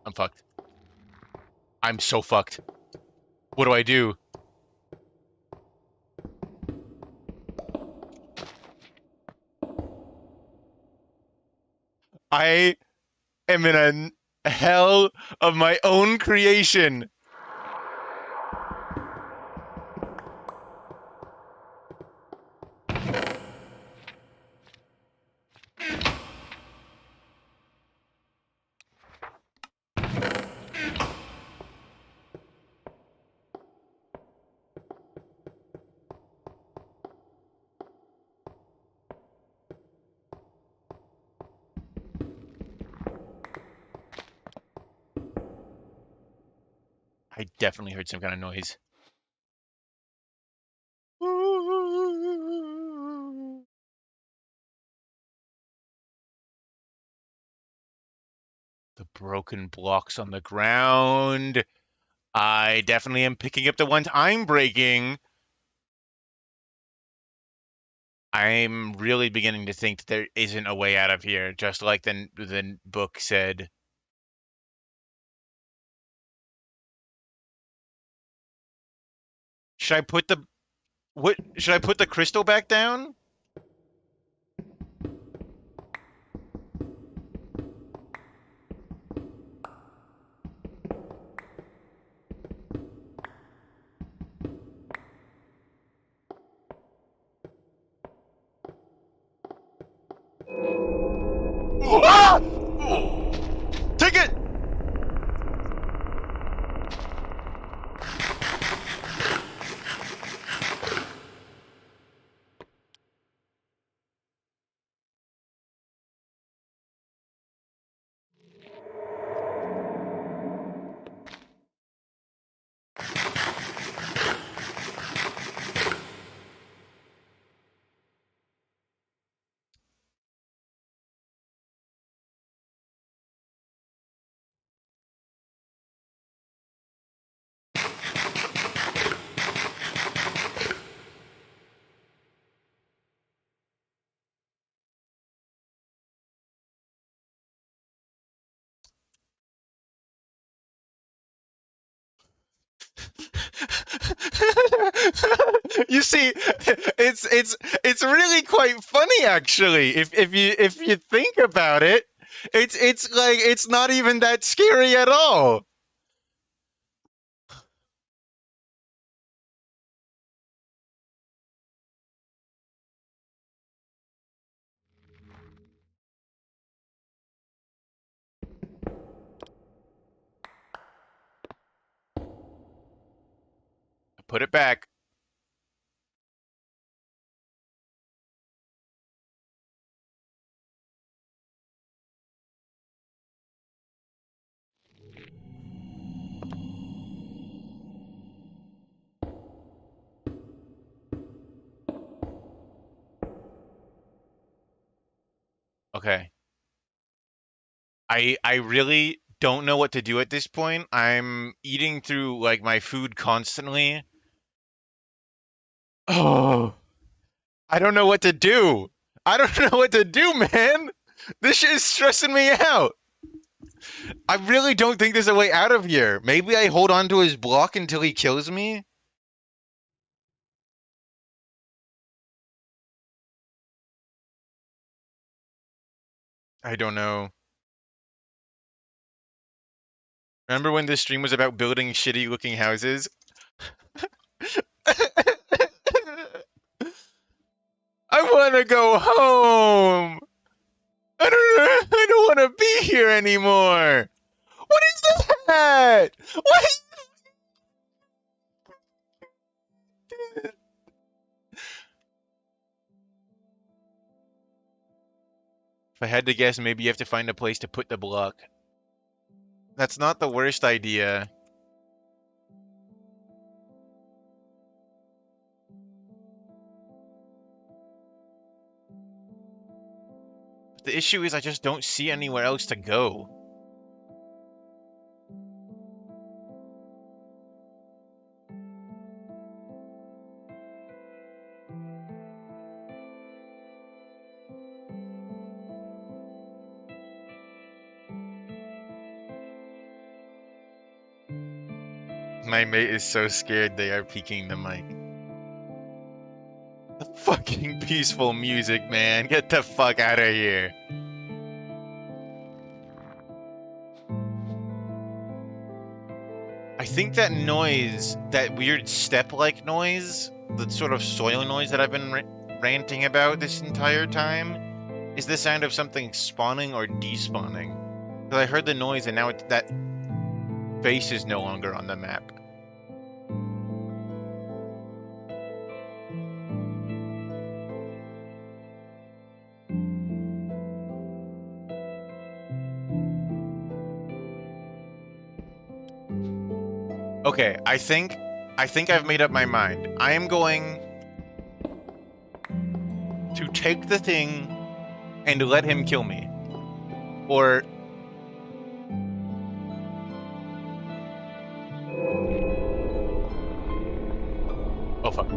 Speaker 1: I'm fucked. I'm so fucked. What do I do? I am in a hell of my own creation. I definitely heard some kind of noise. The broken blocks on the ground. I definitely am picking up the ones I'm breaking. I'm really beginning to think that there isn't a way out of here, just like the book said. Should I put the what? Should I put the crystal back down? Ah! Take it! You see, it's really quite funny actually. If you think about it, it's like it's not even that scary at all. Put it back. Okay. I really don't know what to do at this point. I'm eating through like my food constantly. Oh, I don't know what to do. I don't know what to do, man. This shit is stressing me out. I really don't think there's a way out of here. Maybe I hold on to his block until he kills me. I don't know. Remember when this stream was about building shitty looking houses? I want to go home. I don't want to be here anymore. What is that? What is this? If I had to guess, maybe you have to find a place to put the block. That's not the worst idea. The issue is I just don't see anywhere else to go. My mate is so scared they are peeking the mic. The fucking peaceful music, man. Get the fuck out of here. I think that noise, that weird step-like noise, the sort of soil noise that I've been ranting about this entire time, is the sound of something spawning or despawning. Because I heard the noise and now that face is no longer on the map. Okay, I think I've made up my mind. I am going to take the thing and let him kill me. Or... Oh, fuck.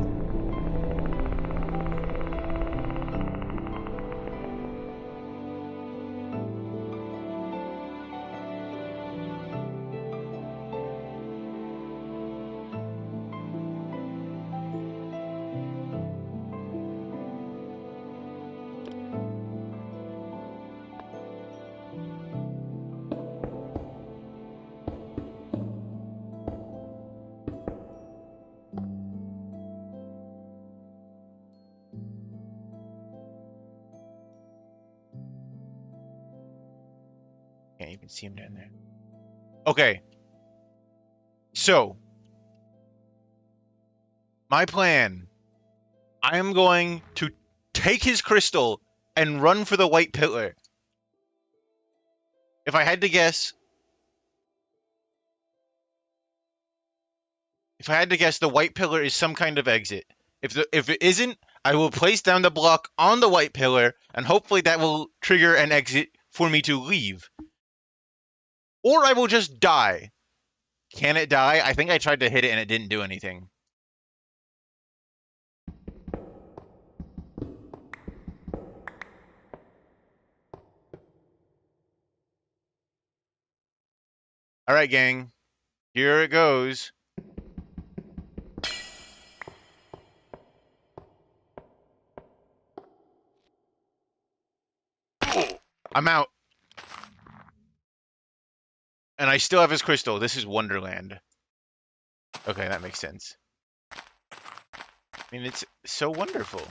Speaker 1: Can't even see him down there. Okay. So, my plan. I am going to take his crystal and run for the white pillar. If I had to guess... If I had to guess, the white pillar is some kind of exit. If it isn't, I will place down the block on the white pillar, and hopefully that will trigger an exit for me to leave. Or I will just die. Can it die? I think I tried to hit it and it didn't do anything. Alright, gang. Here it goes. I'm out. And I still have his crystal. This is Wonderland. Okay, that makes sense. I mean, it's so wonderful.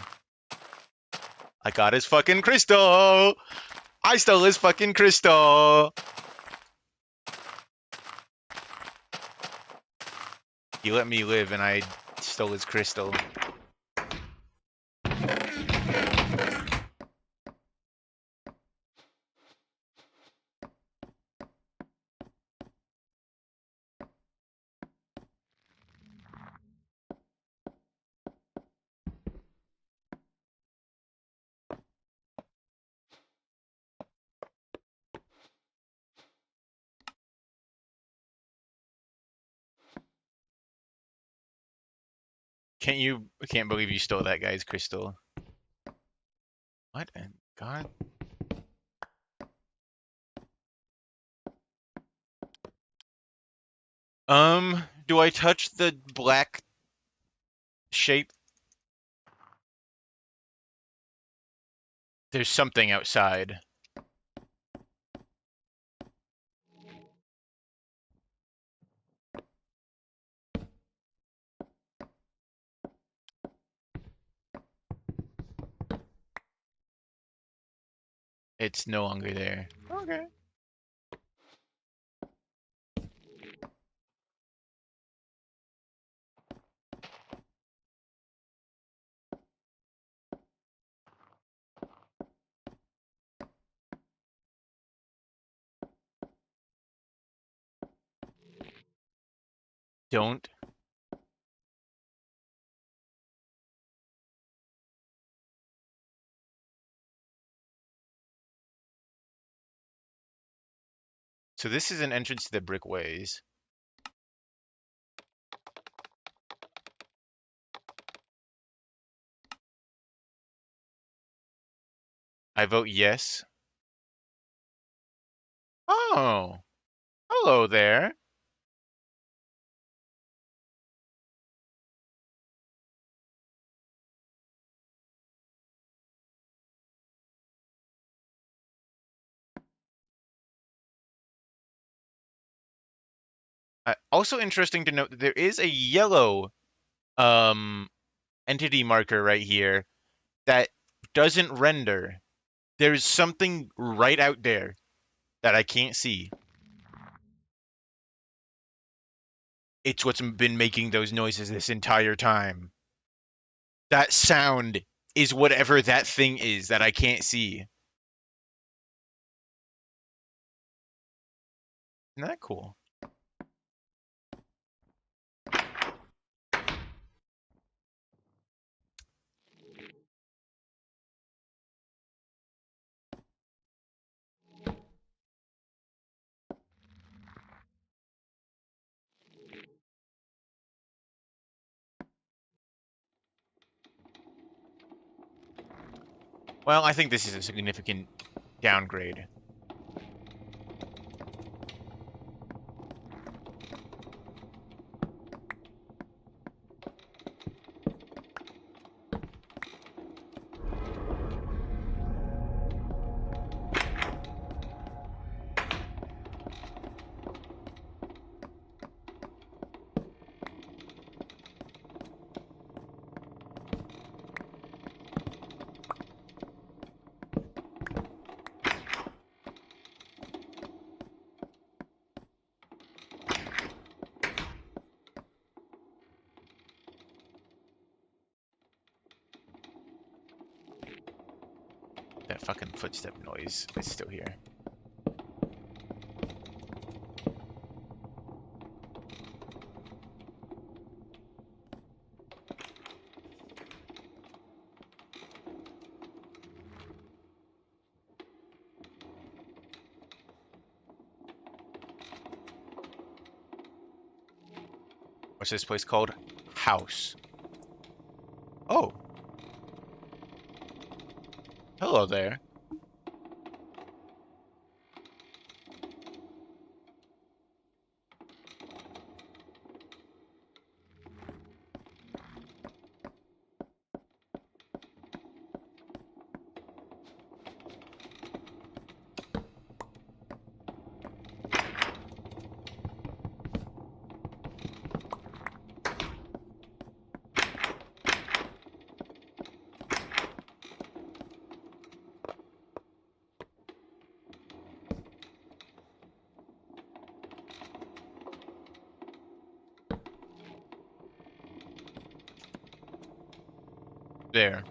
Speaker 1: I got his fucking crystal! I stole his fucking crystal! He let me live and I stole his crystal. I can't believe you stole that guy's crystal. What in God? Do I touch the black shape? There's something outside. It's no longer there. Okay. Don't. So this is an entrance to the brickways. I vote yes. Oh, hello there. Also interesting to note that there is a yellow um entity marker right here that doesn't render. There's something right out there that I can't see. It's what's been making those noises this entire time. That sound is whatever that thing is that I can't see. Isn't that cool? Well, I think this is a significant downgrade. That fucking footstep noise is still here. What's this place called? House. Oh. Hello there. There.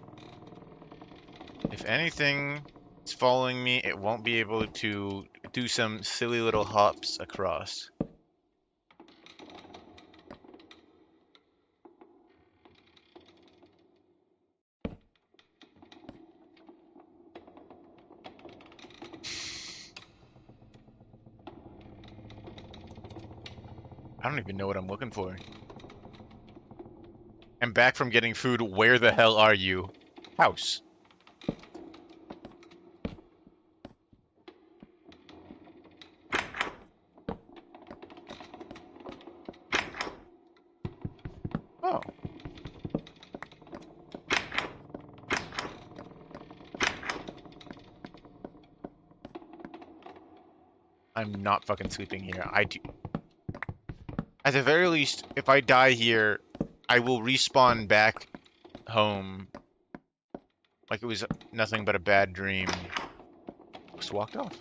Speaker 1: If anything is following me, it won't be able to do some silly little hops across. I don't even know what I'm looking for. I'm back from getting food. Where the hell are you? House. Oh. I'm not fucking sleeping here. At the very least, if I die here, I will respawn back home like it was nothing but a bad dream. folks walked off.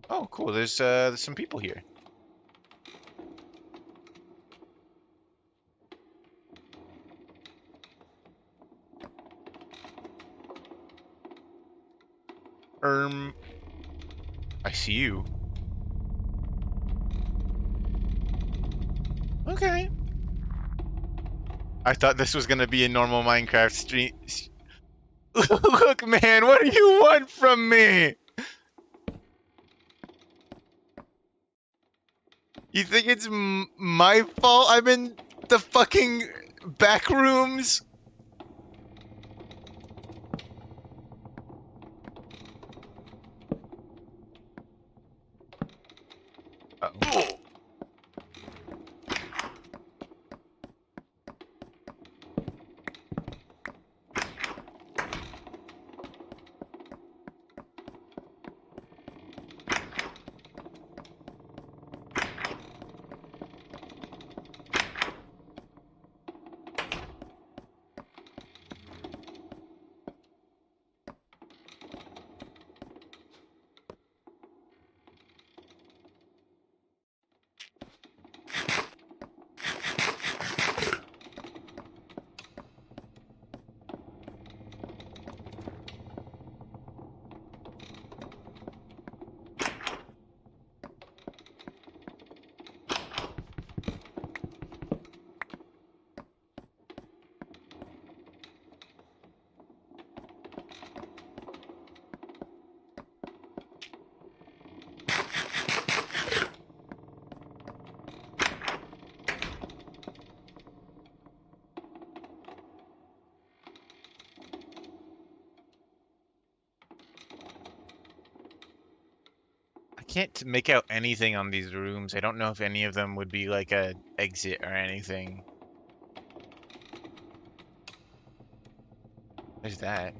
Speaker 1: Oh, cool. There's some people here. I see you. Okay. I thought this was gonna be a normal Minecraft stream. Look, man, what do you want from me? You think it's my fault I'm in the fucking back rooms? Uh-oh. I can't make out anything on these rooms. I don't know if any of them would be like a exit or anything. There's that.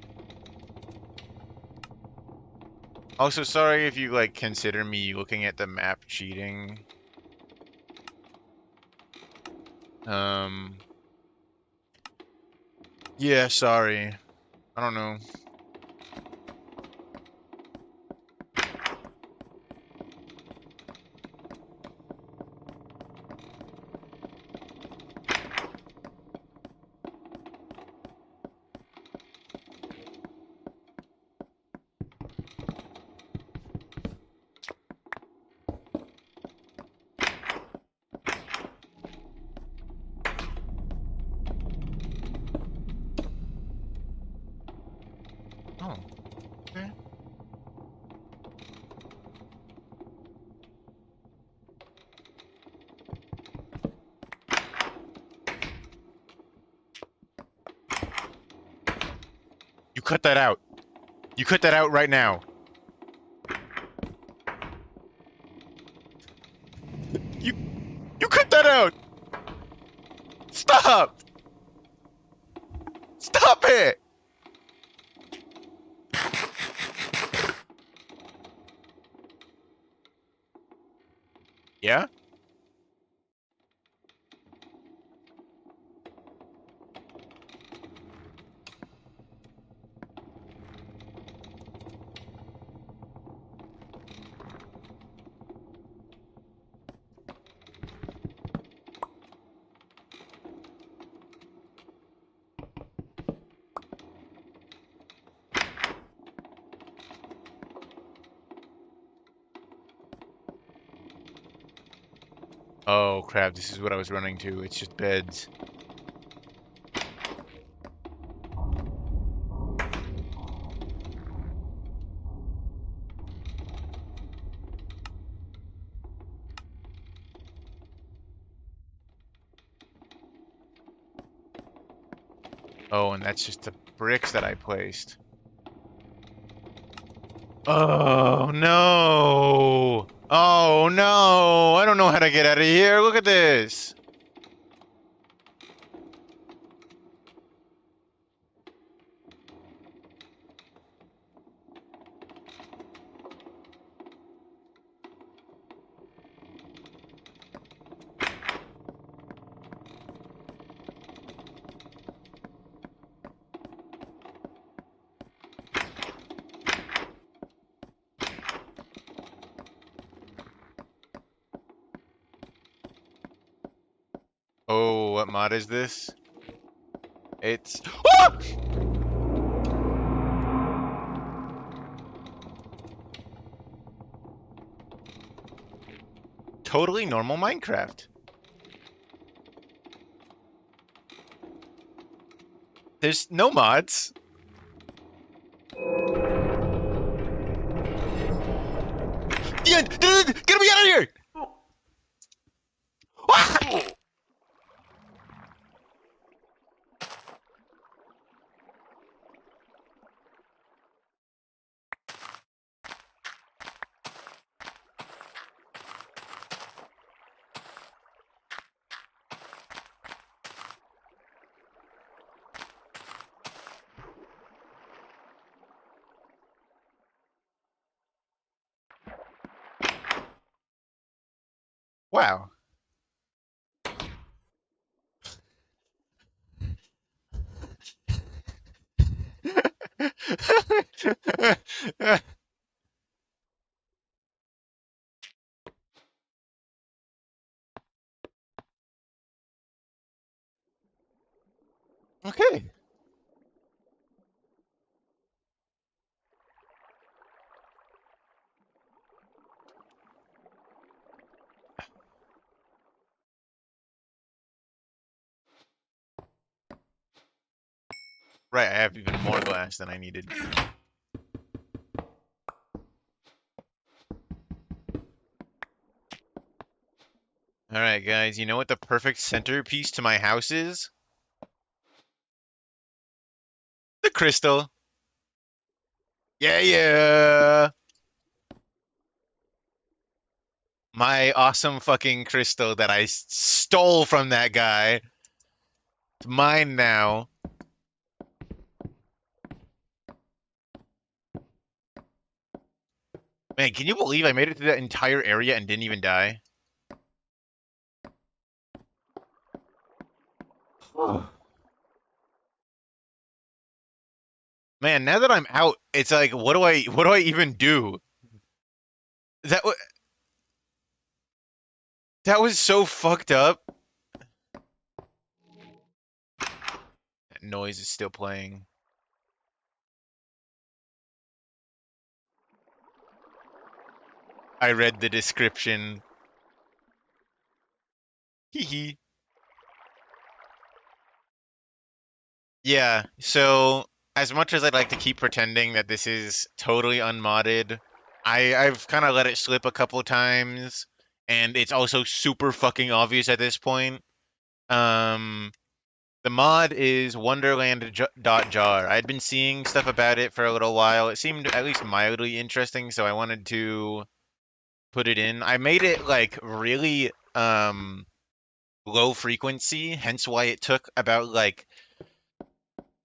Speaker 1: Also, sorry if you like consider me looking at the map cheating. Yeah, sorry. I don't know. Oh, okay. You cut that out. You cut that out right now. You cut that out. Stop. Stop it. Yeah? Oh crap, this is what I was running to. It's just beds. Oh, and that's just the bricks that I placed. Oh no! Oh no! I don't know how to get out of here. Look at this. Oh, what mod is this? It's... Ah! Totally normal Minecraft. There's no mods. Ian, get me out of here! Ah! Wow. Okay. Right, I have even more glass than I needed. Alright, guys, you know what the perfect centerpiece to my house is? The crystal. Yeah, yeah! My awesome fucking crystal that I stole from that guy. It's mine now. Man, can you believe I made it through that entire area and didn't even die? Man, now that I'm out, it's like, what do I even do? That wa that was so fucked up. That noise is still playing. I read the description. Hee hee. Yeah, so as much as I'd like to keep pretending that this is totally unmodded, I've kind of let it slip a couple times, and it's also super fucking obvious at this point. Um, the mod is wonderland.jar. I'd been seeing stuff about it for a little while. It seemed at least mildly interesting, so I wanted to put it in. I made it like really low frequency, hence why it took about like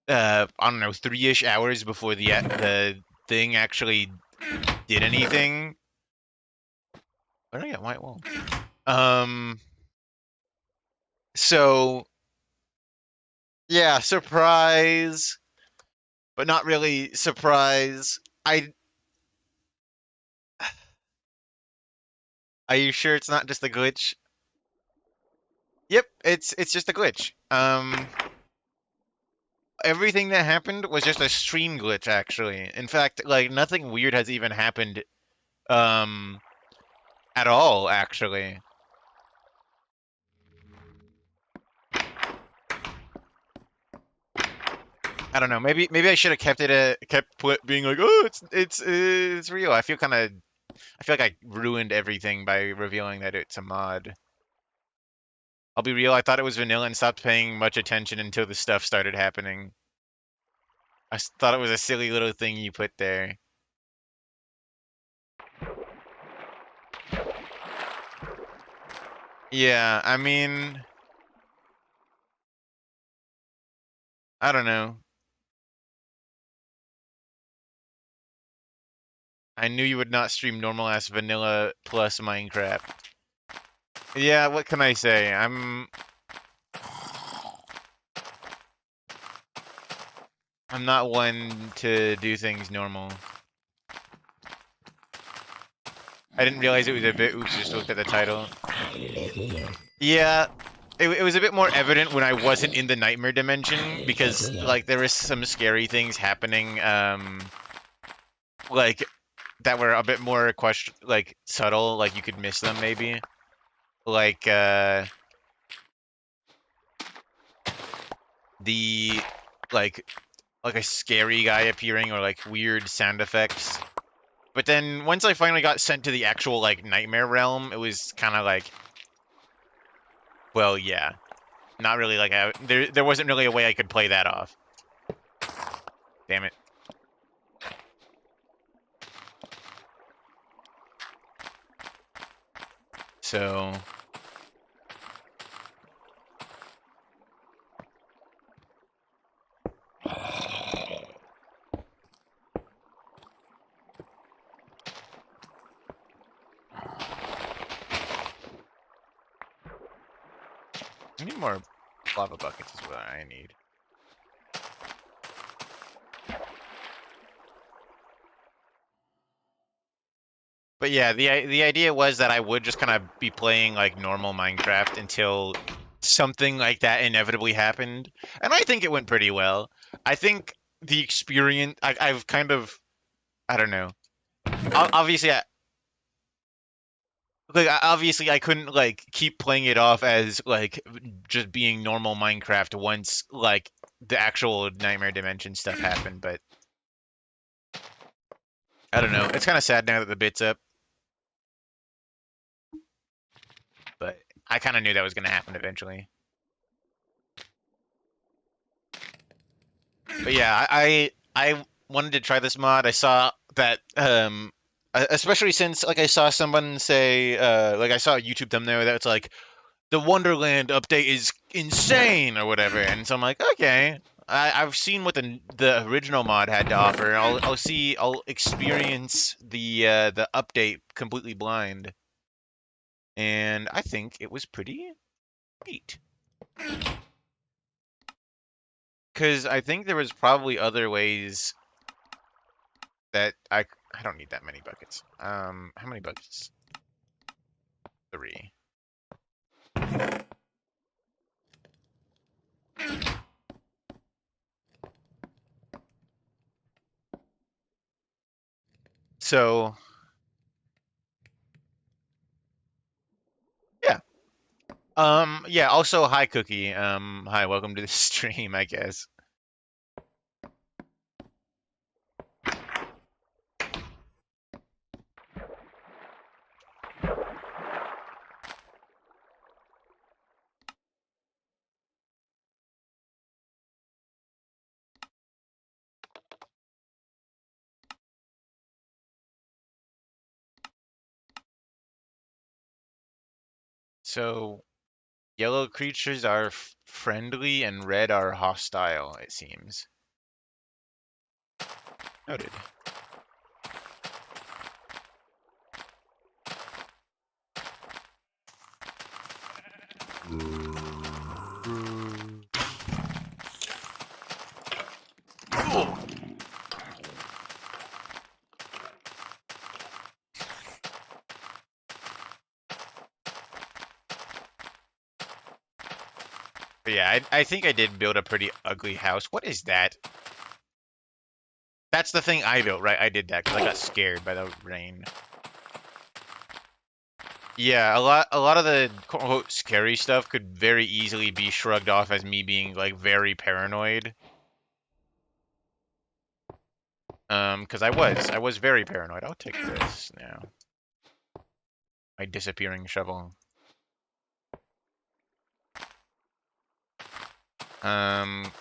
Speaker 1: I don't know, 3-ish hours before the thing actually did anything. Where did I get white wool? Um, so yeah, surprise, but not really surprise. Are you sure it's not just a glitch? Yep, it's just a glitch. Everything that happened was just a stream glitch, actually. In fact, like nothing weird has even happened, um, at all, actually. I don't know. Maybe I should have kept being like, oh, it's real. I feel like I ruined everything by revealing that it's a mod. I'll be real. I thought it was vanilla and stopped paying much attention until the stuff started happening. Thought it was a silly little thing you put there. Yeah, I mean, I don't know. I knew you would not stream normal ass vanilla plus Minecraft. Yeah, what can I say? I'm not one to do things normal. I didn't realize it was a bit. Oops, just looked at the title. Yeah, it was a bit more evident when I wasn't in the nightmare dimension because like there was some scary things happening like that were a bit more like subtle, like you could miss them maybe. Like the like like a scary guy appearing or like weird sound effects. But then once I finally got sent to the actual like nightmare realm, it was kind of like, well, yeah, not really like there wasn't really a way I could play that off. Damn it. So I need more lava buckets is what I need. But yeah, the idea was that I would just kind of be playing like normal Minecraft until something like that inevitably happened, and I think it went pretty well. I think the experience I've kind of I don't know. Obviously, obviously I couldn't like keep playing it off as like just being normal Minecraft once like the actual Nightmare Dimension stuff happened, but I don't know. It's kind of sad now that the bit's up, but I kind of knew that was going to happen eventually. But yeah, I wanted to try this mod. I saw that especially since like I saw someone say like I saw a YouTube thumbnail that's like the Wonderland update is insane or whatever, and so I'm like, okay, I've seen what the original mod had to offer. I'll experience the update completely blind, and I think it was pretty neat. Because I think there was probably other ways that I don't need that many buckets. How many buckets? 3. So yeah. Yeah, also hi Cookie. Hi, welcome to the stream, I guess. So yellow creatures are friendly and red are hostile, it seems. Noted. But yeah, I think I did build a pretty ugly house. What is that? That's the thing I built, right? I did that because I got scared by the rain. Yeah, a lot of the quote unquote scary stuff could very easily be shrugged off as me being like very paranoid. Because I was very paranoid. I'll take this now. My disappearing shovel.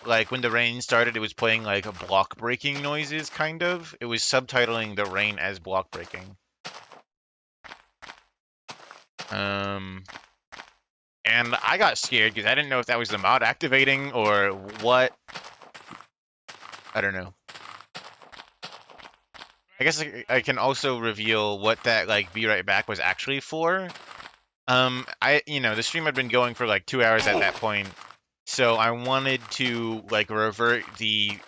Speaker 1: Like when the rain started, it was playing like block breaking noises, kind of. It was subtitling the rain as block breaking. And I got scared because I didn't know if that was the mod activating or what. I don't know. I guess I can also reveal what that like be right back was actually for. The stream had been going for like 2 hours at that point, so I wanted to like revert the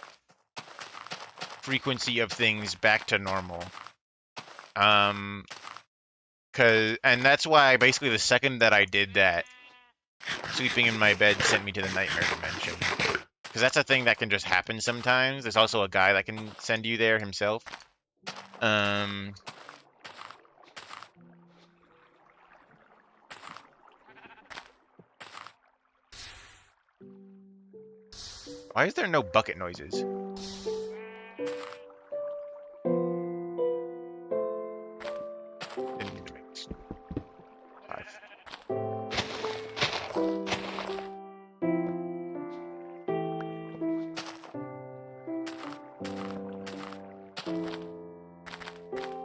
Speaker 1: frequency of things back to normal. And that's why basically the second that I did that, sleeping in my bed sent me to the nightmare dimension. Because that's a thing that can just happen sometimes. There's also a guy that can send you there himself. Why is there no bucket noises? Didn't need to make this 5.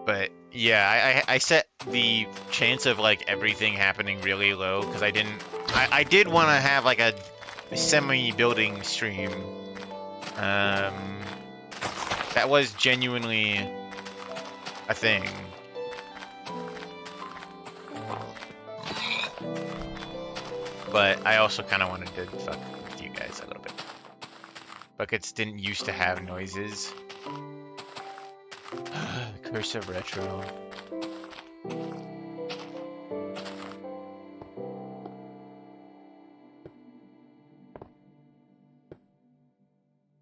Speaker 1: But yeah, I set the chance of like everything happening really low because I did want to have like a semi-building stream. That was genuinely a thing. But I also kind of wanted to fuck with you guys a little bit. Buckets didn't used to have noises. Curse of Retro.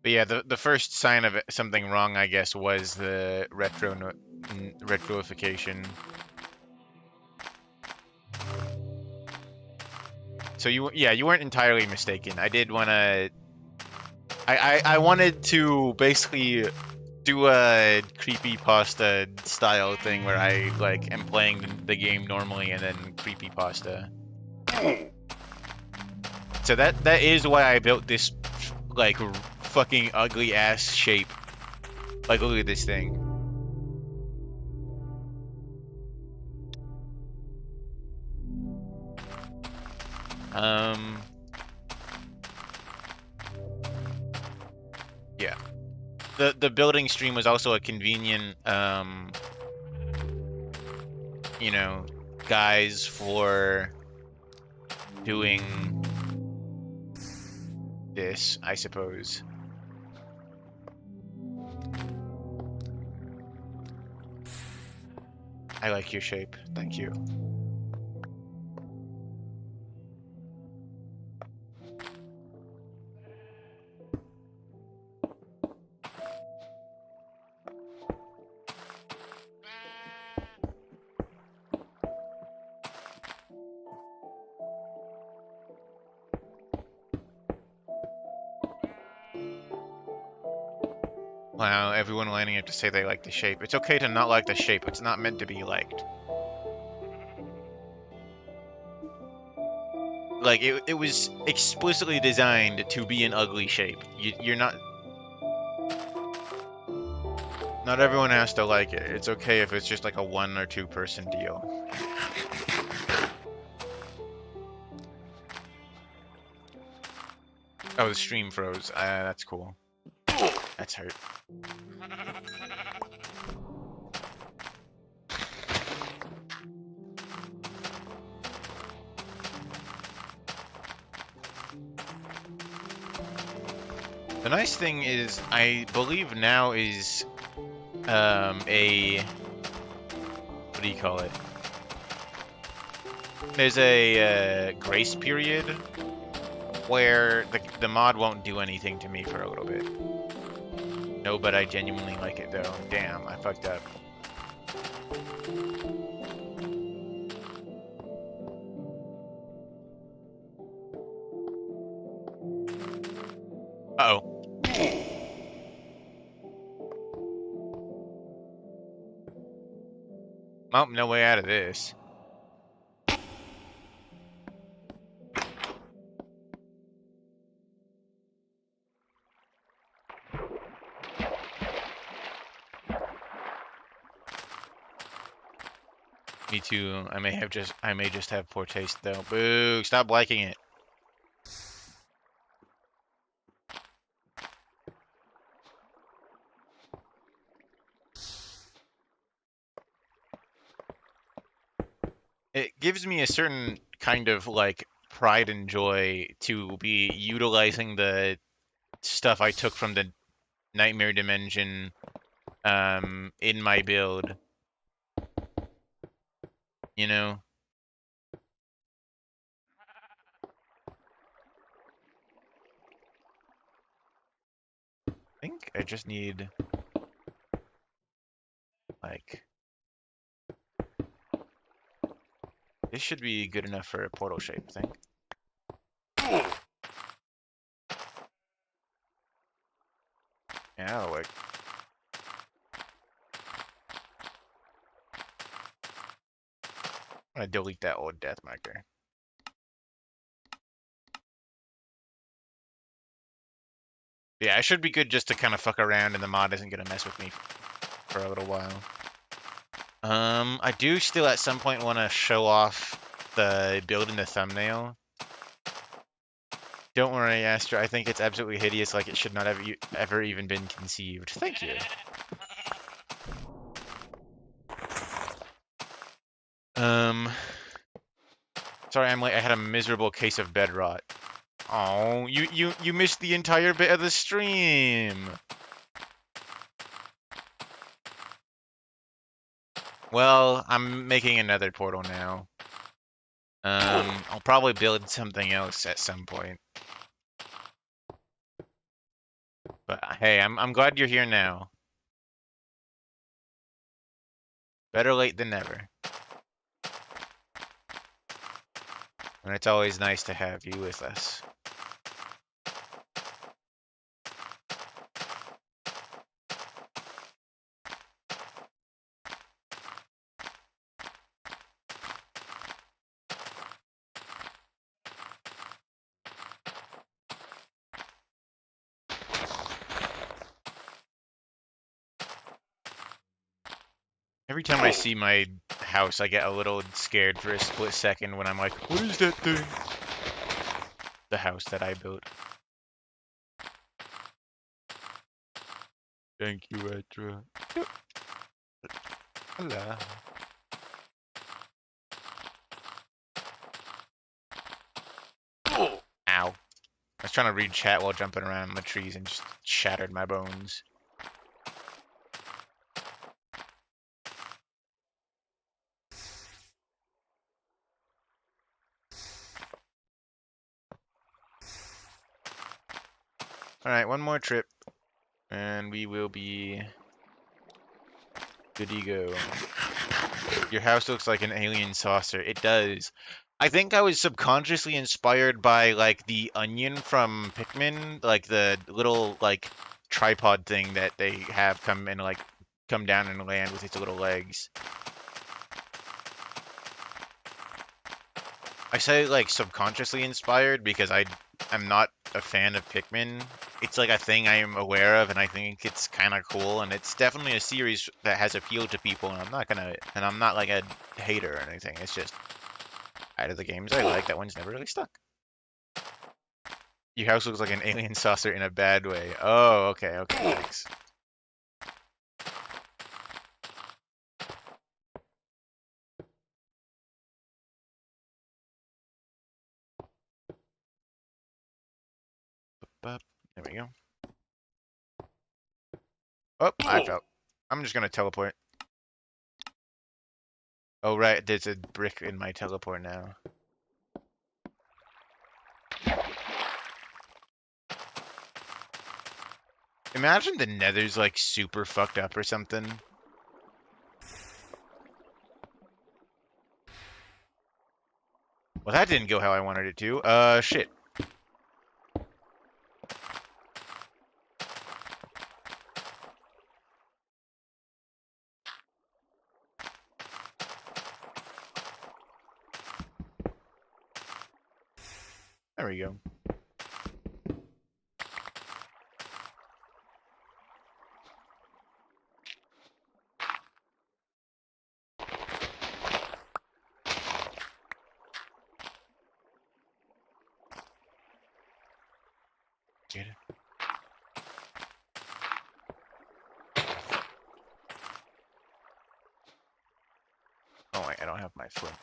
Speaker 1: But yeah, the first sign of something wrong, I guess, was the retroification. So you weren't entirely mistaken. I did want to. I wanted to basically do a creepypasta style thing where I like am playing the game normally and then creepypasta. So that is why I built this like fucking ugly ass shape. Like look at this thing. Yeah. The building stream was also a convenient you know, guise for doing this, I suppose. I like your shape. Thank you. Wow, everyone lining up to say they like the shape. It's okay to not like the shape. It's not meant to be liked. Like, it was explicitly designed to be an ugly shape. You're not... Not everyone has to like it. It's okay if it's just like a 1 or 2 person deal. Oh, the stream froze. That's cool. That's hurt. The nice thing is, I believe now is a... What do you call it? There's a grace period where the mod won't do anything to me for a little bit. No, but I genuinely like it though. Damn, I fucked up. Uh-oh. Oh, no way out of this. Me too. I may just have poor taste though. Boo! Stop liking it. It gives me a certain kind of like pride and joy to be utilizing the stuff I took from the Nightmare Dimension in my build. You know? think I just need like this should be good enough for a portal shape, I think. Yeah, that'll work. I'm gonna delete that old death marker. Yeah, I should be good just to kind of fuck around and the mod isn't gonna mess with me for a little while. I do still at some point want to show off the build in the thumbnail. Don't worry, Astra. I think it's absolutely hideous, like it should not have ever even been conceived. Thank you. Sorry, I'm late. I had a miserable case of bed rot. Oh, you missed the entire bit of the stream. Well, I'm making another portal now. I'll probably build something else at some point. But hey, I'm glad you're here now. Better late than never. And it's always nice to have you with us. Every time I see my house, I get a little scared for a split second when I'm like, what is that thing? The house that I built. Thank you, Etra. Hello. Ow. I was trying to read chat while jumping around the trees and just shattered my bones. Alright, one more trip. And we will be goody go. Your house looks like an alien saucer. It does. I think I was subconsciously inspired by like the onion from Pikmin, like the little like tripod thing that they have come down and land with its little legs. I say like subconsciously inspired because I'm not a fan of Pikmin. It's like a thing I am aware of, and I think it's kind of cool, and it's definitely a series that has appealed to people, and I'm not like a hater or anything. It's just out of the games I like, that one's never really stuck. Your house looks like an alien saucer in a bad way. Oh, okay, thanks. There we go. Oh, I fell. I'm just gonna teleport. Oh, right, there's a brick in my teleport now. Imagine the nether's like super fucked up or something. Well, that didn't go how I wanted it to. Shit. There we go. Get it. Oh wait, I don't have my flint.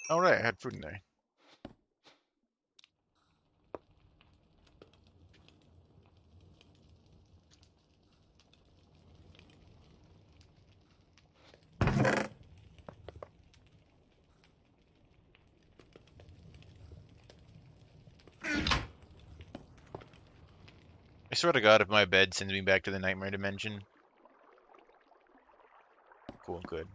Speaker 1: Oh right, I had food in there. swear to God, if my bed sends me back to the nightmare dimension. Cool, good.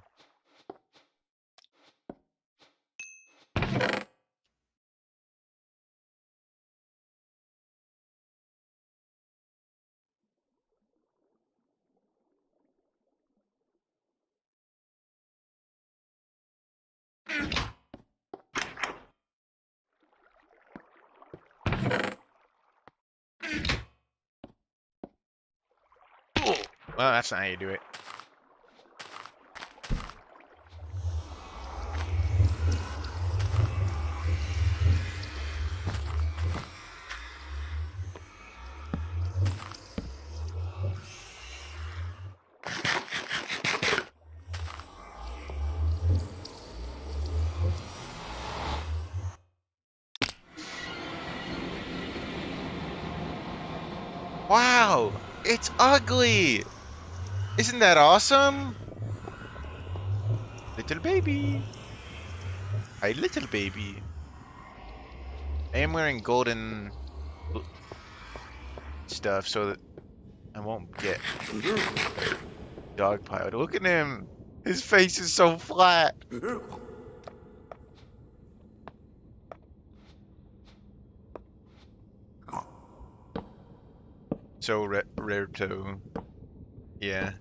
Speaker 1: Well, that's not how you do it. Wow, it's ugly. Isn't that awesome? Little baby. Hi, little baby. I am wearing golden stuff so that I won't get dogpiled. Look at him. His face is so flat. So rare to, yeah.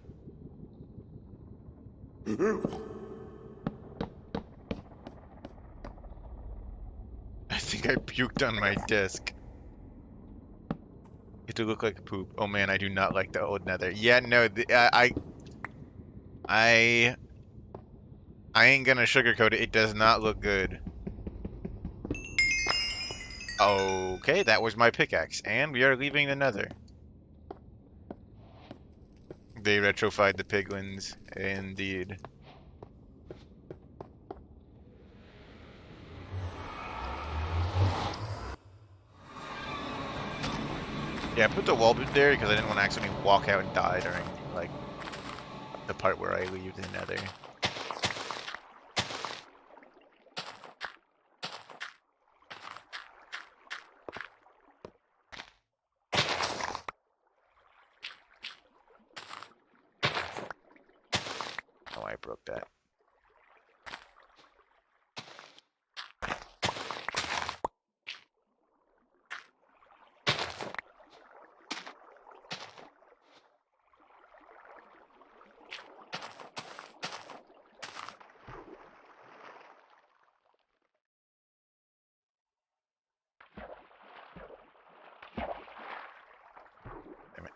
Speaker 1: I think I puked on my desk. It to look like poop. Oh man, I do not like the old Nether. Yeah, no, I, I ain't gonna sugarcoat it. It does not look good. Okay, that was my pickaxe, and we are leaving the Nether. They retrofied the piglins, indeed. Yeah, I put the wall boot there because I didn't want to accidentally walk out and die during, like, the part where I leave the Nether. Oh, I broke that. Damn it.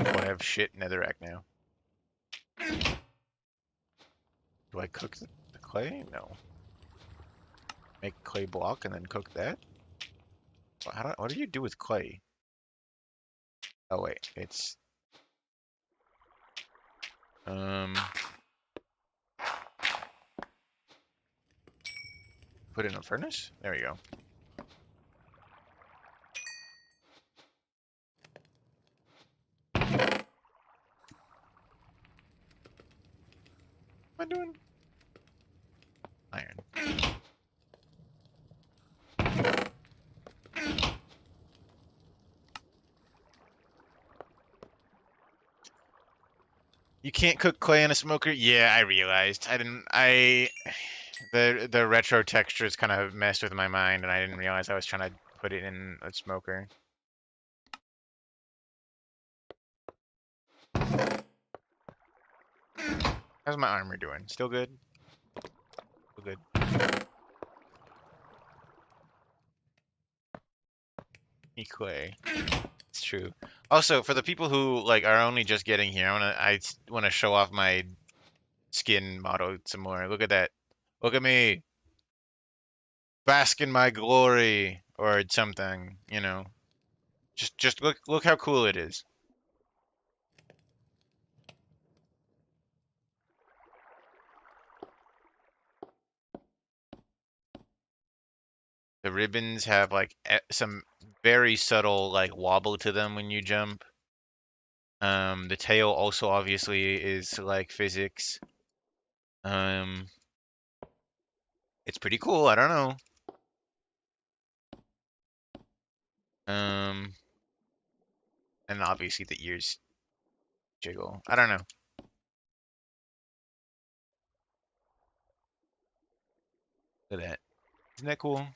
Speaker 1: Oh, I have shit netherrack now. Do I cook the clay? No. Make clay block and then cook that? What do you do with clay? Oh wait, it's put it in a furnace? There we go. What am I doing? Iron. You can't cook clay in a smoker? Yeah, I realized. The retro textures kind of messed with my mind and I didn't realize I was trying to put it in a smoker. How's my armor doing? Still good? Still good. Clay. It's true. Also, for the people who like are only just getting here, I wanna show off my skin model some more. Look at that. Look at me. Bask in my glory or something, you know. Just look how cool it is. The ribbons have like some very subtle like wobble to them when you jump. The tail also obviously is like physics. Um, it's pretty cool. I don't know. Um, and obviously the ears jiggle. I don't know. Look at that. Isn't that cool?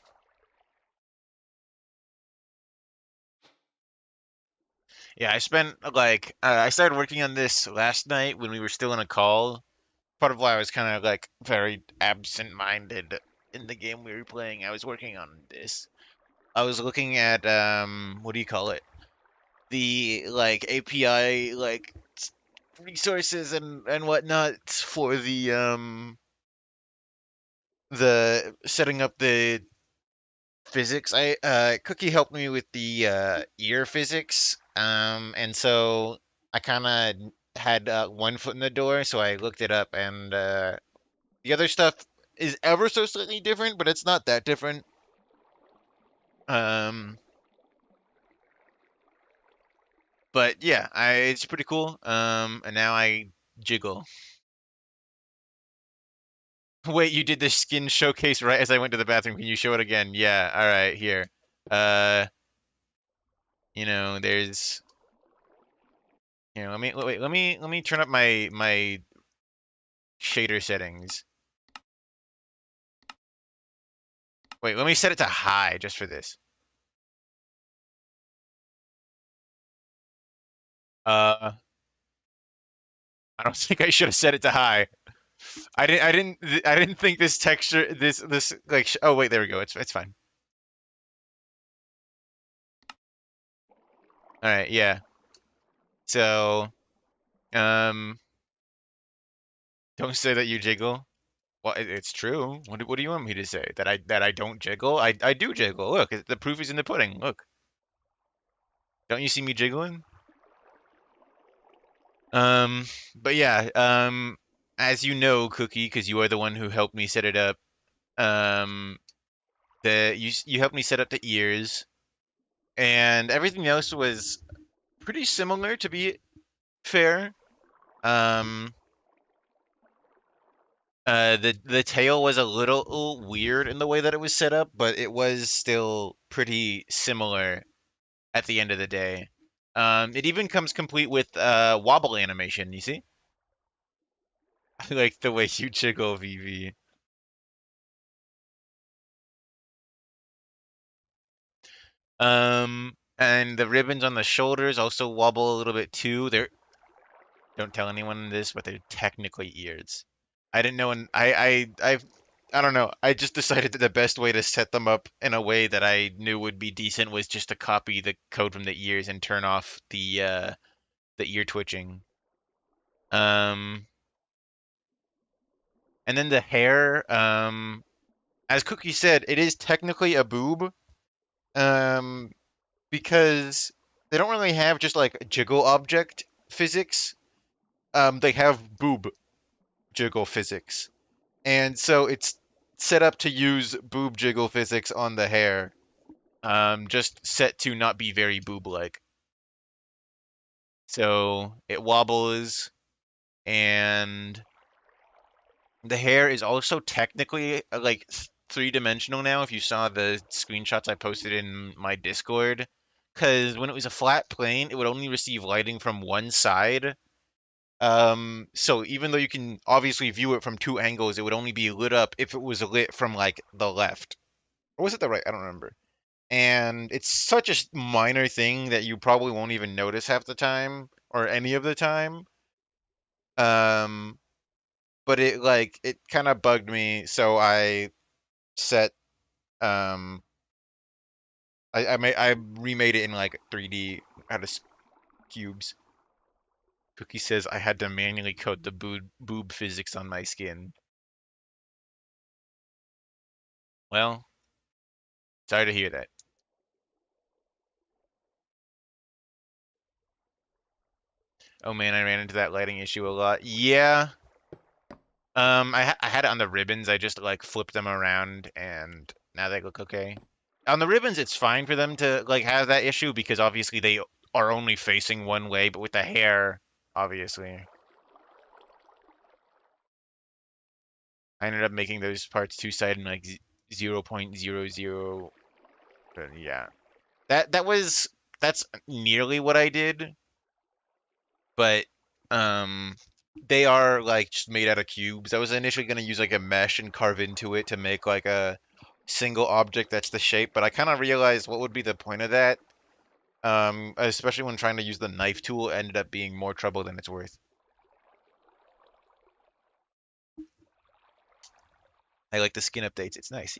Speaker 1: Yeah, I spent like I started working on this last night when we were still in a call. Part of why I was kind of like very absent-minded in the game we were playing. I was working on this. I was looking at what do you call it? The like API like resources and whatnot for the setting up the physics. I Cookie helped me with the ear physics. And so I kind of had one foot in the door, so I looked it up, and the other stuff is ever so slightly different, but it's not that different. Um, but yeah, it's pretty cool. And now I jiggle. Wait, you did the skin showcase right as I went to the bathroom. Can you show it again? Yeah, all right, here. Uh, there's, let me turn up my shader settings. Wait, let me set it to high just for this. Uh, I don't think I should have set it to high. I didn't think this texture, this like, oh wait, there we go. It's fine. All right, yeah. So, um, don't say that you jiggle. Well, it's true. What do you want me to say? That I don't jiggle? I do jiggle. Look, the proof is in the pudding. Look. Don't you see me jiggling? But yeah, as you know, Cookie, because you are the one who helped me set it up. Um, you helped me set up the ears, and everything else was pretty similar, to be fair. Um, the tail was a little weird in the way that it was set up, but it was still pretty similar at the end of the day. It even comes complete with wobble animation. You see, I like the way you jiggle, VV. And the ribbons on the shoulders also wobble a little bit too. Don't tell anyone this, but they're technically ears. I didn't know, and I don't know. I just decided that the best way to set them up in a way that I knew would be decent was just to copy the code from the ears and turn off the ear twitching. Um, and then the hair, as Cookie said, it is technically a boob. Um, because they don't really have just like jiggle object physics. They have boob jiggle physics, and so it's set up to use boob jiggle physics on the hair. Just set to not be very boob-like. So it wobbles, and the hair is also technically like three-dimensional now. If you saw the screenshots I posted in my Discord, because when it was a flat plane, it would only receive lighting from one side. So even though you can obviously view it from two angles, it would only be lit up if it was lit from like the left. Or was it the right? I don't remember. And it's such a minor thing that you probably won't even notice half the time or any of the time. Um, but it kind of bugged me, so I set um I remade it in like 3D out of cubes. Cookie says I had to manually code the boob physics on my skin. Well, sorry to hear that. Oh man, I ran into that lighting issue a lot. Yeah. I had it on the ribbons. I just like flipped them around, and now they look okay. On the ribbons, it's fine for them to like have that issue because obviously they are only facing one way, but with the hair, obviously. I ended up making those parts two-sided and like 0.00. Yeah. That's nearly what I did, but um they are like just made out of cubes. I was initially gonna use like a mesh and carve into it to make like a single object that's the shape, but I kind of realized what would be the point of that. Especially when trying to use the knife tool, it ended up being more trouble than it's worth. I like the skin updates. It's nice.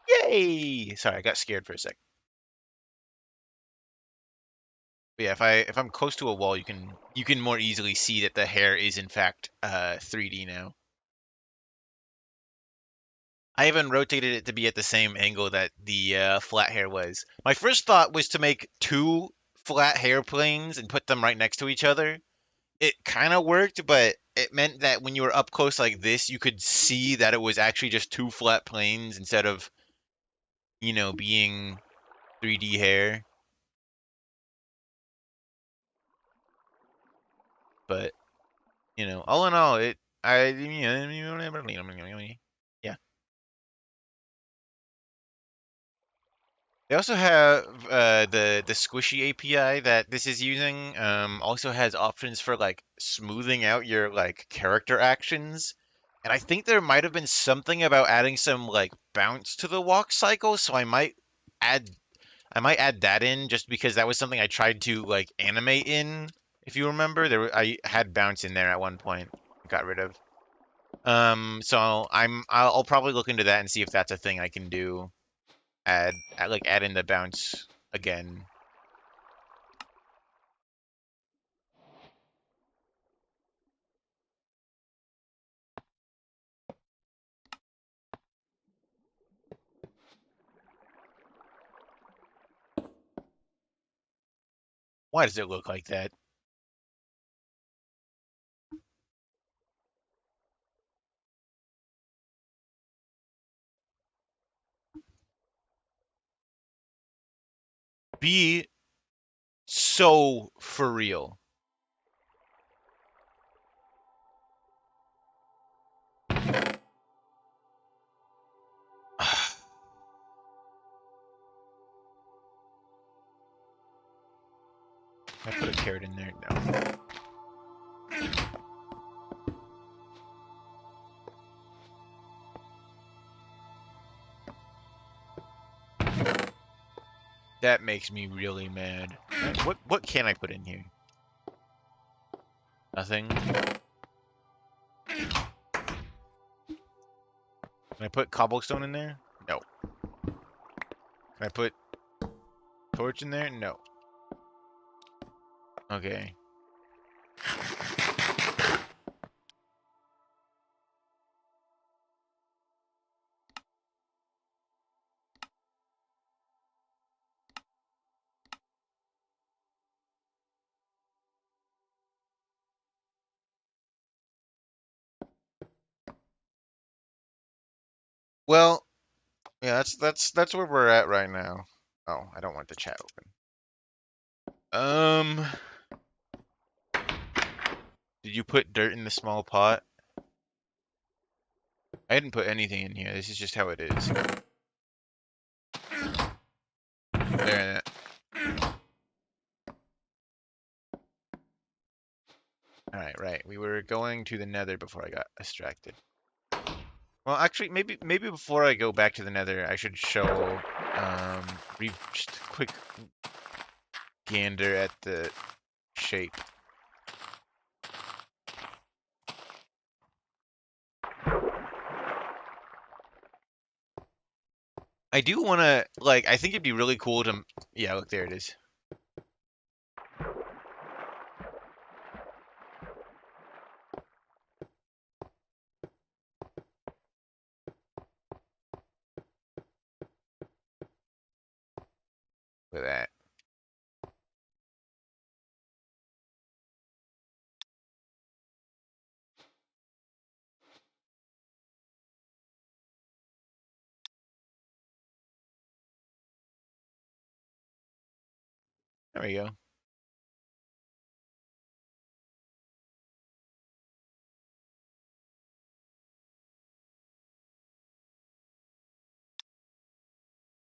Speaker 1: Yay! Sorry, I got scared for a sec. But yeah, if I'm close to a wall, you can more easily see that the hair is in fact 3D now. I even rotated it to be at the same angle that the flat hair was. My first thought was to make two flat hair planes and put them right next to each other. It kind of worked, but it meant that when you were up close like this, you could see that it was actually just two flat planes instead of, being 3D hair. But, all in all, yeah. They also have the squishy API that this is using. Also has options for like smoothing out your like character actions, and I think there might have been something about adding some like bounce to the walk cycle. So add I might add that in just because that was something I tried to like animate in. If you remember, I had bounce in there at one point. Got rid of. So I'll probably look into that and see if that's a thing I can do. Add in the bounce again. Why does it look like that? Be so for real. I put a carrot in there. No. That makes me really mad. What can I put in here? Nothing. Can I put cobblestone in there? No. Can I put torch in there? No. Okay. Well, yeah, that's where we're at right now. Oh, I don't want the chat open. Did you put dirt in the small pot? I didn't put anything in here. This is just how it is. There. All right, right. We were going to the Nether before I got distracted. Well, actually, maybe before I go back to the Nether, I should show just a quick gander at the shape. I do want to like. I think it'd be really cool to. Yeah, look, there it is. Look at that. There we go.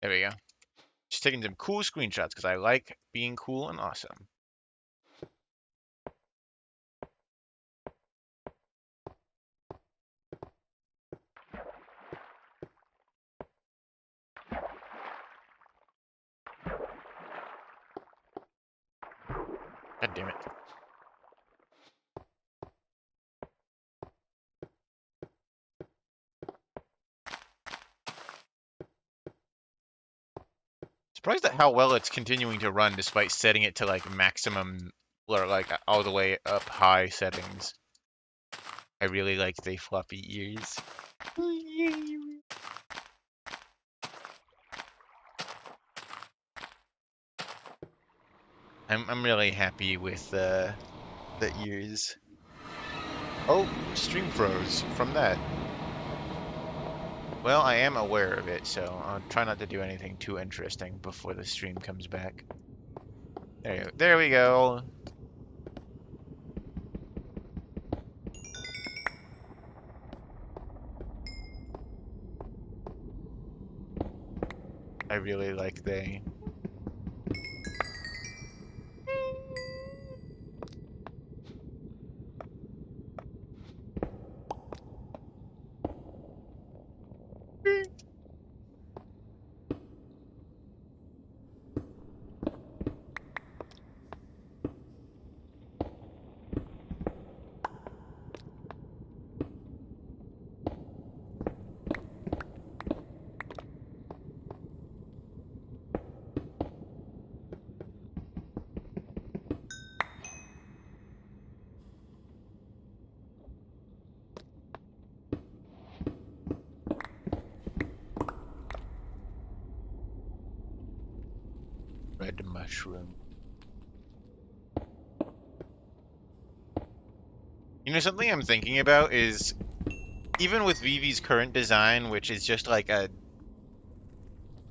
Speaker 1: There we go. Just taking some cool screenshots because I like being cool and awesome. God damn it. Surprised at how well it's continuing to run despite setting it to like maximum or like all the way up high settings. I really like the floppy ears. I'm really happy with the ears. Oh, stream froze from that. Well, I am aware of it, so I'll try not to do anything too interesting before the stream comes back. There we go. I really like they. Red mushroom. You know, something I'm thinking about is even with Vivi's current design, which is just like a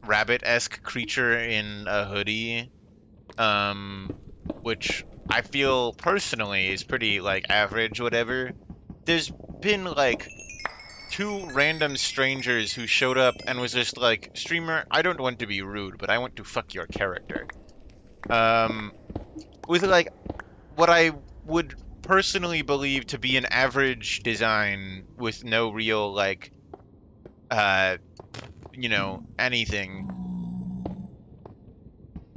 Speaker 1: rabbit-esque creature in a hoodie, which I feel personally is pretty like average, whatever. There's been like two random strangers who showed up and was just like, streamer, I don't want to be rude, but I want to fuck your character. Um, with like what I would personally believe to be an average design with no real like you know, anything.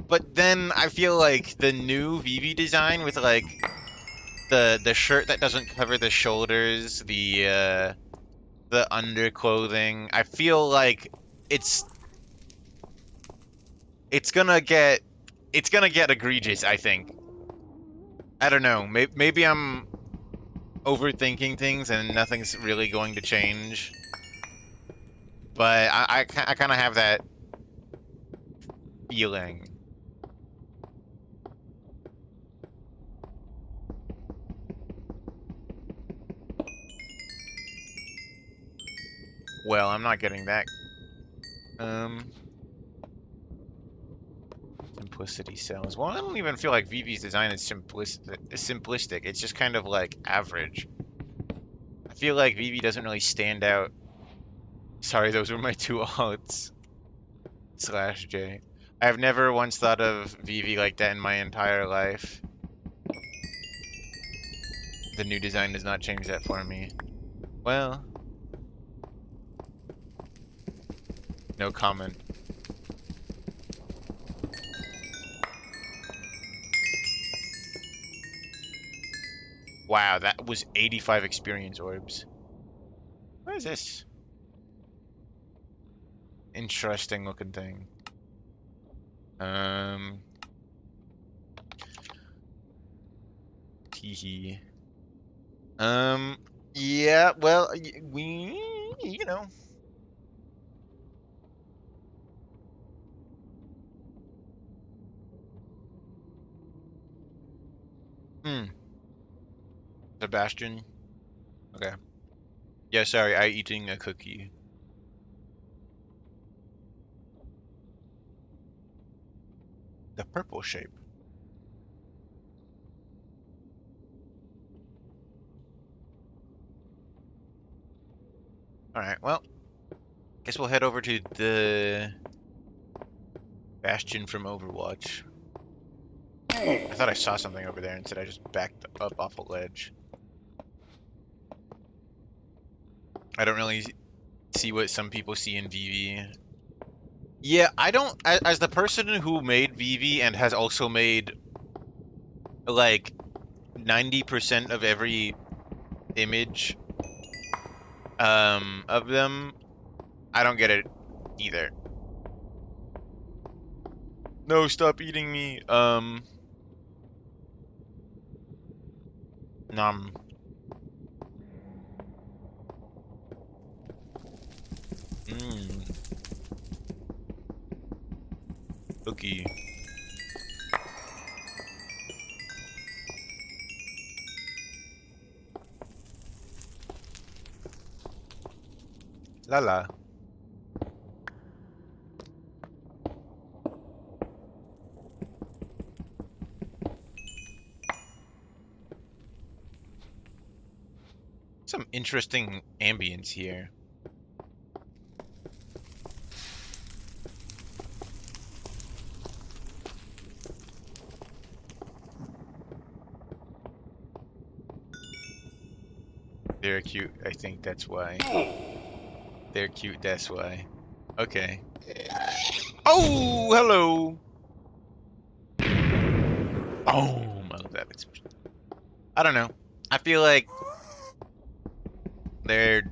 Speaker 1: But then I feel like the new Vivi design with like the shirt that doesn't cover the shoulders, the underclothing, I feel like it's it's gonna get it's gonna get egregious, I think. I don't know. Maybe I'm overthinking things and nothing's really going to change. But I kind of have that feeling. Well, I'm not getting that. Simplicity sells. Well, I don't even feel like Vivi's design is simplistic. It's just kind of like average. I feel like Vivi doesn't really stand out. Sorry, those were my two alts. Slash J. I've never once thought of Vivi like that in my entire life. The new design does not change that for me. Well, no comment. Wow, that was 85 experience orbs. What is this? Interesting looking thing. Teehee. Yeah, well, you know. Hmm. Sebastian. Okay. Yeah, sorry, I eating a cookie. The purple shape. All right. Well, guess we'll head over to the Bastion from Overwatch. I thought I saw something over there. Instead, I just backed up off a ledge. I don't really see what some people see in VV. Yeah, I don't. As the person who made VV and has also made like 90% of every image of them, I don't get it either. No, stop eating me. Nom. Mmm. Cookie. La la. Some interesting ambience here. They're cute, I think that's why. They're cute, that's why. Okay. Oh, hello! Oh, my love that explosion. I don't know. I feel like they're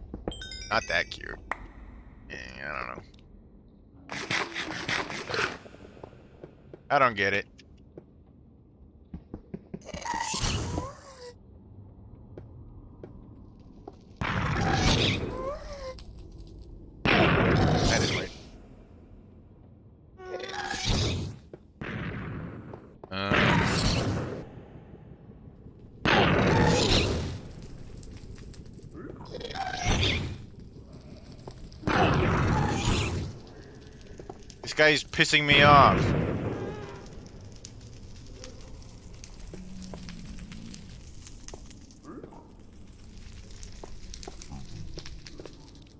Speaker 1: not that cute. I don't know. I don't get it. That is weird. This guy's pissing me off.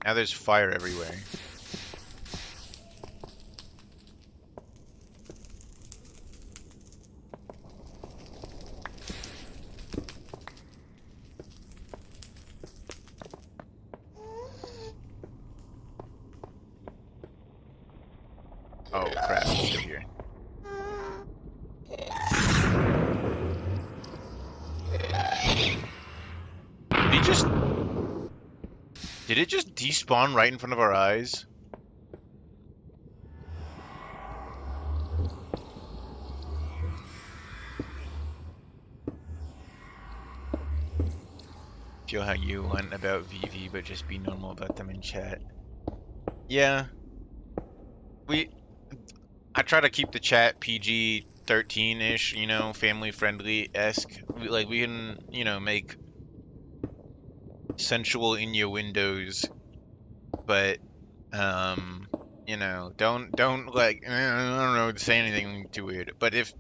Speaker 1: Now there's fire everywhere. Oh crap, he's still here. Did it just despawn right in front of our eyes? Feel how you went about VV, but just be normal about them in chat. Yeah. I try to keep the chat PG-13-ish, you know, family-friendly-esque. We can, you know, make sensual innuendos, but, you know, don't like, I don't know, say anything too weird. But if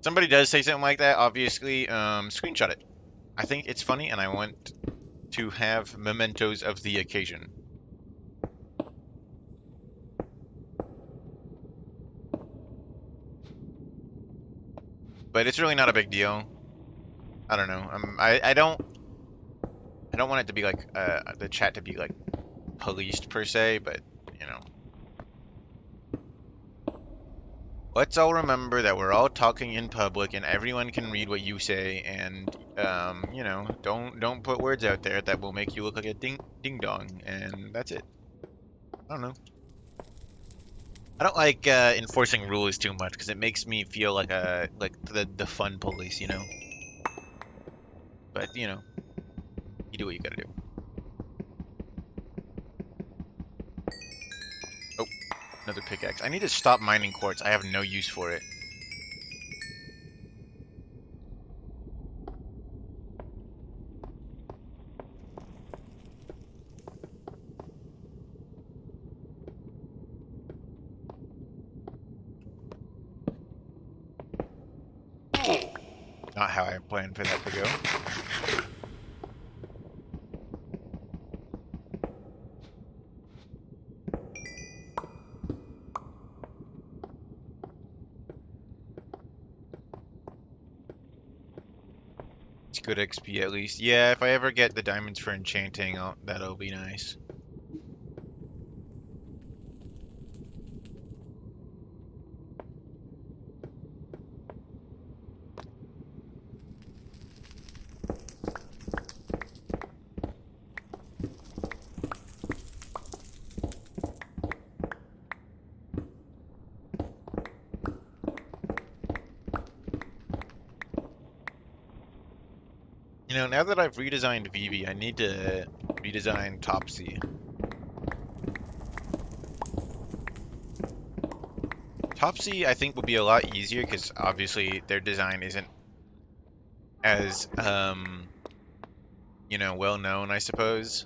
Speaker 1: somebody does say something like that, obviously, screenshot it. I think it's funny, and I want to have mementos of the occasion. But it's really not a big deal. I don't know. I don't want it to be like the chat to be like policed per se, but you know. Let's all remember that we're all talking in public and everyone can read what you say, and you know, don't put words out there that will make you look like a ding dong, and that's it. I don't know. I don't like enforcing rules too much because it makes me feel like the fun police, you know. But you know, you do what you gotta do. Oh, another pickaxe. I need to stop mining quartz. I have no use for it. Not how I planned for that to go. It's good XP at least. Yeah, if I ever get the diamonds for enchanting, that'll be nice. You know, now that I've redesigned Vivi, I need to redesign Topsy. Topsy, I think, would be a lot easier because obviously their design isn't as, you know, well known, I suppose.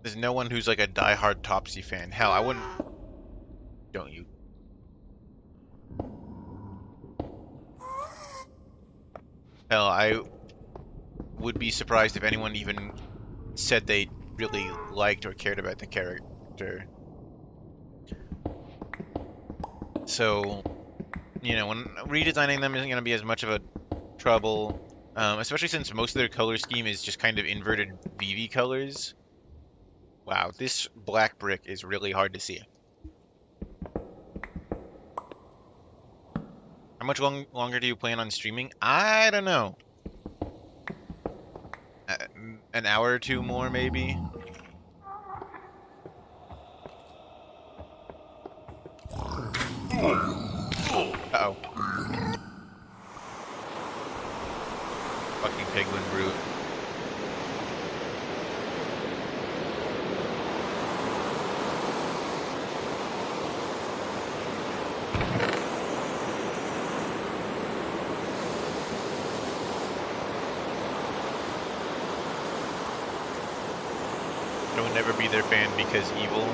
Speaker 1: There's no one who's like a diehard Topsy fan. Hell, I wouldn't. Don't you? Hell, I would be surprised if anyone even said they really liked or cared about the character. So, you know, when redesigning them isn't going to be as much of a trouble, especially since most of their color scheme is just kind of inverted Vivi colors. Wow, this black brick is really hard to see. How much longer do you plan on streaming? I don't know. An hour or two more, maybe? Uh-oh. Fucking piglin brute. I will never be their fan because evil.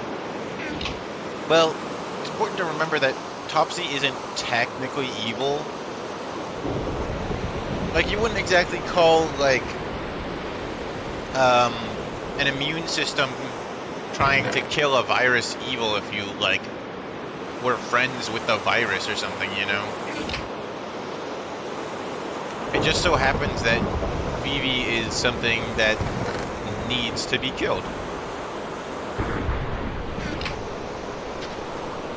Speaker 1: Well, it's important to remember that Topsy isn't technically evil. Like, you wouldn't exactly call, like, an immune system trying to kill a virus evil if you, like, were friends with the virus or something, you know? It just so happens that Vivi is something that needs to be killed.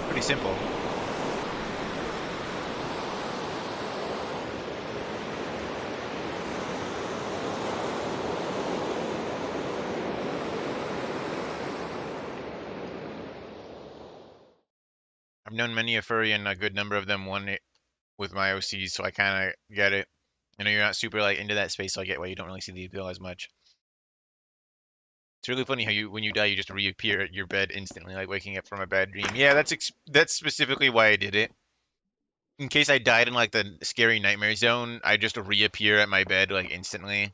Speaker 1: Pretty simple. I've known many a furry and a good number of them won it with my OCs, so I kind of get it. I know you're not super like into that space, so I get why you don't really see the appeal as much. It's really funny how when you die, you just reappear at your bed instantly, like waking up from a bad dream. Yeah, that's specifically why I did it. In case I died in like the scary nightmare zone, I just reappear at my bed like instantly.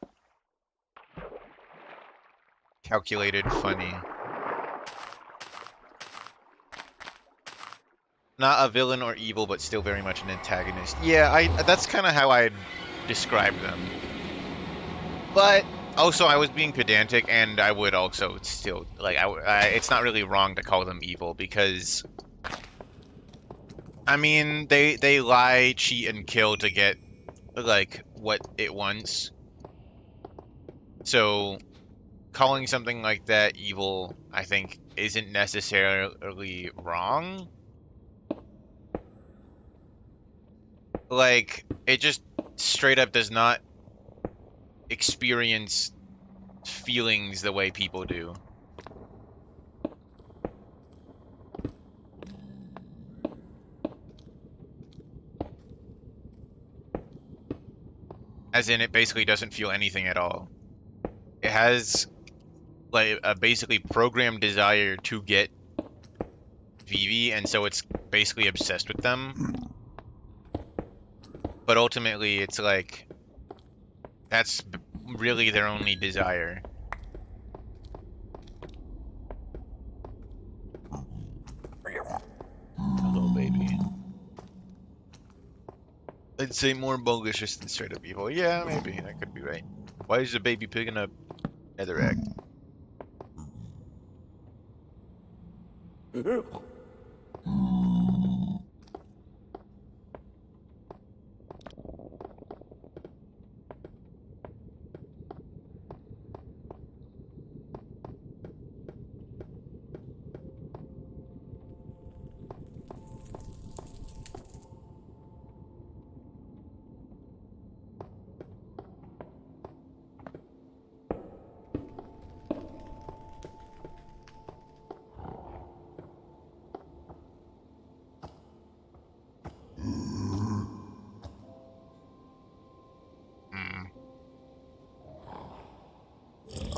Speaker 1: Calculated, funny. Not a villain or evil, but still very much an antagonist. Yeah, that's kind of how I'd describe them. But also, I was being pedantic, and I would also still like it's not really wrong to call them evil because I mean they lie, cheat, and kill to get like what it wants. So calling something like that evil, I think, isn't necessarily wrong. Like it just straight up does not experience feelings the way people do. As in, it basically doesn't feel anything at all. It has like a basically programmed desire to get Vivi, and so it's basically obsessed with them. But ultimately, it's like that's really their only desire. Hello, baby. I'd say more malicious than straight up evil. Yeah, maybe. That could be right. Why is the baby picking up netherrack?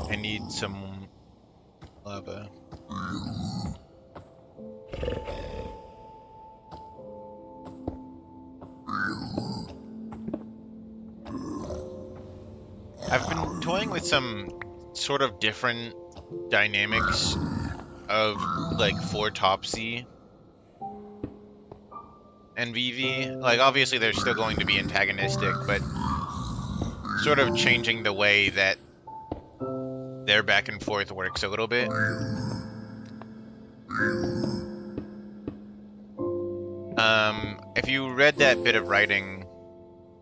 Speaker 1: I need some lava. I've been toying with some sort of different dynamics of like for Topsy and Vivi. Like obviously they're still going to be antagonistic, but sort of changing the way that their back and forth works a little bit. If you read that bit of writing,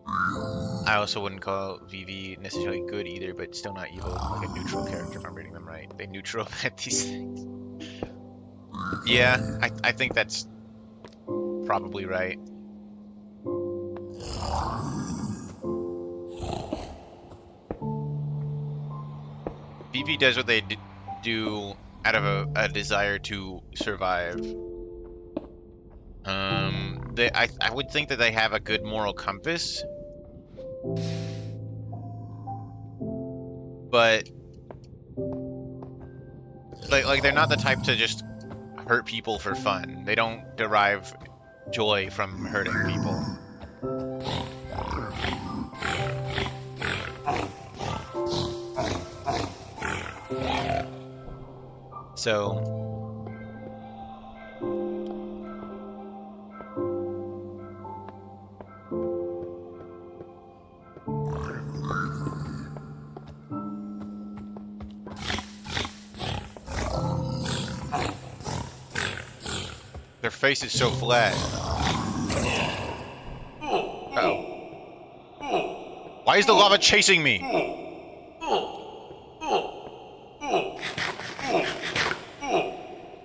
Speaker 1: I also wouldn't call Vivi necessarily good either, but still not evil, like a neutral character if I'm reading them right. They neutral at these things. Yeah, I think that's probably right. Vivi does what they do out of a desire to survive. I would think that they have a good moral compass, but like they're not the type to just hurt people for fun. They don't derive joy from hurting people. So their face is so flat. Uh-oh. Why is the lava chasing me?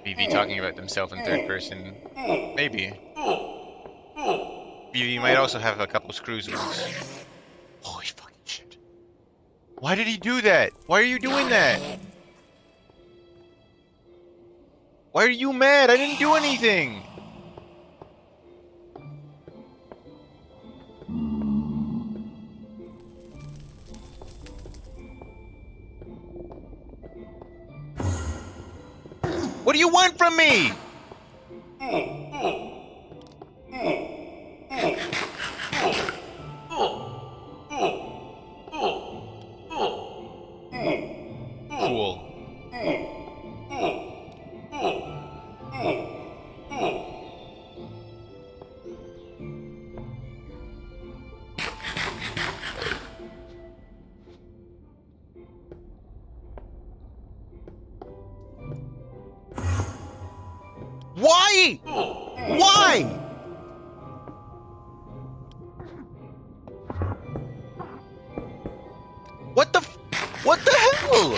Speaker 1: Vivi talking about themselves in third person. Maybe. Vivi might also have a couple screws loose. Holy fucking shit. Why did he do that? Why are you doing that? Why are you mad? I didn't do anything! What do you want from me? Cool. Why? Why? What the hell?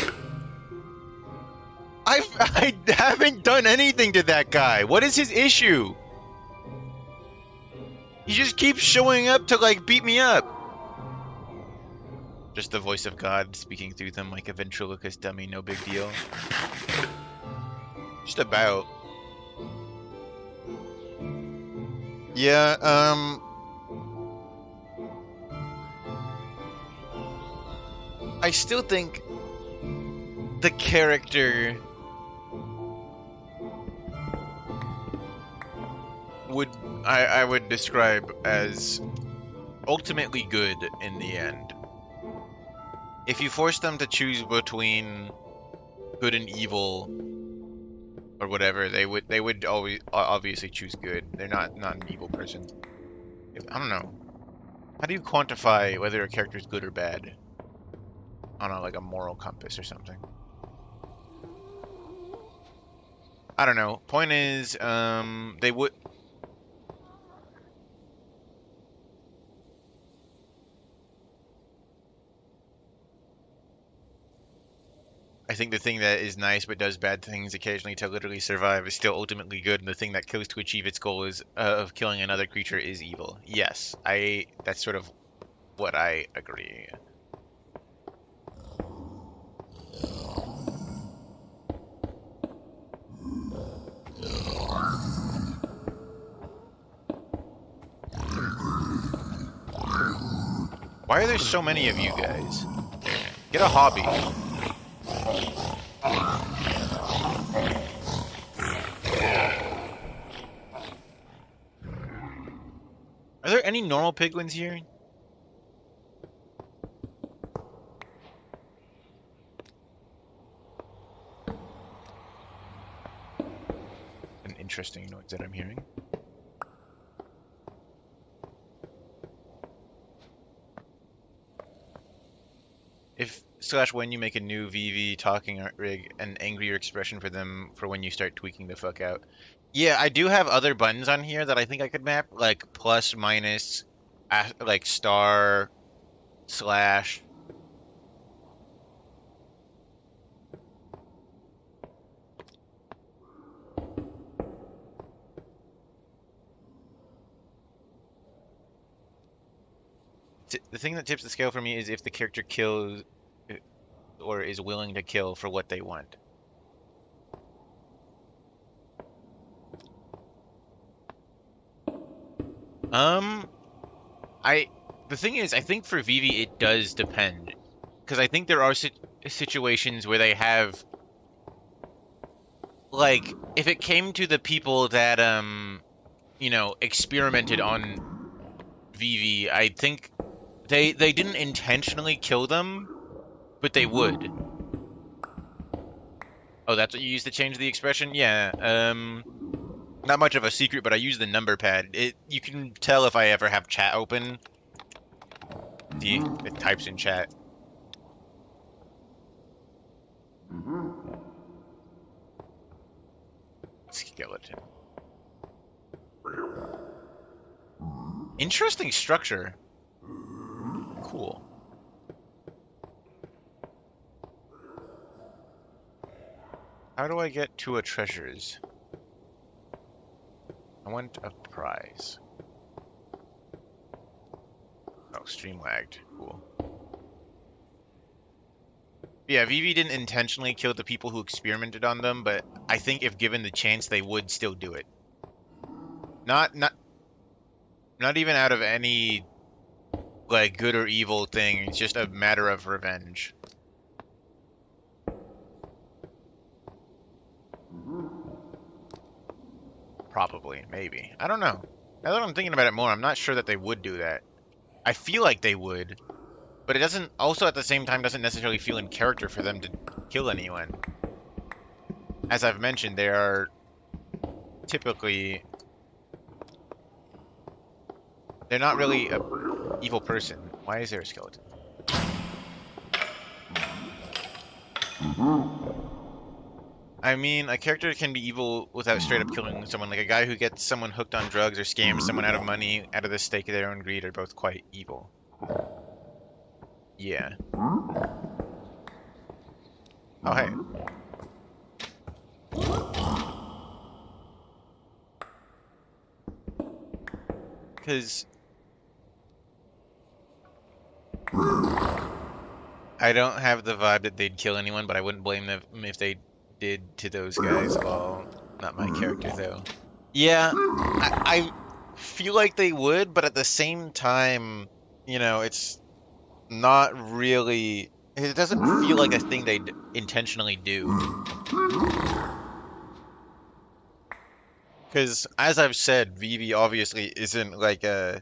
Speaker 1: I haven't done anything to that guy. What is his issue? He just keeps showing up to like beat me up. Just the voice of God speaking through them like a ventriloquist dummy, no big deal. Just about. Yeah, I still think the character I would describe as ultimately good in the end. If you force them to choose between good and evil or whatever, they would always obviously choose good. They're not an evil person. I don't know. How do you quantify whether a character is good or bad on like a moral compass or something? I don't know. Point is, they would. I think the thing that is nice but does bad things occasionally to literally survive is still ultimately good, and the thing that kills to achieve its goal is of killing another creature is evil. Yes, that's sort of what I agree. Why are there so many of you guys? Get a hobby. Are there any normal piglins here? An interesting noise that I'm hearing. If / when you make a new VV talking rig, an angrier expression for them for when you start tweaking the fuck out. Yeah, I do have other buttons on here that I think I could map, like plus, minus, like star, slash. The thing that tips the scale for me is if the character kills or is willing to kill for what they want. The thing is, I think for Vivi it does depend, because I think there are situations where they have, like, if it came to the people that you know, experimented on Vivi, I think they didn't intentionally kill them, but they would. Oh, that's what you use to change the expression? Yeah. Not much of a secret, but I use the number pad. You can tell if I ever have chat open. It types in chat. Skeleton. Interesting structure. Cool. How do I get to a treasures? I want a prize. Oh, stream lagged. Cool. Yeah, Vivi didn't intentionally kill the people who experimented on them, but I think if given the chance, they would still do it. Not even out of any, like, good or evil thing. It's just a matter of revenge. Probably, maybe. I don't know. Now that I'm thinking about it more, I'm not sure that they would do that. I feel like they would, but it doesn't, also at the same time, doesn't necessarily feel in character for them to kill anyone. As I've mentioned, they are typically, they're not really a evil person. Why is there a skeleton? I mean, a character can be evil without straight up killing someone. Like a guy who gets someone hooked on drugs or scams someone out of money out of the stake of their own greed are both quite evil. Yeah. Oh, hey. Because I don't have the vibe that they'd kill anyone, but I wouldn't blame them if they did to those guys. Well, not my character, though. Yeah, I feel like they would, but at the same time, you know, it's not really... It doesn't feel like a thing they'd intentionally do. Because, as I've said, Vivi obviously isn't like a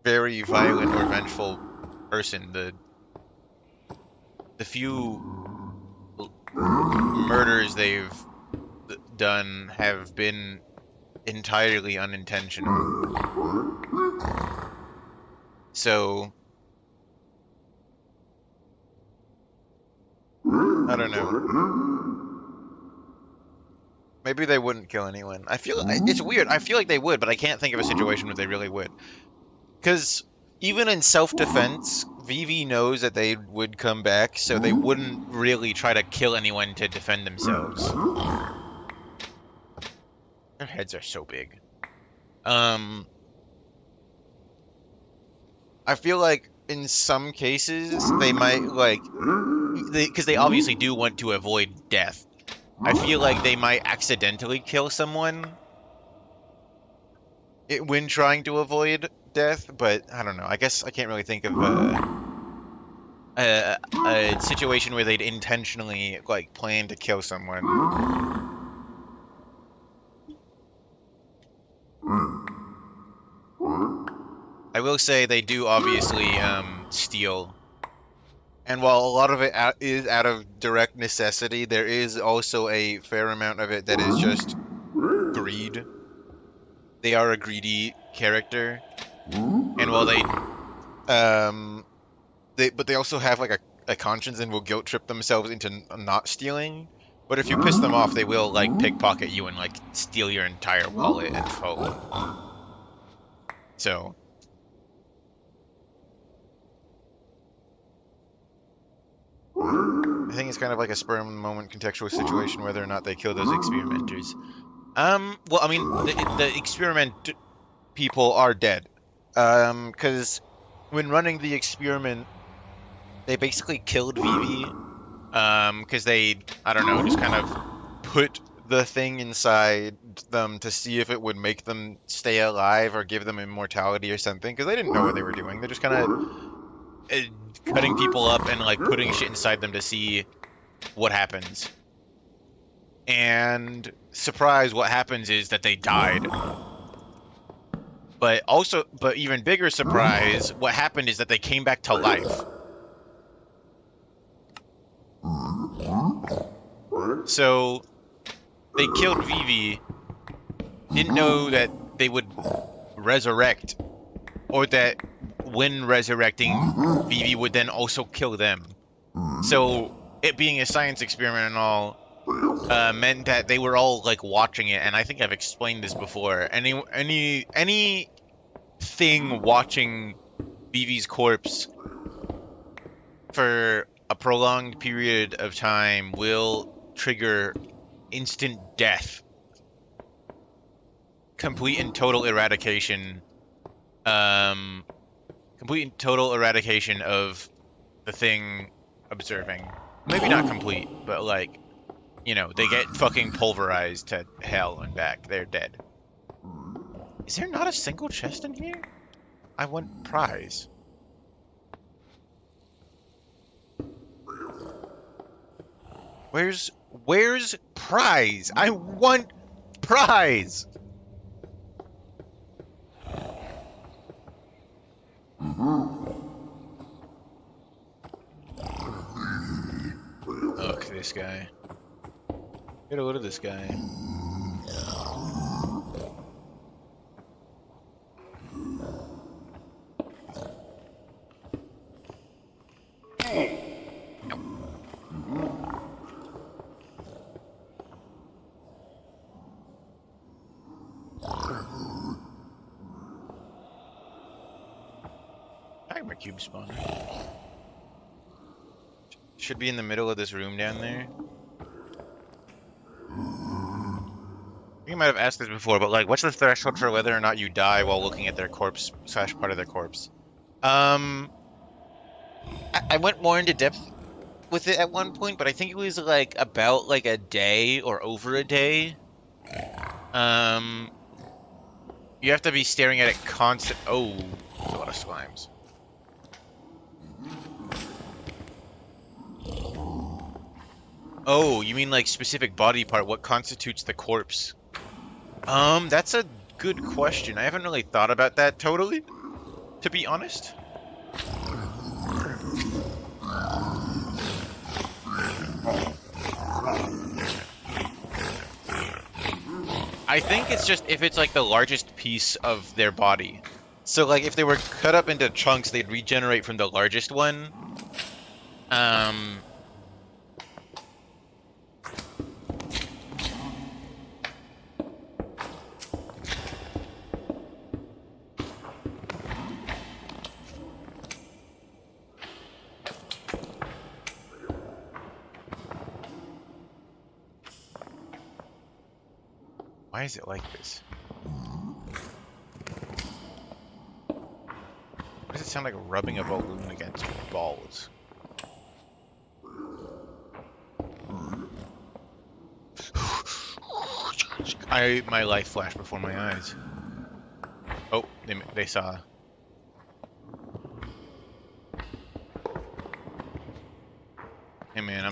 Speaker 1: very violent or vengeful person. The few murders they've done have been entirely unintentional. So, I don't know. Maybe they wouldn't kill anyone. It's weird. I feel like they would, but I can't think of a situation where they really would. Because even in self-defense, Vivi knows that they would come back, so they wouldn't really try to kill anyone to defend themselves. Their heads are so big. I feel like in some cases they might, like, because they obviously do want to avoid death. I feel like they might accidentally kill someone when trying to avoid death, but I don't know. I guess I can't really think of a situation where they'd intentionally like plan to kill someone. I will say they do obviously steal. And while a lot of it is out of direct necessity, there is also a fair amount of it that is just greed. They are a greedy character, and while but they also have like a conscience and will guilt trip themselves into not stealing. But if you piss them off, they will like pickpocket you and like steal your entire wallet and phone. So. I think it's kind of like a spur of the moment contextual situation whether or not they kill those experimenters. Well, I mean, the experiment people are dead. Because when running the experiment, they basically killed Vivi. Because they, I don't know, just kind of put the thing inside them to see if it would make them stay alive or give them immortality or something. Because they didn't know what they were doing. They're just kind of cutting people up and like putting shit inside them to see what happens. And surprise, what happens is that they died. But even bigger surprise, what happened is that they came back to life. So they killed Vivi, didn't know that they would resurrect, or that when resurrecting, Vivi would then also kill them. So it being a science experiment and all meant that they were all like watching it, and I think I've explained this before. Anything watching Vivi's corpse for a prolonged period of time will trigger instant death, complete and total eradication. Complete and total eradication of the thing observing. Maybe not complete, but like, you know, they get fucking pulverized to hell and back. They're dead. Is there not a single chest in here? I want prize. Where's prize? I want prize. Look, this guy. Get a load of this guy. Magma cube spawner. Should be in the middle of this room down there. I think I might have asked this before, but like, what's the threshold for whether or not you die while looking at their corpse / part of their corpse? I went more into depth with it at one point, but I think it was like about like a day or over a day. You have to be staring at it constant. Oh, there's a lot of slimes. Oh, you mean like specific body part? What constitutes the corpse? That's a good question. I haven't really thought about that totally, to be honest. I think it's just if it's like the largest piece of their body. So like if they were cut up into chunks, they'd regenerate from the largest one. Why is it like this? Why does it sound like rubbing a balloon against balls? My life flashed before my eyes. Oh, they saw. Hey man,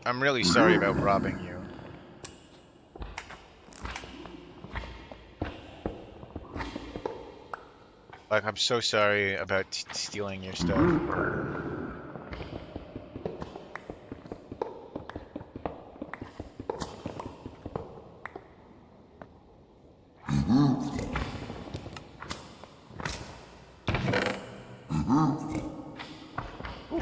Speaker 1: I'm really sorry about robbing you. Like, I'm so sorry about stealing your stuff. Ooh. Ooh.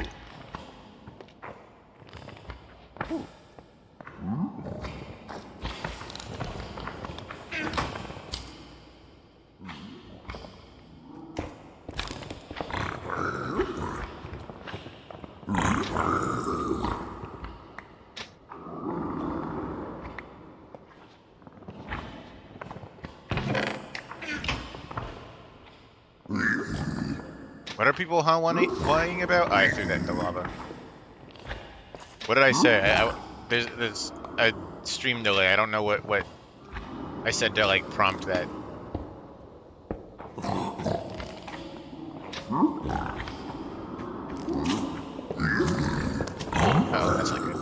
Speaker 1: What are people whining about? I threw that in the lava. What did I say? There's a stream delay. I don't know what I said to like prompt that. Oh, that's not good.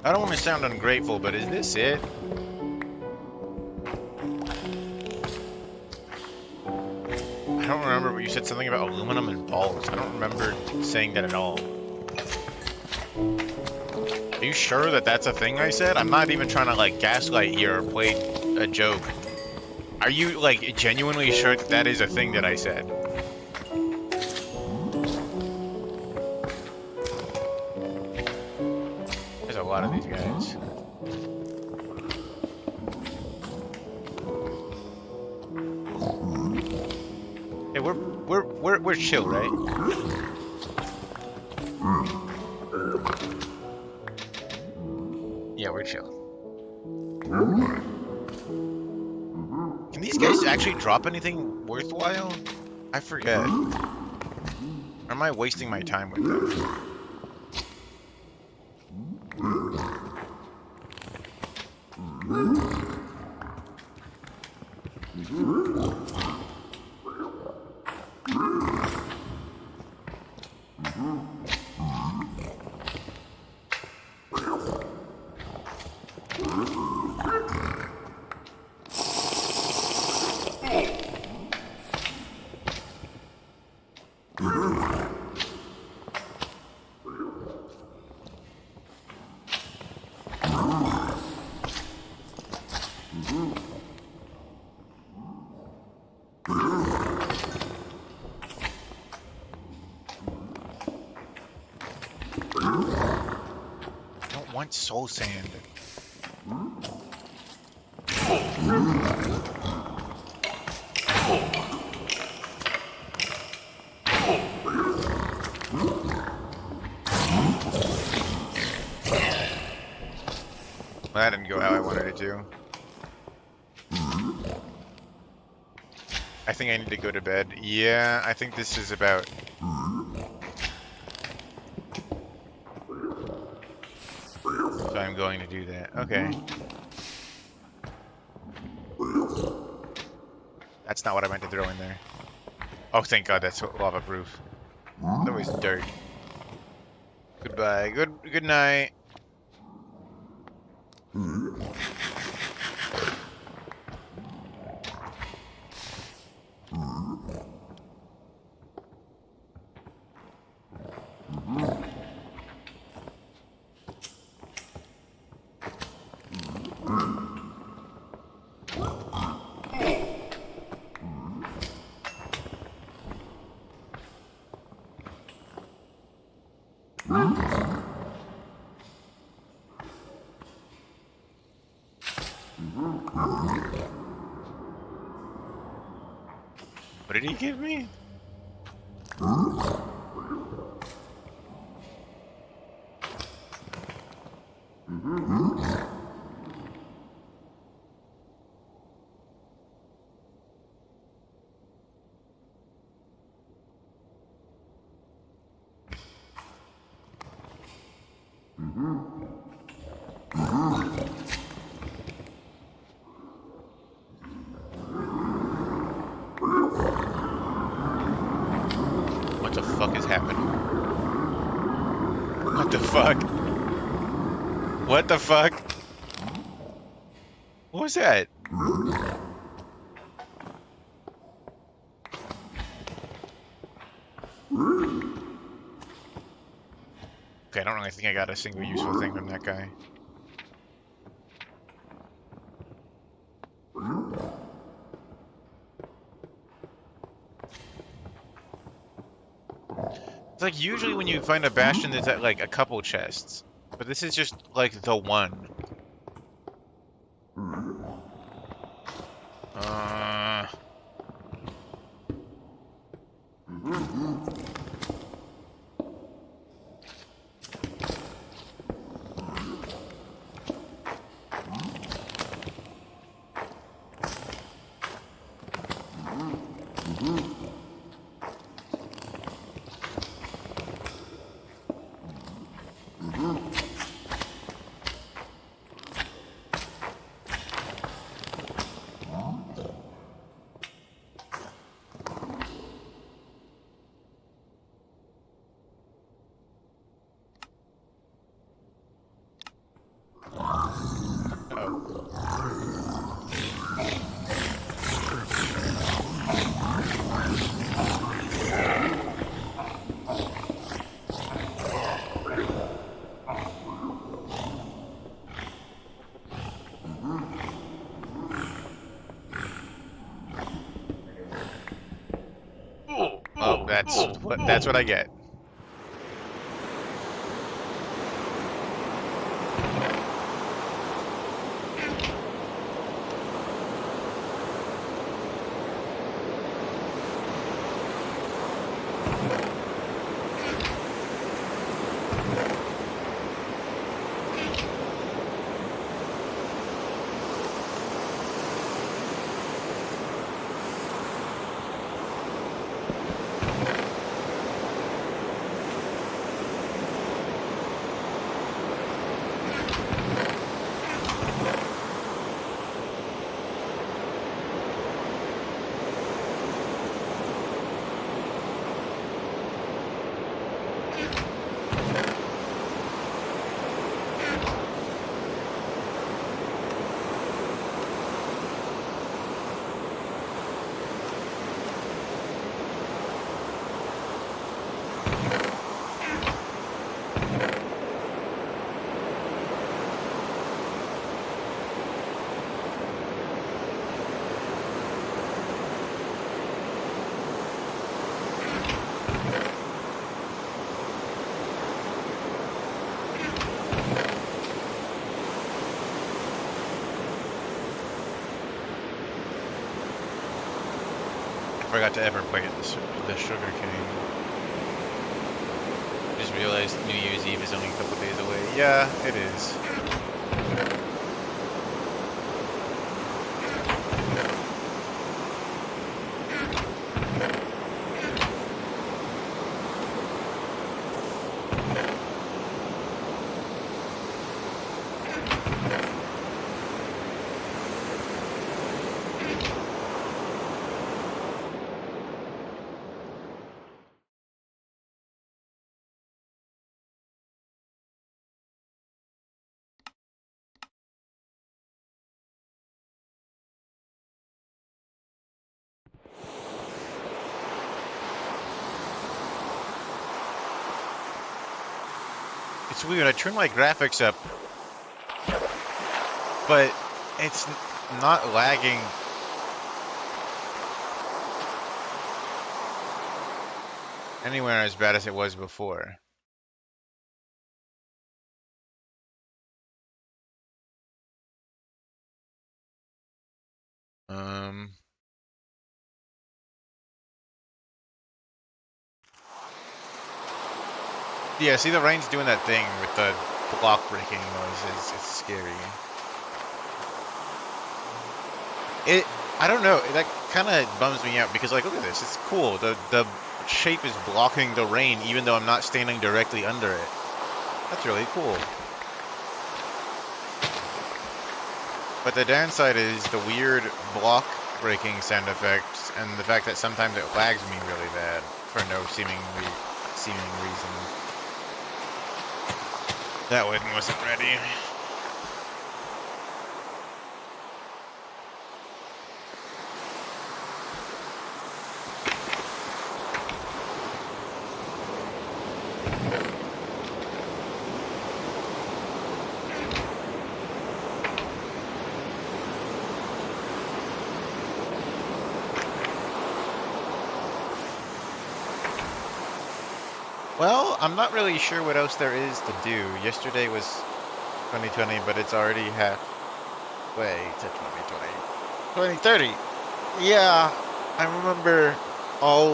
Speaker 1: I don't want to sound ungrateful, but is this it? I don't remember, but you said something about aluminum and balls. I don't remember saying that at all. Are you sure that that's a thing I said? I'm not even trying to like gaslight here or play a joke. Are you like genuinely sure that that is a thing that I said? There's a lot of these guys. Hey, we're chill, right? Yeah, we're chill. Can these guys actually drop anything worthwhile? I forget. Or am I wasting my time with them? I don't want soul sand. Well, that didn't go how I wanted it to. I think I need to go to bed. Yeah, I think this is about... So I'm going to do that. Okay. That's not what I meant to throw in there. Oh, thank God, that's lava proof. Otherwise, dirt. Goodbye. Good night. What did he give me? What the fuck is happening? What the fuck? What the fuck? What was that? Okay, I don't really think I got a single useful thing from that guy. It's like usually when you find a bastion, there's at like a couple chests, but this is just like the one. Oh, that's what I get. I forgot to ever plant the sugar cane. Just realized New Year's Eve is only a couple days away. Yeah, it is. It's weird, I turned my graphics up, but it's not lagging. Anywhere as bad as it was before. Yeah, see the rain's doing that thing with the block breaking noises. It's scary. I don't know, that kind of bums me out because like, look at this, it's cool. The shape is blocking the rain even though I'm not standing directly under it. That's really cool. But the downside is the weird block breaking sound effects and the fact that sometimes it lags me really bad for no seeming reason. That one wasn't ready. Well, I'm not really sure what else there is to do. Yesterday was 2020, but it's already halfway to 2020. 2030. Yeah, I remember all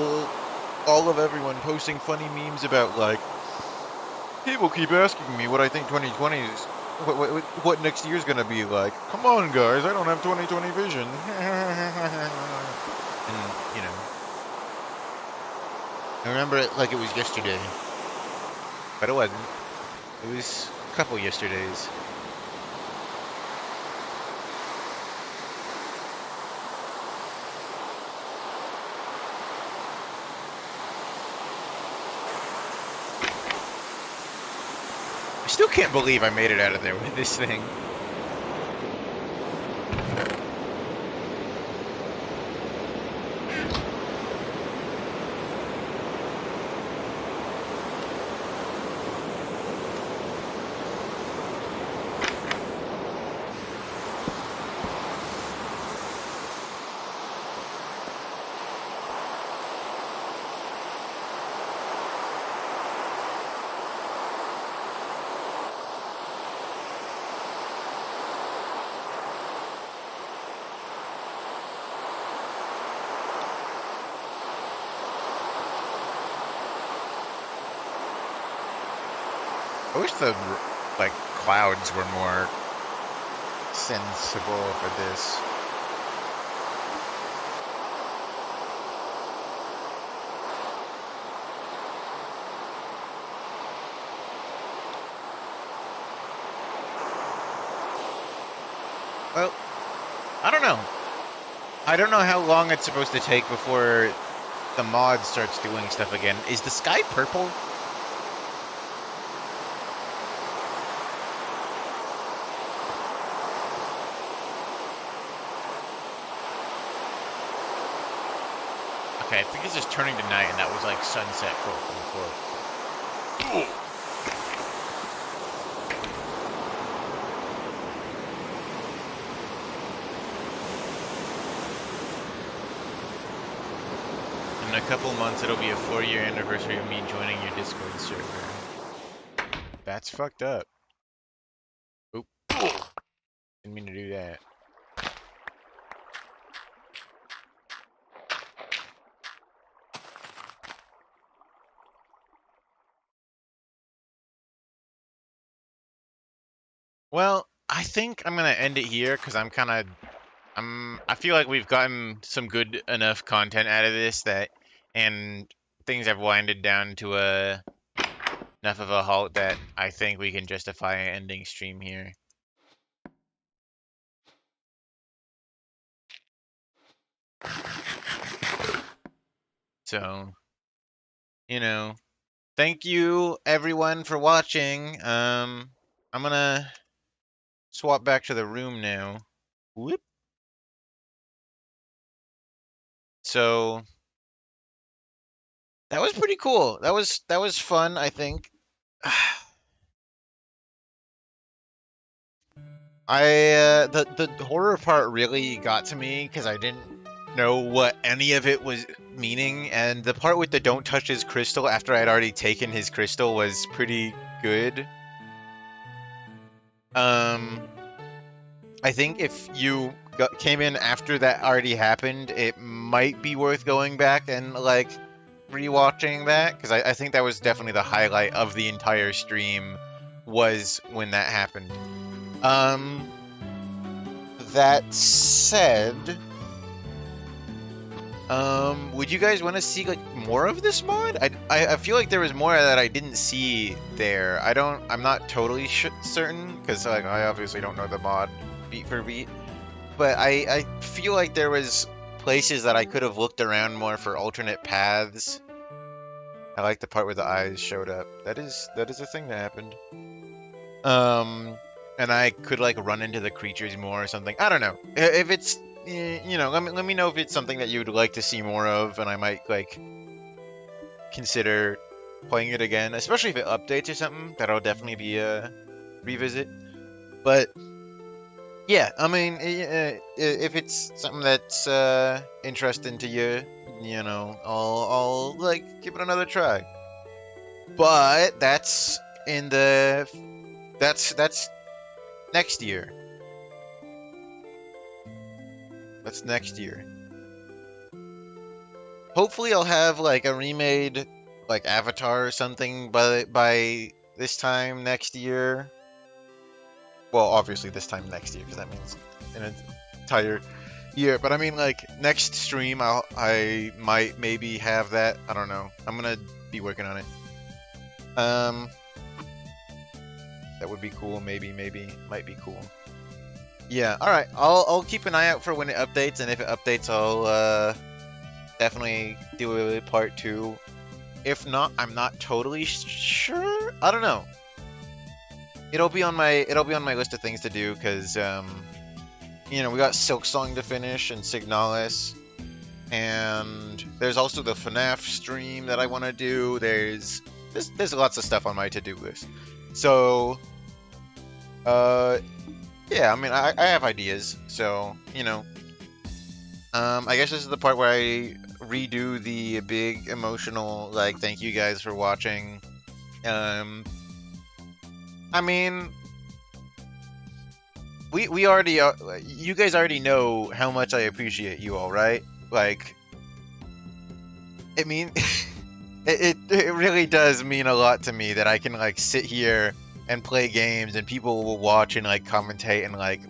Speaker 1: of everyone posting funny memes about like people keep asking me what I think 2020 is, what next year's gonna be like. Come on, guys, I don't have 2020 vision. And you know. I remember it like it was yesterday. But it wasn't. It was a couple yesterdays. I still can't believe I made it out of there with this thing. I wish the like clouds were more sensible for this. Well, I don't know. I don't know how long it's supposed to take before the mod starts doing stuff again. Is the sky purple? Okay, I think it's just turning to night, and that was like sunset, quote unquote. In a couple months, it'll be a 4-year anniversary of me joining your Discord server. That's fucked up. Oop. Didn't mean to do that. Well, I think I'm gonna end it here because I feel like we've gotten some good enough content out of this and things have winded down to enough of a halt that I think we can justify ending stream here. So, you know, thank you everyone for watching. I'm gonna swap back to the room now. Whoop. So that was pretty cool. That was fun, I think. The horror part really got to me because I didn't know what any of it was meaning, and the part with the don't touch his crystal after I'd already taken his crystal was pretty good. I think if you came in after that already happened, it might be worth going back and like rewatching that, because I think that was definitely the highlight of the entire stream was when that happened. That said, would you guys want to see like more of this mod? I feel like there was more that I didn't see there. I'm not totally certain because like I obviously don't know the mod beat for beat. but I feel like there was places that I could have looked around more for alternate paths. I like the part where the eyes showed up. That is a thing that happened. And I could like run into the creatures more or something. I don't know. If it's you know, let me know if it's something that you would like to see more of, and I might like consider playing it again, especially if it updates or something. That'll definitely be a revisit. But yeah, I mean, if it's something that's interesting to you, you know, I'll like give it another try. But that's in the that's next year. That's next year. Hopefully, I'll have like a remade like Avatar or something by this time next year. Well, obviously this time next year because that means an entire year. But I mean, like next stream, I might maybe have that. I don't know. I'm gonna be working on it. That would be cool. Maybe might be cool. Yeah. All right. I'll keep an eye out for when it updates, and if it updates, I'll definitely do a part 2. If not, I'm not totally sure. I don't know. It'll be on my list of things to do because you know, we got Silksong to finish and Signalis, and there's also the FNAF stream that I want to do. There's lots of stuff on my to-do list. So yeah, I mean, I have ideas. So, you know, I guess this is the part where I redo the big emotional, like, thank you guys for watching. I mean, we already are, you guys already know how much I appreciate you all, right? Like, it mean, it really does mean a lot to me that I can like sit here and play games and people will watch and like commentate and like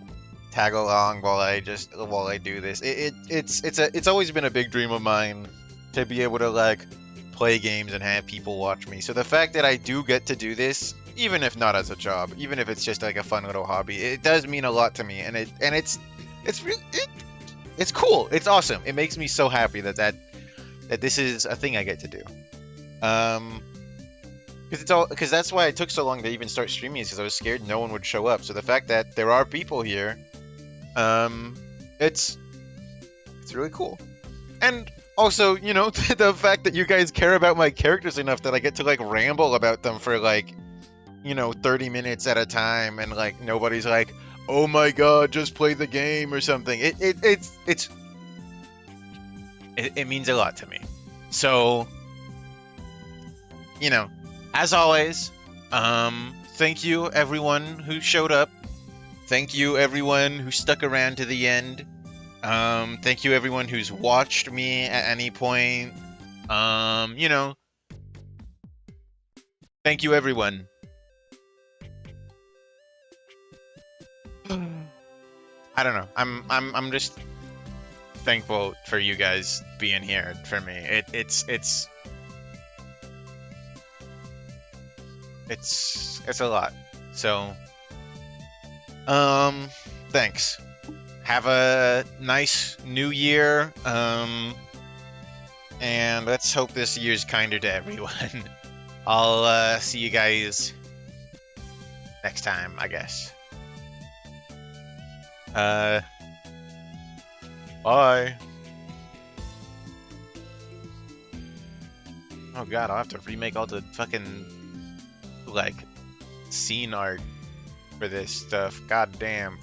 Speaker 1: tag along while I do this. It's always been a big dream of mine to be able to like play games and have people watch me. So the fact that I do get to do this, even if not as a job, even if it's just like a fun little hobby, it does mean a lot to me, and it's cool. It's awesome. It makes me so happy that this is a thing I get to do. Because that's why it took so long to even start streaming, is because I was scared no one would show up. So the fact that there are people here, it's really cool. And also, you know, the fact that you guys care about my characters enough that I get to like ramble about them for like, you know, 30 minutes at a time, and like nobody's like, oh my god, just play the game or something. It means a lot to me. So, you know, as always, thank you everyone who showed up. Thank you everyone who stuck around to the end. Thank you everyone who's watched me at any point. You know, thank you everyone. I don't know. I'm just thankful for you guys being here for me. It's a lot. So, thanks. Have a nice new year. And let's hope this year's kinder to everyone. I'll see you guys next time, I guess. Bye. Oh god, I'll have to remake all the fucking like scene art for this stuff. God damn.